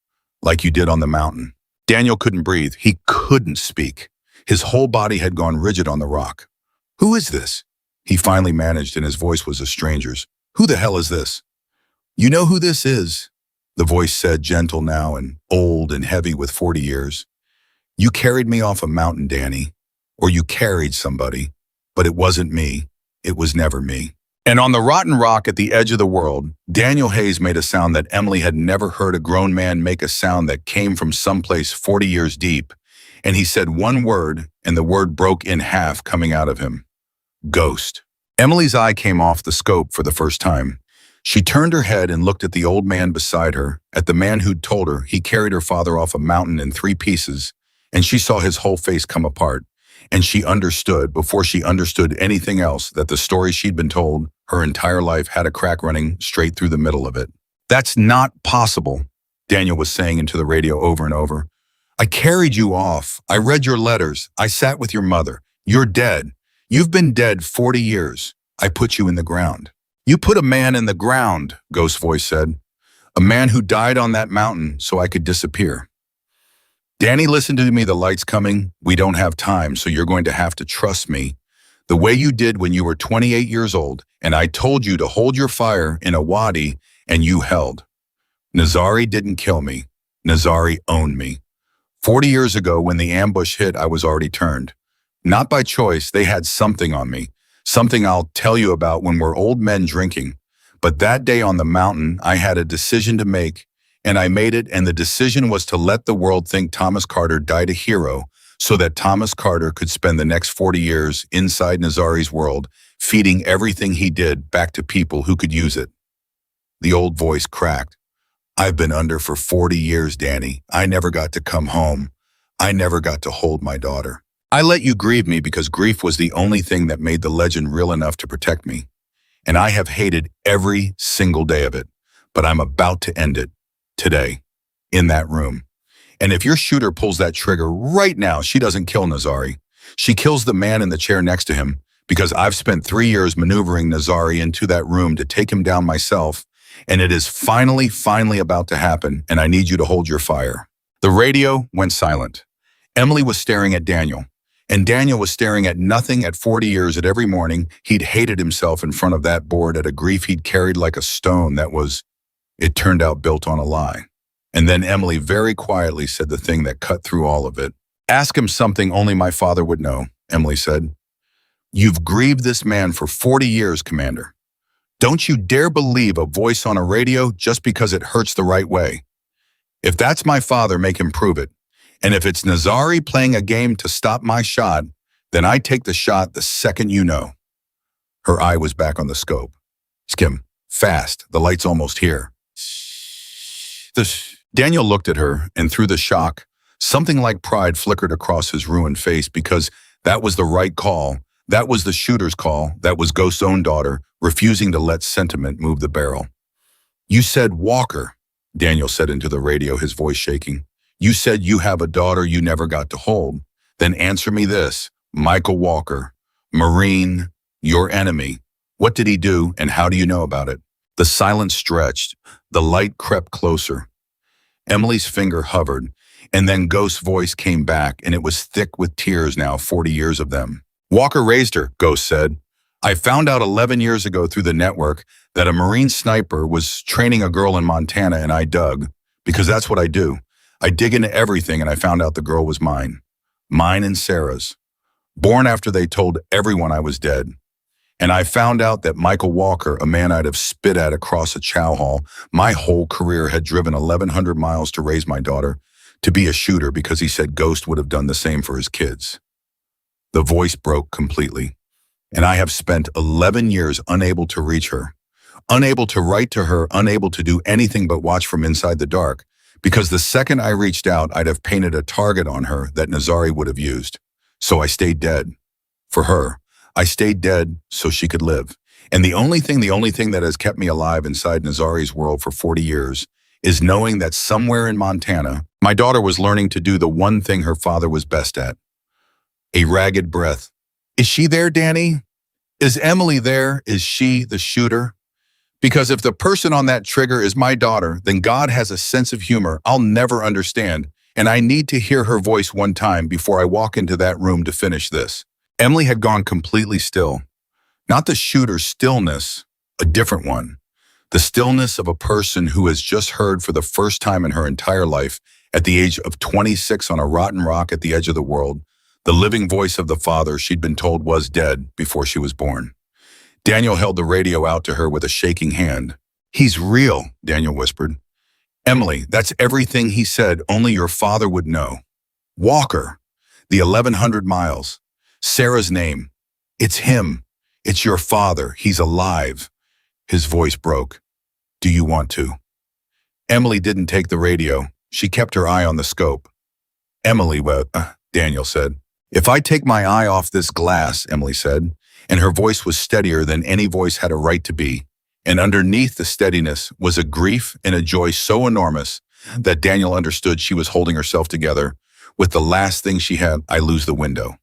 like you did on the mountain. Daniel couldn't breathe. He couldn't speak. His whole body had gone rigid on the rock. Who is this? He finally managed, and his voice was a stranger's. Who the hell is this? You know who this is, the voice said, gentle now and old and heavy with 40 years. You carried me off a mountain, Danny, or you carried somebody, but it wasn't me. It was never me. And on the rotten rock at the edge of the world, Daniel Hayes made a sound that Emily had never heard a grown man make, a sound that came from someplace 40 years deep. And he said one word, and the word broke in half coming out of him. Ghost. Emily's eye came off the scope for the first time. She turned her head and looked at the old man beside her, at the man who'd told her he carried her father off a mountain in 3 pieces, and she saw his whole face come apart. And she understood, before she understood anything else, that the story she'd been told her entire life had a crack running straight through the middle of it. "That's not possible," Daniel was saying into the radio over and over. "I carried you off. I read your letters. I sat with your mother. You're dead. You've been dead 40 years. I put you in the ground." "You put a man in the ground," Ghost's voice said. "A man who died on that mountain so I could disappear." "Danny, listen to me, the light's coming. We don't have time, so you're going to have to trust me. The way you did when you were 28 years old, and I told you to hold your fire in a wadi, and you held. Nazari didn't kill me. Nazari owned me. 40 years ago, when the ambush hit, I was already turned. Not by choice, they had something on me. Something I'll tell you about when we're old men drinking. But that day on the mountain, I had a decision to make, and I made it, and the decision was to let the world think Thomas Carter died a hero, so that Thomas Carter could spend the next 40 years inside Nazari's world, feeding everything he did back to people who could use it." The old voice cracked. "I've been under for 40 years, Danny. I never got to come home. I never got to hold my daughter. I let you grieve me because grief was the only thing that made the legend real enough to protect me. And I have hated every single day of it, but I'm about to end it. Today. In that room. And if your shooter pulls that trigger right now, she doesn't kill Nazari. She kills the man in the chair next to him, because I've spent 3 years maneuvering Nazari into that room to take him down myself, and it is finally about to happen, and I need you to hold your fire." The radio went silent. Emily was staring at Daniel, and Daniel was staring at nothing. At 40 years, at every morning, he'd hated himself in front of that board, at a grief he'd carried like a stone that was, it turned out, built on a lie. And then Emily very quietly said the thing that cut through all of it. "Ask him something only my father would know," Emily said. "You've grieved this man for 40 years, Commander. Don't you dare believe a voice on a radio just because it hurts the right way. If that's my father, make him prove it. And if it's Nazari playing a game to stop my shot, then I take the shot the second you know." Her eye was back on the scope. "Skim, fast, the light's almost here." Daniel looked at her, and through the shock, something like pride flickered across his ruined face, because that was the right call. That was the shooter's call. That was Ghost's own daughter, refusing to let sentiment move the barrel. "You said Walker," Daniel said into the radio, his voice shaking. "You said you have a daughter you never got to hold. Then answer me this. Michael Walker, Marine, your enemy. What did he do, and how do you know about it?" The silence stretched. The light crept closer. Emily's finger hovered, and then Ghost's voice came back, and it was thick with tears now, 40 years of them. "Walker raised her," Ghost said. "I found out 11 years ago through the network that a Marine sniper was training a girl in Montana, and I dug, because that's what I do. I dig into everything, and I found out the girl was mine. Mine and Sarah's. Born after they told everyone I was dead. And I found out that Michael Walker, a man I'd have spit at across a chow hall, my whole career had driven 1,100 miles to raise my daughter, to be a shooter, because he said Ghost would have done the same for his kids." The voice broke completely. "And I have spent 11 years unable to reach her, unable to write to her, unable to do anything but watch from inside the dark, because the second I reached out, I'd have painted a target on her that Nazari would have used. So I stayed dead. For her. I stayed dead so she could live. And the only thing that has kept me alive inside Nazari's world for 40 years is knowing that somewhere in Montana, my daughter was learning to do the one thing her father was best at. A ragged breath. Is she there, Danny? Is Emily there? Is she the shooter? Because if the person on that trigger is my daughter, then God has a sense of humor I'll never understand, and I need to hear her voice one time before I walk into that room to finish this." Emily had gone completely still. Not the shooter's stillness, a different one. The stillness of a person who has just heard for the first time in her entire life, at the age of 26 on a rotten rock at the edge of the world, the living voice of the father she'd been told was dead before she was born. Daniel held the radio out to her with a shaking hand. "He's real," Daniel whispered. "Emily, that's everything he said, only your father would know. Walker, the 1,100 miles. Sarah's name. It's him. It's your father. He's alive. His voice broke. Do you want to? Emily didn't take the radio. She kept her eye on the scope. Emily, Daniel said. If I take my eye off this glass, Emily said, and her voice was steadier than any voice had a right to be. And underneath the steadiness was a grief and a joy so enormous that Daniel understood she was holding herself together. With the last thing she had, I lose the window.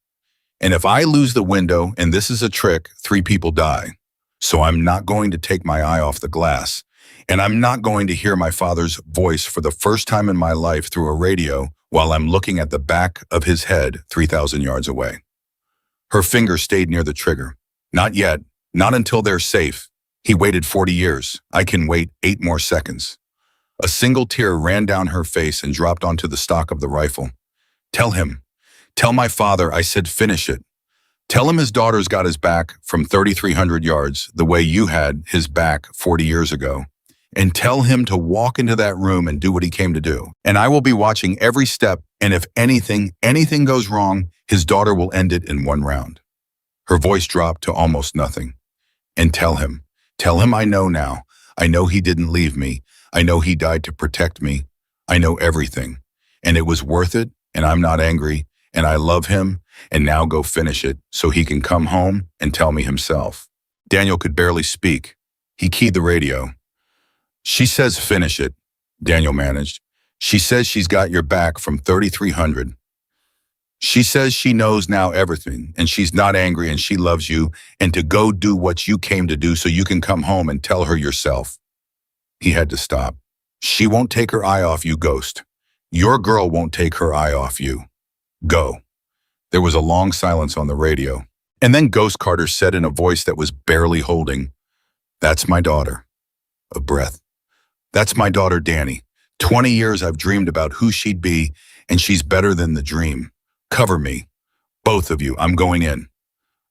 And if I lose the window, and this is a trick, 3 people die. So I'm not going to take my eye off the glass. And I'm not going to hear my father's voice for the first time in my life through a radio while I'm looking at the back of his head 3,000 yards away. Her finger stayed near the trigger. Not yet. Not until they're safe. He waited 40 years. I can wait 8 more seconds. A single tear ran down her face and dropped onto the stock of the rifle. Tell him. Tell my father I said finish it. Tell him his daughter's got his back from 3,300 yards, the way you had his back 40 years ago. And tell him to walk into that room and do what he came to do. And I will be watching every step, and if anything goes wrong, his daughter will end it in 1 round. Her voice dropped to almost nothing. And tell him I know now. I know he didn't leave me. I know he died to protect me. I know everything. And it was worth it, and I'm not angry, and I love him, and now go finish it so he can come home and tell me himself. Daniel could barely speak. He keyed the radio. She says finish it, Daniel managed. She says she's got your back from 3,300. She says she knows now everything, and she's not angry, and she loves you, and to go do what you came to do so you can come home and tell her yourself. He had to stop. She won't take her eye off you, Ghost. Your girl won't take her eye off you. Go. There was a long silence on the radio, and then Ghost Carter said in a voice that was barely holding, "That's my daughter." A breath. "That's my daughter, Danny. 20 years I've dreamed about who she'd be, and she's better than the dream. Cover me. Both of you, I'm going in."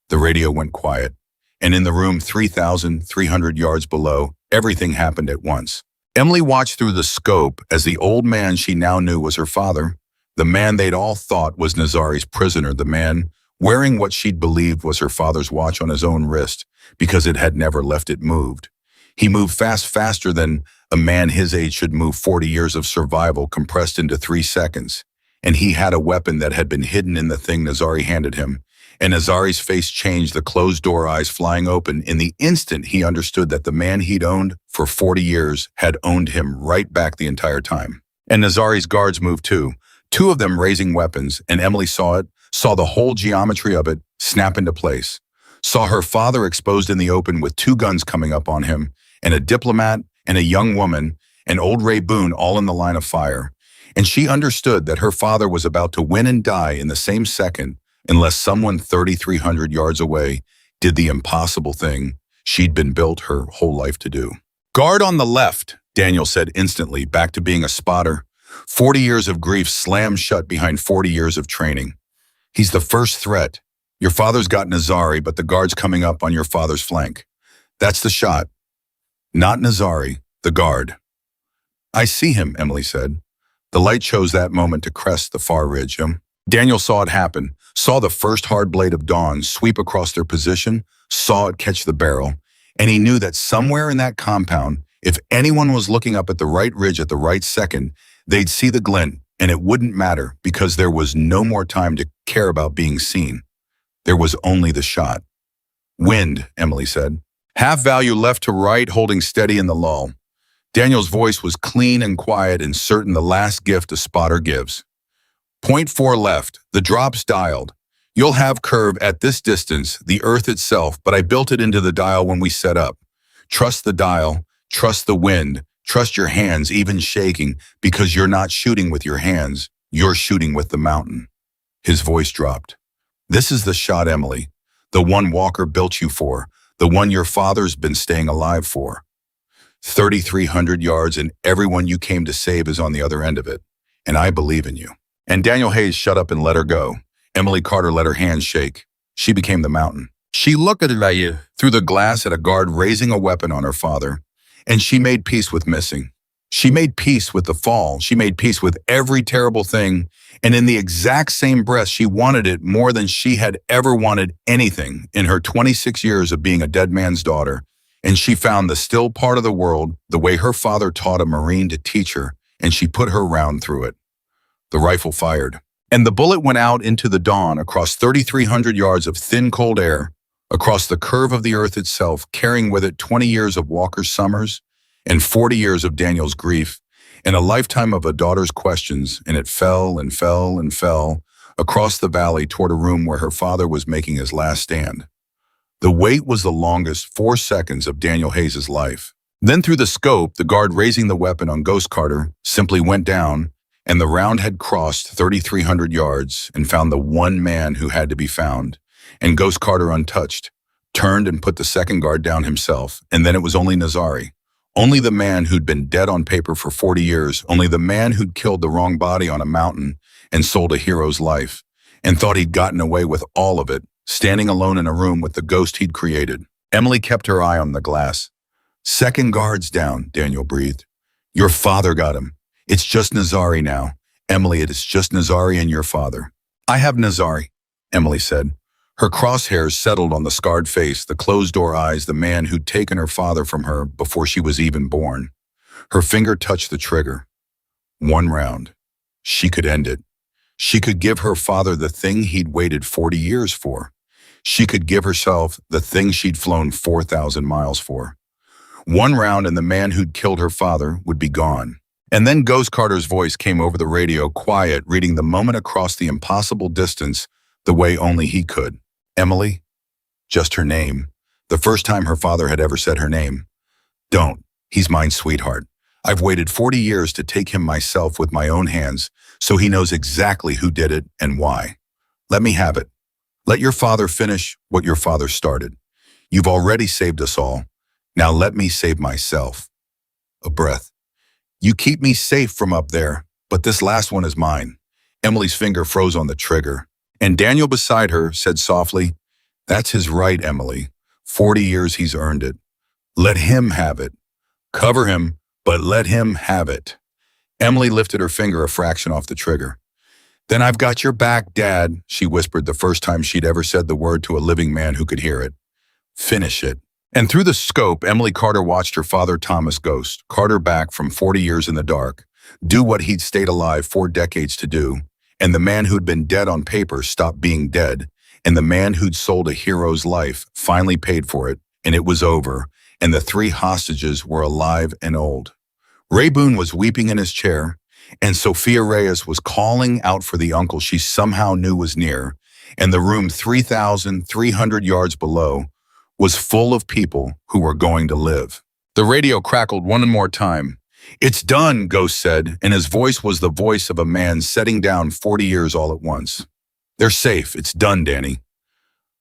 The radio went quiet, and in the room 3,300 yards below, everything happened at once. Emily watched through the scope as the old man she now knew was her father, the man they'd all thought was Nazari's prisoner, the man wearing what she'd believed was her father's watch on his own wrist because it had never left it moved. He moved faster than a man his age should move. 40 years of survival compressed into 3 seconds. And he had a weapon that had been hidden in the thing Nazari handed him. And Nazari's face changed, the closed-door eyes flying open. In the instant, he understood that the man he'd owned for 40 years had owned him right back the entire time. And Nazari's guards moved too, 2 of them raising weapons, and Emily saw it, saw the whole geometry of it snap into place. Saw her father exposed in the open with 2 guns coming up on him, and a diplomat and a young woman, and old Ray Boone all in the line of fire. And she understood that her father was about to win and die in the same second unless someone 3,300 yards away did the impossible thing she'd been built her whole life to do. "Guard on the left," Daniel said instantly, back to being a spotter. 40 years of grief slammed shut behind 40 years of training. "He's the first threat. Your father's got Nazari, but the guard's coming up on your father's flank. That's the shot. Not Nazari, the guard." "I see him," Emily said. The light chose that moment to crest the far ridge. Daniel saw it happen, saw the first hard blade of dawn sweep across their position, saw it catch the barrel, and he knew that somewhere in that compound, if anyone was looking up at the right ridge at the right second, they'd see the glint, and it wouldn't matter because there was no more time to care about being seen. There was only the shot. "Wind," Emily said. "Half value left to right, holding steady in the lull." Daniel's voice was clean and quiet and certain, the last gift a spotter gives. ".4 left, the drop's dialed. You'll have curve at this distance, the earth itself, but I built it into the dial when we set up. Trust the dial, trust the wind, trust your hands even shaking because you're not shooting with your hands, you're shooting with the mountain." His voice dropped. "This is the shot, Emily, the one Walker built you for, the one your father's been staying alive for. 3,300 yards and everyone you came to save is on the other end of it. And I believe in you." And Daniel Hayes shut up and let her go. Emily Carter let her hands shake. She became the mountain. She looked at you through the glass at a guard raising a weapon on her father, and she made peace with missing. She made peace with the fall. She made peace with every terrible thing. And in the exact same breath, she wanted it more than she had ever wanted anything in her 26 years of being a dead man's daughter. And she found the still part of the world the way her father taught a Marine to teach her, and she put her round through it. The rifle fired, and the bullet went out into the dawn across 3,300 yards of thin, cold air, across the curve of the earth itself, carrying with it 20 years of Walker's summers and 40 years of Daniel's grief, and a lifetime of a daughter's questions, and it fell and fell and fell across the valley toward a room where her father was making his last stand. The wait was the longest 4 seconds of Daniel Hayes' life. Then through the scope, the guard raising the weapon on Ghost Carter simply went down, and the round had crossed 3,300 yards and found the one man who had to be found. And Ghost Carter, untouched, turned and put the second guard down himself, and then it was only Nazari. Only the man who'd been dead on paper for 40 years, only the man who'd killed the wrong body on a mountain and sold a hero's life, and thought he'd gotten away with all of it, standing alone in a room with the ghost he'd created. Emily kept her eye on the glass. "Second guard's down," Daniel breathed. "Your father got him. It's just Nazari now. Emily, it is just Nazari and your father." "I have Nazari," Emily said. Her crosshairs settled on the scarred face, the closed-door eyes, the man who'd taken her father from her before she was even born. Her finger touched the trigger. One round. She could end it. She could give her father the thing he'd waited 40 years for. She could give herself the thing she'd flown 4,000 miles for. One round and the man who'd killed her father would be gone. And then Ghost Carter's voice came over the radio, quiet, reading the moment across the impossible distance the way only he could. "Emily?" Just her name. The first time her father had ever said her name. "Don't. He's mine, sweetheart. I've waited 40 years to take him myself with my own hands, so he knows exactly who did it and why. Let me have it. Let your father finish what your father started. You've already saved us all. Now let me save myself." A breath. "You keep me safe from up there, but this last one is mine." Emily's finger froze on the trigger, and Daniel beside her said softly, "That's his right, Emily. 40 years he's earned it. Let him have it. Cover him, but let him have it." Emily lifted her finger a fraction off the trigger. "Then I've got your back, Dad," she whispered the first time she'd ever said the word to a living man who could hear it. "Finish it." And through the scope, Emily Carter watched her father Thomas Ghost, Carter back from 40 years in the dark, do what he'd stayed alive 4 decades to do, and the man who'd been dead on paper stopped being dead, and the man who'd sold a hero's life finally paid for it, and it was over, and the 3 hostages were alive and old. Ray Boone was weeping in his chair, and Sophia Reyes was calling out for the uncle she somehow knew was near, and the room 3,300 yards below was full of people who were going to live. The radio crackled one more time. "It's done," Ghost said, and his voice was the voice of a man setting down 40 years all at once. "They're safe. It's done, Danny.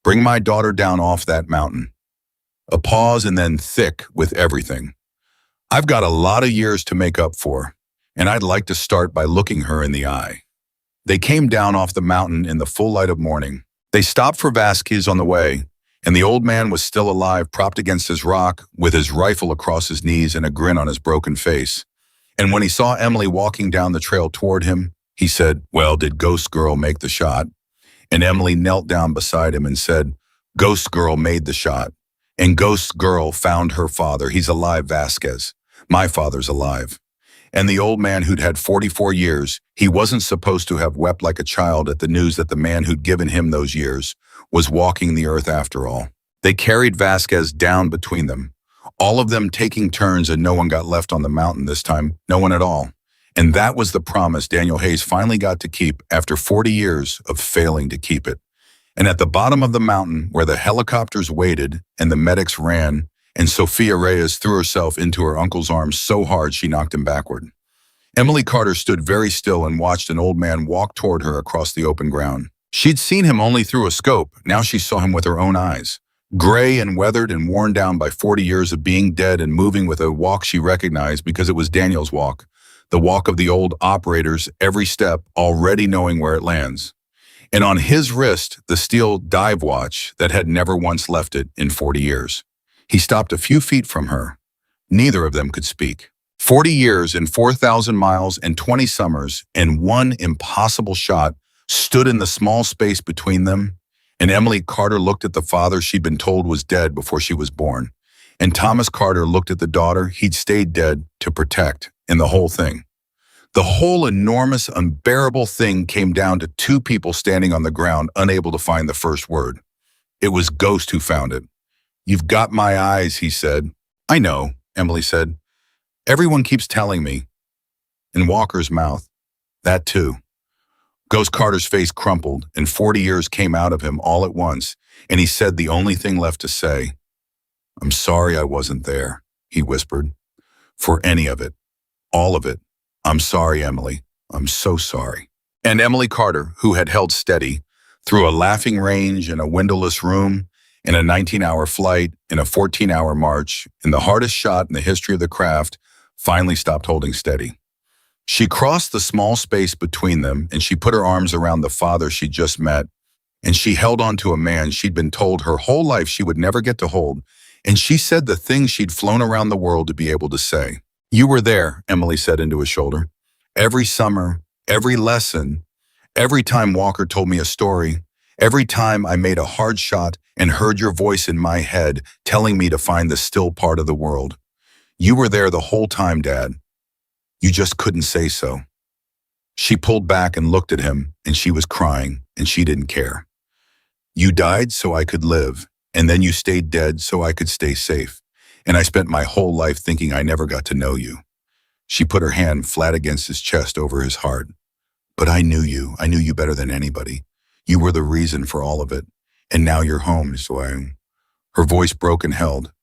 Bring my daughter down off that mountain." A pause and then thick with everything. "I've got a lot of years to make up for, and I'd like to start by looking her in the eye." They came down off the mountain in the full light of morning. They stopped for Vasquez on the way, and the old man was still alive, propped against his rock, with his rifle across his knees and a grin on his broken face. And when he saw Emily walking down the trail toward him, he said, "Well, did Ghost Girl make the shot?" And Emily knelt down beside him and said, "Ghost Girl made the shot. And Ghost Girl found her father. He's alive, Vasquez. My father's alive." And the old man who'd had 44 years, he wasn't supposed to have wept like a child at the news that the man who'd given him those years was walking the earth after all. They carried Vasquez down between them, all of them taking turns, and no one got left on the mountain this time, no one at all. And that was the promise Daniel Hayes finally got to keep after 40 years of failing to keep it. And at the bottom of the mountain, where the helicopters waited and the medics ran, and Sophia Reyes threw herself into her uncle's arms so hard she knocked him backward, Emily Carter stood very still and watched an old man walk toward her across the open ground. She'd seen him only through a scope. Now she saw him with her own eyes. Gray and weathered and worn down by 40 years of being dead, and moving with a walk she recognized because it was Daniel's walk, the walk of the old operators, every step already knowing where it lands. And on his wrist, the steel dive watch that had never once left it in 40 years. He stopped a few feet from her. Neither of them could speak. 40 years and 4,000 miles and 20 summers and one impossible shot stood in the small space between them, and Emily Carter looked at the father she'd been told was dead before she was born, and Thomas Carter looked at the daughter he'd stayed dead to protect, and the whole thing. The whole enormous, unbearable thing came down to two people standing on the ground, unable to find the first word. It was Ghost who found it. "You've got my eyes," he said. "I know," Emily said. "Everyone keeps telling me." In Walker's mouth, "That too." Ghost Carter's face crumpled, and 40 years came out of him all at once, and he said the only thing left to say. "I'm sorry I wasn't there," he whispered. "For any of it. All of it. I'm sorry, Emily. I'm so sorry." And Emily Carter, who had held steady through a laughing range in a windowless room, in a 19-hour flight, in a 14-hour march, in the hardest shot in the history of the craft, finally stopped holding steady. She crossed the small space between them, and she put her arms around the father she'd just met, and she held on to a man she'd been told her whole life she would never get to hold, and she said the things she'd flown around the world to be able to say. "You were there," Emily said into his shoulder. "Every summer, every lesson, every time Walker told me a story, every time I made a hard shot and heard your voice in my head telling me to find the still part of the world. You were there the whole time, Dad. You just couldn't say so." She pulled back and looked at him, and she was crying, and she didn't care. "You died so I could live, and then you stayed dead so I could stay safe. And I spent my whole life thinking I never got to know you." She put her hand flat against his chest over his heart. "But I knew you. I knew you better than anybody. You were the reason for all of it. And now you're home, so I..." Her voice broke and held.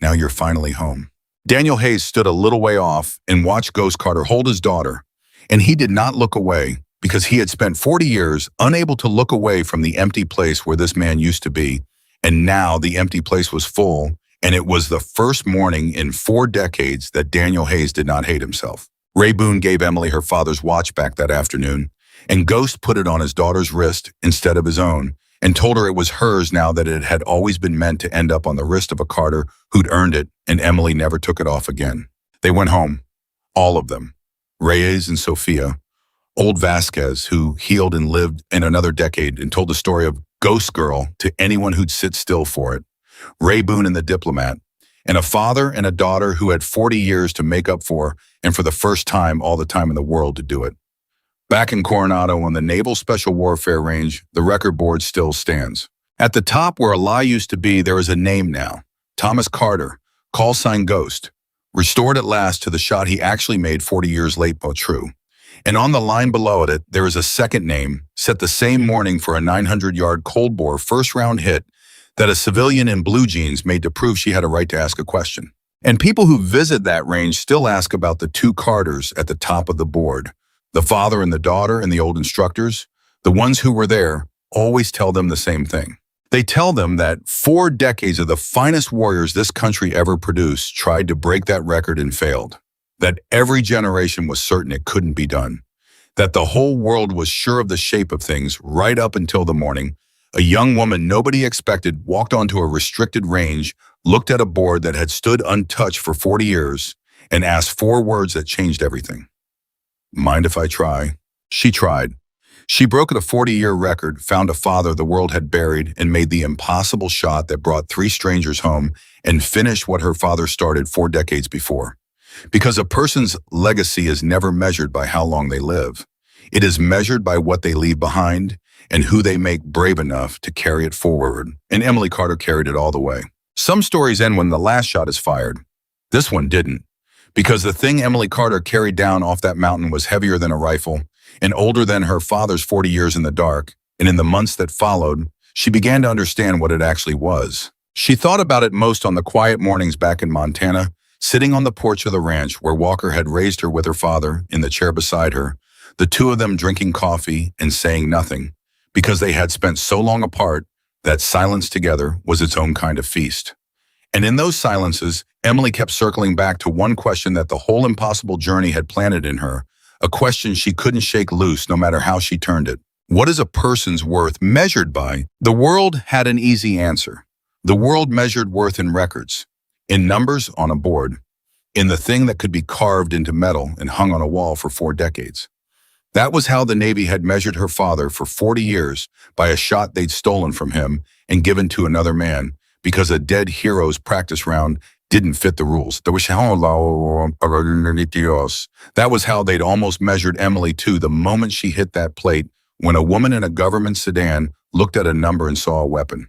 "Now you're finally home." Daniel Hayes stood a little way off and watched Ghost Carter hold his daughter, and he did not look away because he had spent 40 years unable to look away from the empty place where this man used to be, and now the empty place was full, and it was the first morning in 4 decades that Daniel Hayes did not hate himself. Ray Boone gave Emily her father's watch back that afternoon, and Ghost put it on his daughter's wrist instead of his own, and told her it was hers now that it had always been meant to end up on the wrist of a Carter who'd earned it, and Emily never took it off again. They went home. All of them. Reyes and Sophia. Old Vasquez, who healed and lived in another decade and told the story of Ghost Girl to anyone who'd sit still for it. Ray Boone and the diplomat. And a father and a daughter who had 40 years to make up for, and for the first time all the time in the world to do it. Back in Coronado on the Naval Special Warfare Range, the record board still stands. At the top where a lie used to be, there is a name now. Thomas Carter, call sign Ghost, restored at last to the shot he actually made 40 years late but true. And on the line below it, there is a second name, set the same morning for a 900-yard cold bore first-round hit that a civilian in blue jeans made to prove she had a right to ask a question. And people who visit that range still ask about the 2 Carters at the top of the board. The father and the daughter and the old instructors, the ones who were there, always tell them the same thing. They tell them that 4 decades of the finest warriors this country ever produced tried to break that record and failed. That every generation was certain it couldn't be done. That the whole world was sure of the shape of things right up until the morning a young woman nobody expected walked onto a restricted range, looked at a board that had stood untouched for 40 years, and asked 4 words that changed everything. "Mind if I try?" She tried. She broke the 40-year record, found a father the world had buried, and made the impossible shot that brought 3 strangers home and finished what her father started 4 decades before. Because a person's legacy is never measured by how long they live. It is measured by what they leave behind and who they make brave enough to carry it forward. And Emily Carter carried it all the way. Some stories end when the last shot is fired. This one didn't. Because the thing Emily Carter carried down off that mountain was heavier than a rifle and older than her father's 40 years in the dark. And in the months that followed, she began to understand what it actually was. She thought about it most on the quiet mornings back in Montana, sitting on the porch of the ranch where Walker had raised her with her father in the chair beside her, the 2 of them drinking coffee and saying nothing, because they had spent so long apart that silence together was its own kind of feast. And in those silences, Emily kept circling back to one question that the whole impossible journey had planted in her, a question she couldn't shake loose no matter how she turned it. What is a person's worth measured by? The world had an easy answer. The world measured worth in records, in numbers on a board, in the thing that could be carved into metal and hung on a wall for 4 decades. That was how the Navy had measured her father for 40 years by a shot they'd stolen from him and given to another man because a dead hero's practice round didn't fit the rules. That was how they'd almost measured Emily too the moment she hit that plate when a woman in a government sedan looked at a number and saw a weapon.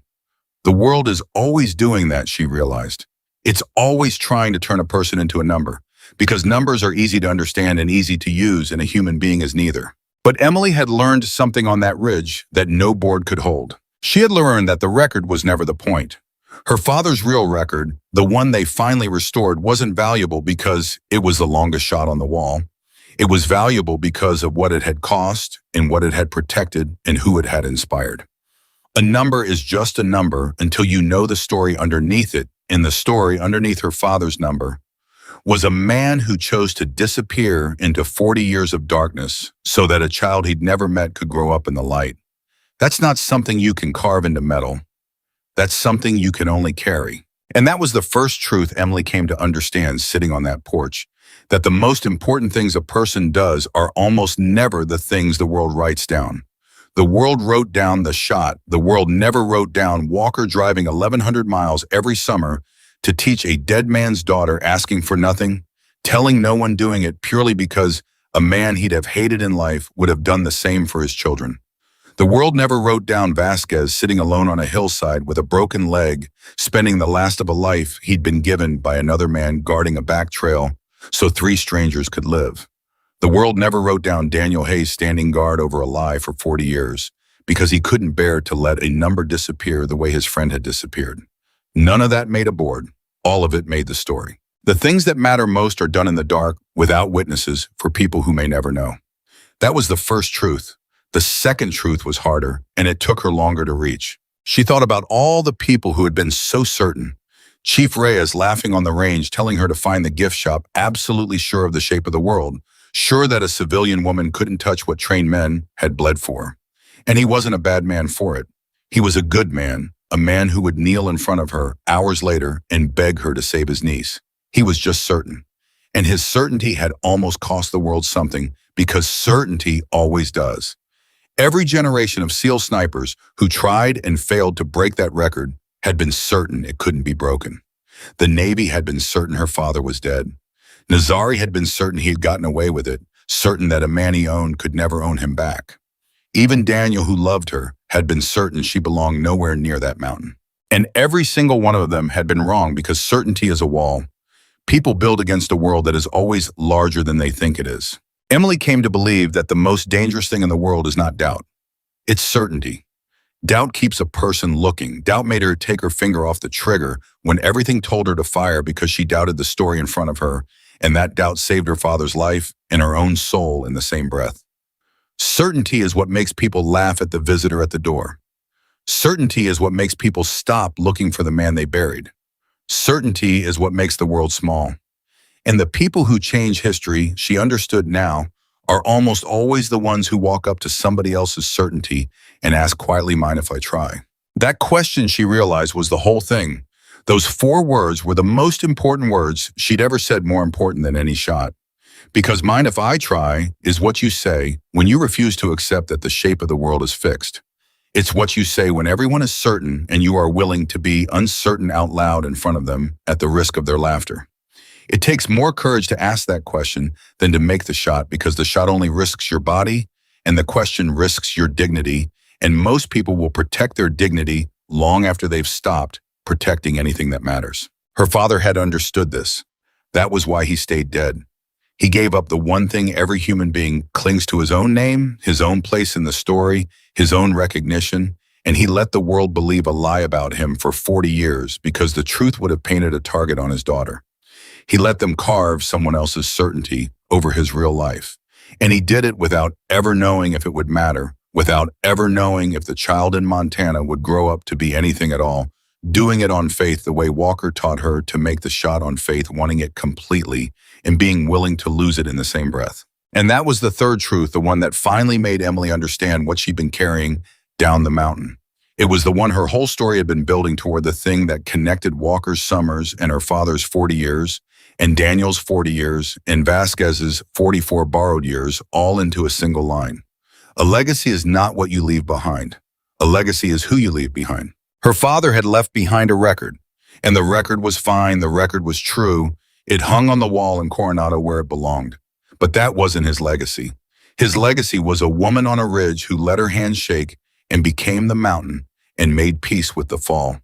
The world is always doing that, she realized. It's always trying to turn a person into a number, because numbers are easy to understand and easy to use, and a human being is neither. But Emily had learned something on that ridge that no board could hold. She had learned that the record was never the point. Her father's real record, the one they finally restored, wasn't valuable because it was the longest shot on the wall. It was valuable because of what it had cost and what it had protected and who it had inspired. A number is just a number until you know the story underneath it, and the story underneath her father's number was a man who chose to disappear into 40 years of darkness so that a child he'd never met could grow up in the light. That's not something you can carve into metal. That's something you can only carry. And that was the first truth Emily came to understand sitting on that porch, that the most important things a person does are almost never the things the world writes down. The world wrote down the shot. The world never wrote down Walker driving 1,100 miles every summer to teach a dead man's daughter, asking for nothing, telling no one, doing it purely because a man he'd have hated in life would have done the same for his children. The world never wrote down Vasquez sitting alone on a hillside with a broken leg, spending the last of a life he'd been given by another man guarding a back trail so 3 strangers could live. The world never wrote down Daniel Hayes standing guard over a lie for 40 years because he couldn't bear to let a number disappear the way his friend had disappeared. None of that made a board. All of it made the story. The things that matter most are done in the dark, without witnesses, for people who may never know. That was the first truth. The second truth was harder, and it took her longer to reach. She thought about all the people who had been so certain. Chief Reyes laughing on the range, telling her to find the gift shop, absolutely sure of the shape of the world, sure that a civilian woman couldn't touch what trained men had bled for. And he wasn't a bad man for it. He was a good man, a man who would kneel in front of her hours later and beg her to save his niece. He was just certain. And his certainty had almost cost the world something, because certainty always does. Every generation of SEAL snipers who tried and failed to break that record had been certain it couldn't be broken. The Navy had been certain her father was dead. Nazari had been certain he had gotten away with it, certain that a man he owned could never own him back. Even Daniel, who loved her, had been certain she belonged nowhere near that mountain. And every single one of them had been wrong, because certainty is a wall. People build against a world that is always larger than they think it is. Emily came to believe that the most dangerous thing in the world is not doubt. It's certainty. Doubt keeps a person looking. Doubt made her take her finger off the trigger when everything told her to fire, because she doubted the story in front of her, and that doubt saved her father's life and her own soul in the same breath. Certainty is what makes people laugh at the visitor at the door. Certainty is what makes people stop looking for the man they buried. Certainty is what makes the world small. And the people who change history, she understood now, are almost always the ones who walk up to somebody else's certainty and ask quietly, "Mind if I try?" That question, she realized, was the whole thing. Those 4 words were the most important words she'd ever said, more important than any shot. Because "mind if I try" is what you say when you refuse to accept that the shape of the world is fixed. It's what you say when everyone is certain and you are willing to be uncertain out loud in front of them at the risk of their laughter. It takes more courage to ask that question than to make the shot, because the shot only risks your body and the question risks your dignity, and most people will protect their dignity long after they've stopped protecting anything that matters. Her father had understood this. That was why he stayed dead. He gave up the one thing every human being clings to: his own name, his own place in the story, his own recognition, and he let the world believe a lie about him for 40 years because the truth would have painted a target on his daughter. He let them carve someone else's certainty over his real life. And he did it without ever knowing if it would matter, without ever knowing if the child in Montana would grow up to be anything at all, doing it on faith the way Walker taught her to make the shot on faith, wanting it completely and being willing to lose it in the same breath. And that was the third truth, the one that finally made Emily understand what she'd been carrying down the mountain. It was the one her whole story had been building toward, the thing that connected Walker's summers and her father's 40 years, and Daniel's 40 years, and Vasquez's 44 borrowed years, all into a single line. A legacy is not what you leave behind. A legacy is who you leave behind. Her father had left behind a record, and the record was fine, the record was true. It hung on the wall in Coronado where it belonged. But that wasn't his legacy. His legacy was a woman on a ridge who let her hand shake and became the mountain and made peace with the fall.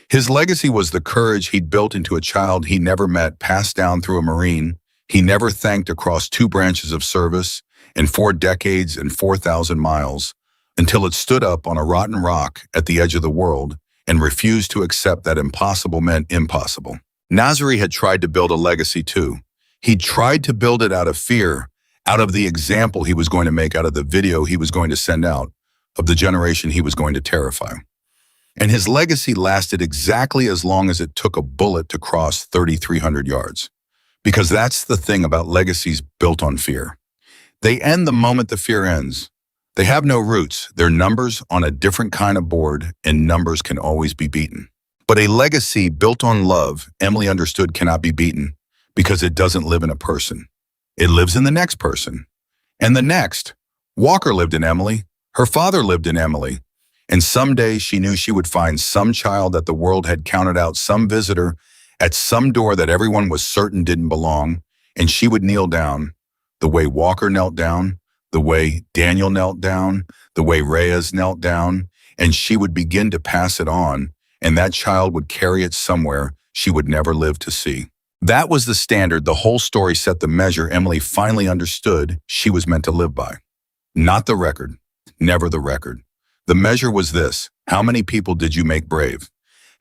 His legacy was the courage he'd built into a child he never met, passed down through a Marine he never thanked across 2 branches of service and 4 decades and 4,000 miles, until it stood up on a rotten rock at the edge of the world and refused to accept that impossible meant impossible. Nasri had tried to build a legacy too. He tried to build it out of fear, out of the example he was going to make, out of the video he was going to send out, of the generation he was going to terrify. And his legacy lasted exactly as long as it took a bullet to cross 3,300 yards. Because that's the thing about legacies built on fear. They end the moment the fear ends. They have no roots. They're numbers on a different kind of board, and numbers can always be beaten. But a legacy built on love, Emily understood, cannot be beaten because it doesn't live in a person. It lives in the next person. And the next. Walker lived in Emily. Her father lived in Emily. And someday she knew she would find some child that the world had counted out, some visitor at some door that everyone was certain didn't belong, and she would kneel down, the way Walker knelt down, the way Daniel knelt down, the way Reyes knelt down, and she would begin to pass it on, and that child would carry it somewhere she would never live to see. That was the standard. The whole story set the measure Emily finally understood she was meant to live by. Not the record, never the record. The measure was this: how many people did you make brave?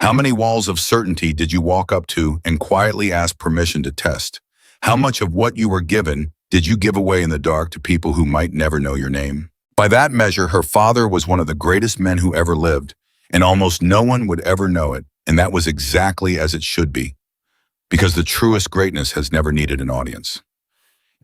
How many walls of certainty did you walk up to and quietly ask permission to test? How much of what you were given did you give away in the dark to people who might never know your name? By that measure, her father was one of the greatest men who ever lived, and almost no one would ever know it, and that was exactly as it should be, because the truest greatness has never needed an audience.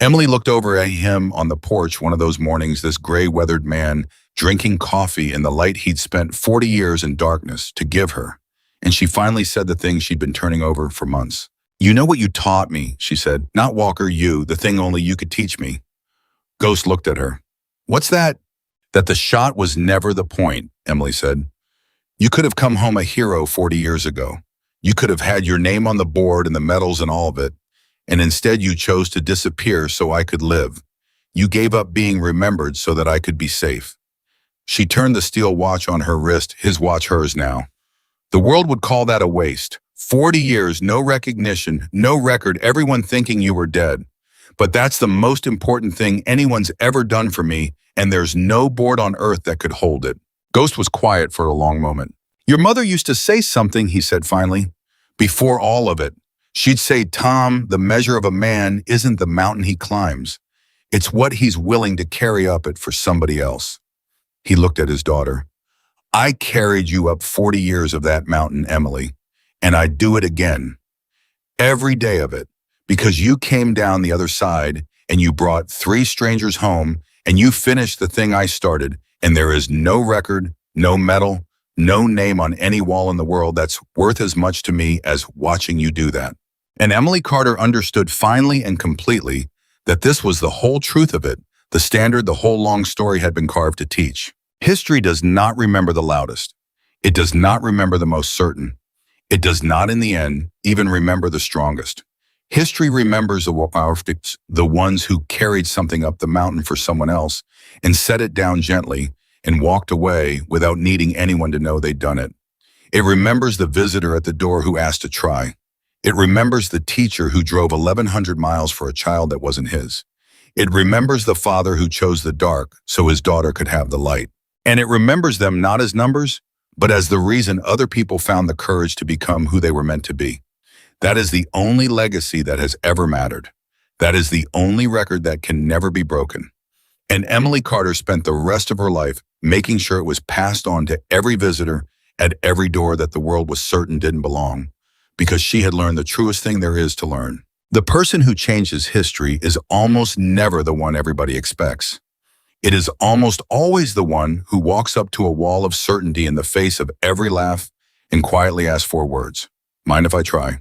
Emily looked over at him on the porch one of those mornings, this gray-weathered man drinking coffee in the light he'd spent 40 years in darkness to give her, and she finally said the thing she'd been turning over for months. "You know what you taught me," she said. "Not Walker, you, the thing only you could teach me." Ghost looked at her. "What's that?" "That the shot was never the point," Emily said. "You could have come home a hero 40 years ago. You could have had your name on the board and the medals and all of it, and instead you chose to disappear so I could live. You gave up being remembered so that I could be safe." She turned the steel watch on her wrist, his watch hers now. "The world would call that a waste. 40 years, no recognition, no record, everyone thinking you were dead. But that's the most important thing anyone's ever done for me, and there's no board on earth that could hold it." Ghost was quiet for a long moment. "Your mother used to say something," he said finally. "Before all of it. She'd say, 'Tom, the measure of a man isn't the mountain he climbs. It's what he's willing to carry up it for somebody else.'" He looked at his daughter. "I carried you up 40 years of that mountain, Emily, and I'd do it again. Every day of it, because you came down the other side and you brought 3 strangers home and you finished the thing I started, and there is no record, no medal, no name on any wall in the world that's worth as much to me as watching you do that." And Emily Carter understood finally and completely that this was the whole truth of it, the standard the whole long story had been carved to teach. History does not remember the loudest. It does not remember the most certain. It does not, in the end, even remember the strongest. History remembers the ones who carried something up the mountain for someone else and set it down gently and walked away without needing anyone to know they'd done it. It remembers the visitor at the door who asked to try. It remembers the teacher who drove 1,100 miles for a child that wasn't his. It remembers the father who chose the dark so his daughter could have the light. And it remembers them not as numbers, but as the reason other people found the courage to become who they were meant to be. That is the only legacy that has ever mattered. That is the only record that can never be broken. And Emily Carter spent the rest of her life making sure it was passed on to every visitor at every door that the world was certain didn't belong, because she had learned the truest thing there is to learn. The person who changes history is almost never the one everybody expects. It is almost always the one who walks up to a wall of certainty in the face of every laugh and quietly asks 4 words. "Mind if I try?"